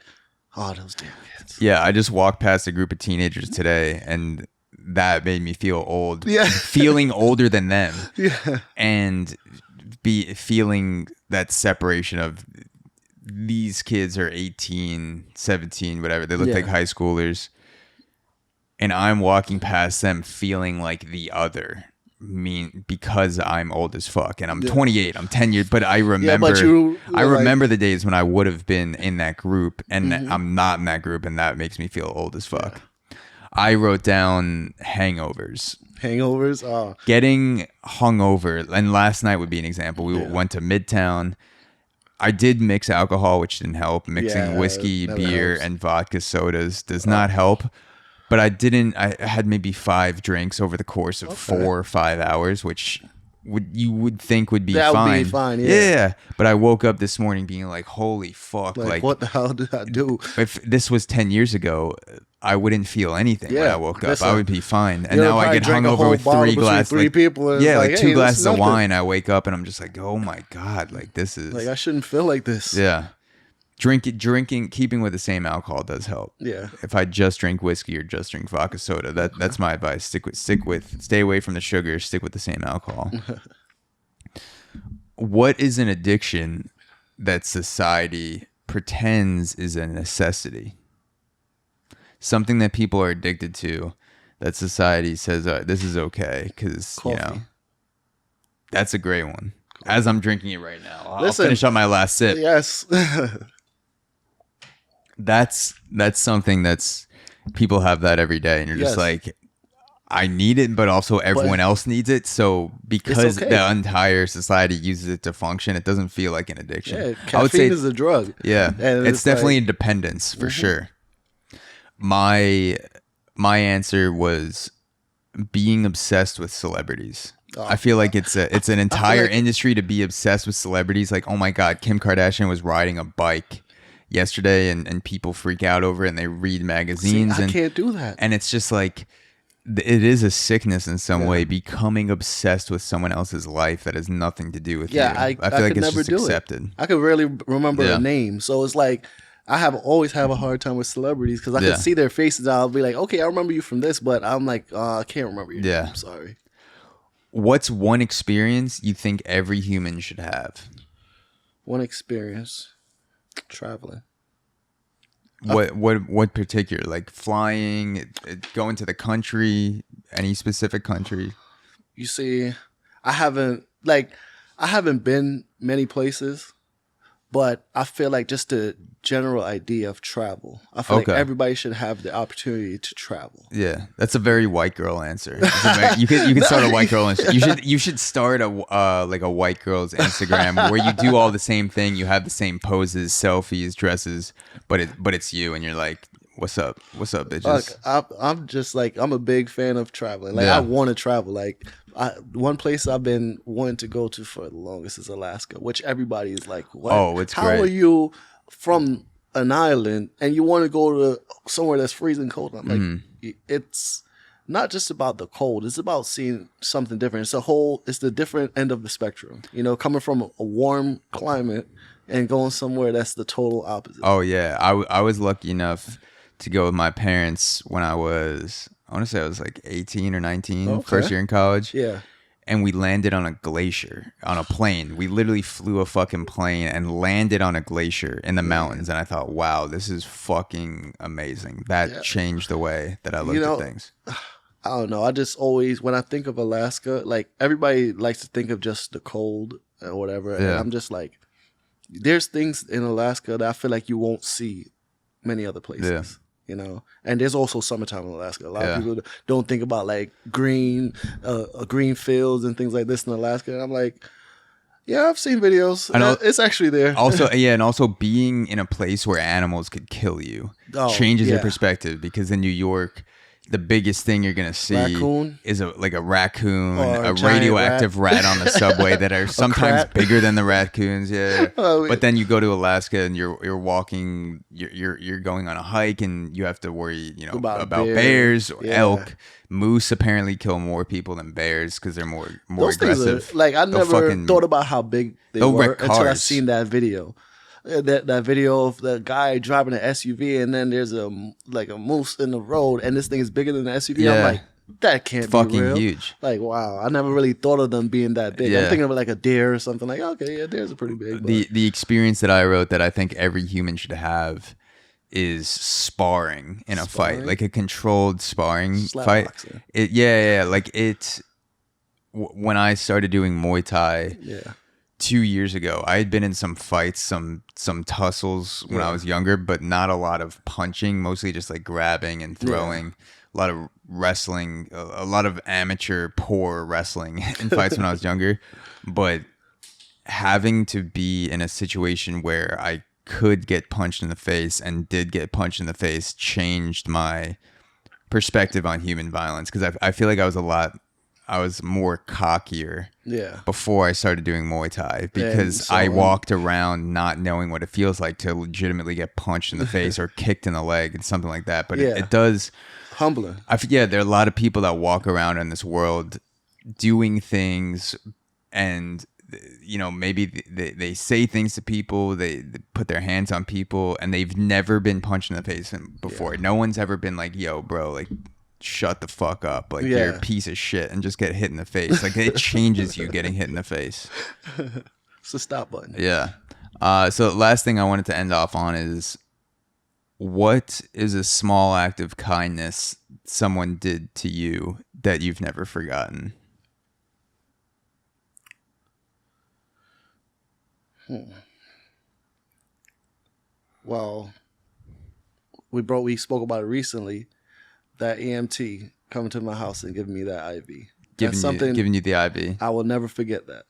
oh, those damn kids. Yeah, I just walked past a group of teenagers today and that made me feel old. Yeah. Feeling older than them. Yeah. And feeling that separation of these kids are 18, 17, whatever. They look like high schoolers. And I'm walking past them feeling like the other. Because I'm old as fuck. And I'm 28. I'm 10 years. But I remember the days when I would have been in that group. And I'm not in that group. And that makes me feel old as fuck. Yeah. I wrote down hangovers. Hangovers? Oh. Getting hungover. And last night would be an example. We went to Midtown. I did mix alcohol, which didn't help. Mixing whiskey, beer, and vodka sodas does not help. But I had maybe 5 drinks over the course of 4 or 5 hours, which you would think would be fine. That would be fine, yeah. But I woke up this morning being like, holy fuck. Like what the hell did I do? If this was 10 years ago, I wouldn't feel anything when I woke up. I would be fine. And now I get hungover with 3 glasses. 3 people. Like 2 glasses of wine. I wake up and I'm just like, oh my God, like this is. Like I shouldn't feel like this. Yeah. Drinking, keeping with the same alcohol does help. Yeah. If I just drink whiskey or just drink vodka soda, that's my advice. Stay away from the sugar, stick with the same alcohol. What is an addiction that society pretends is a necessity? Something that people are addicted to that society says this is okay because that's a great one. As I'm drinking it right now, I'll finish up my last sip. Yes. That's something that's people have that every day, and you're just like, I need it, but also everyone else needs it. So because the entire society uses it to function, it doesn't feel like an addiction. Yeah, caffeine is a drug. Yeah, and it's definitely a dependence for sure. My answer was being obsessed with celebrities. I feel like it's an entire industry to be obsessed with celebrities. Like, oh my God, Kim Kardashian was riding a bike yesterday, and people freak out over it, and they read magazines. I can't do that. And it's just like, it is a sickness in some way, becoming obsessed with someone else's life that has nothing to do with you. I feel like it's just accepted. I could rarely remember a name. So it's like, I always have a hard time with celebrities because I can see their faces. I'll be like, okay, I remember you from this, but I'm like, I can't remember your name. I'm sorry. What's one experience you think every human should have? One experience? Traveling. What particular? Like flying, going to the country, any specific country? You see, I haven't been many places, but I feel like just the general idea of travel. I feel like everybody should have the opportunity to travel. Yeah, that's a very white girl answer. You can start a white girl answer. You should start a white girl's Instagram where you do all the same thing. You have the same poses, selfies, dresses, but it's you, and you're like, what's up, bitches? I'm just like, I'm a big fan of traveling. Like I want to travel. Like one place I've been wanting to go to for the longest is Alaska, which everybody is like, what? Oh, it's great. How are you from an island and you want to go to somewhere that's freezing cold? I'm like, it's not just about the cold. It's about seeing something different. It's the different end of the spectrum. You know, coming from a warm climate and going somewhere that's the total opposite. Oh yeah, I was lucky enough to go with my parents when I want to say I was like 18 or 19, first year in college. Yeah. And we landed on a glacier, on a plane. We literally flew a fucking plane and landed on a glacier in the mountains. And I thought, wow, this is fucking amazing. That changed the way that I looked at things. I don't know. I just always, when I think of Alaska, like everybody likes to think of just the cold or whatever. And I'm just like, there's things in Alaska that I feel like you won't see many other places. Yeah. You know, and there's also summertime in Alaska. A lot of people don't think about like green fields and things like this in Alaska. And I'm like, yeah, I've seen videos. It's actually there. Also, and also being in a place where animals could kill you changes your perspective, because in New York, the biggest thing you're gonna see is a raccoon, a radioactive rat on the subway that are sometimes bigger than the raccoons. Yeah, but then you go to Alaska and you're walking, you're going on a hike, and you have to worry, about bears or elk. Moose apparently kill more people than bears because they're more those aggressive. I never thought about how big they were until I seen that video. That video of the guy driving an SUV, and then there's a moose in the road, and this thing is bigger than the SUV. Yeah. I'm like, that can't be real. Fucking huge. Like, wow, I never really thought of them being that big. I'm thinking of like a deer or something. Like, okay, yeah, deers are pretty big. The experience that I wrote that I think every human should have is sparring in a fight, like a controlled sparring fight. Boxing. When I started doing Muay Thai. Yeah. 2 years ago, I had been in some fights, some tussles when I was younger, but not a lot of punching, mostly just like grabbing and throwing, a lot of wrestling, a lot of amateur poor wrestling in fights when I was younger. But having to be in a situation where I could get punched in the face and did get punched in the face changed my perspective on human violence, because I feel like I was more cockier before I started doing Muay Thai, because I walked around not knowing what it feels like to legitimately get punched in the face or kicked in the leg and something like that. But it does... Humbling. There are a lot of people that walk around in this world doing things, and maybe they say things to people, they put their hands on people, and they've never been punched in the face before. No one's ever been like, yo, bro, like... shut the fuck up, like you're a piece of shit, and just get hit in the face. Like it changes you getting hit in the face. It's a stop button. So the last thing I wanted to end off on is, what is a small act of kindness someone did to you that you've never forgotten? Well, we spoke about it recently. That EMT coming to my house and giving me that IV. Giving you the IV. I will never forget that.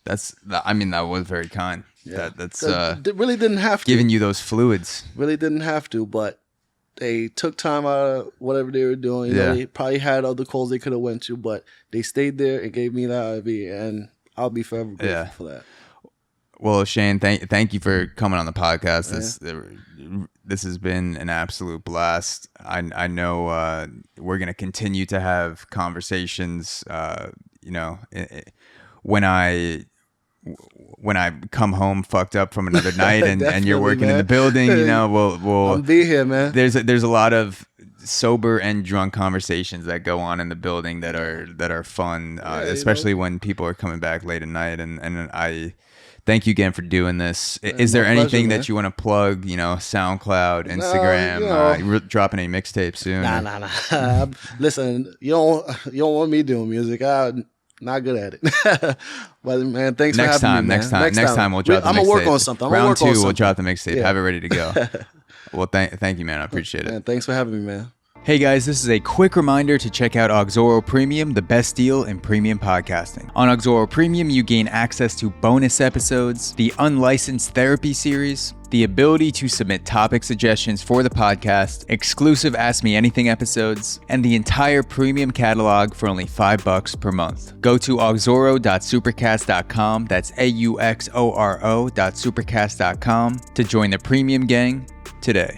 That was very kind. Yeah. That's really didn't have to. Giving you those fluids. Really didn't have to, but they took time out of whatever they were doing. You know, they probably had other calls they could have went to, but they stayed there and gave me that IV, and I'll be forever grateful for that. Well, Shane, thank you for coming on the podcast. This has been an absolute blast. I know we're gonna continue to have conversations. When I come home fucked up from another night and you're working in the building, we'll I'll be here, man. There's a lot of sober and drunk conversations that go on in the building that are fun, especially when people are coming back late at night. And I thank you again for doing this. Is there anything that you want to plug? SoundCloud, Instagram, dropping any mixtapes soon? Nah. Listen, you don't want me doing music. Not good at it. But man, thanks for having me. Next time we'll drop the mixtape. I'm gonna work on something. Round 2, we'll drop the mixtape. Have it ready to go. Well, thank you, man. I appreciate it. Man, thanks for having me, man. Hey guys, this is a quick reminder to check out Auxoro Premium, the best deal in premium podcasting. On Auxoro Premium, you gain access to bonus episodes, the unlicensed therapy series, the ability to submit topic suggestions for the podcast, exclusive Ask Me Anything episodes, and the entire premium catalog for only $5 per month. Go to auxoro.supercast.com, that's AUXORO.supercast.com, to join the premium gang today.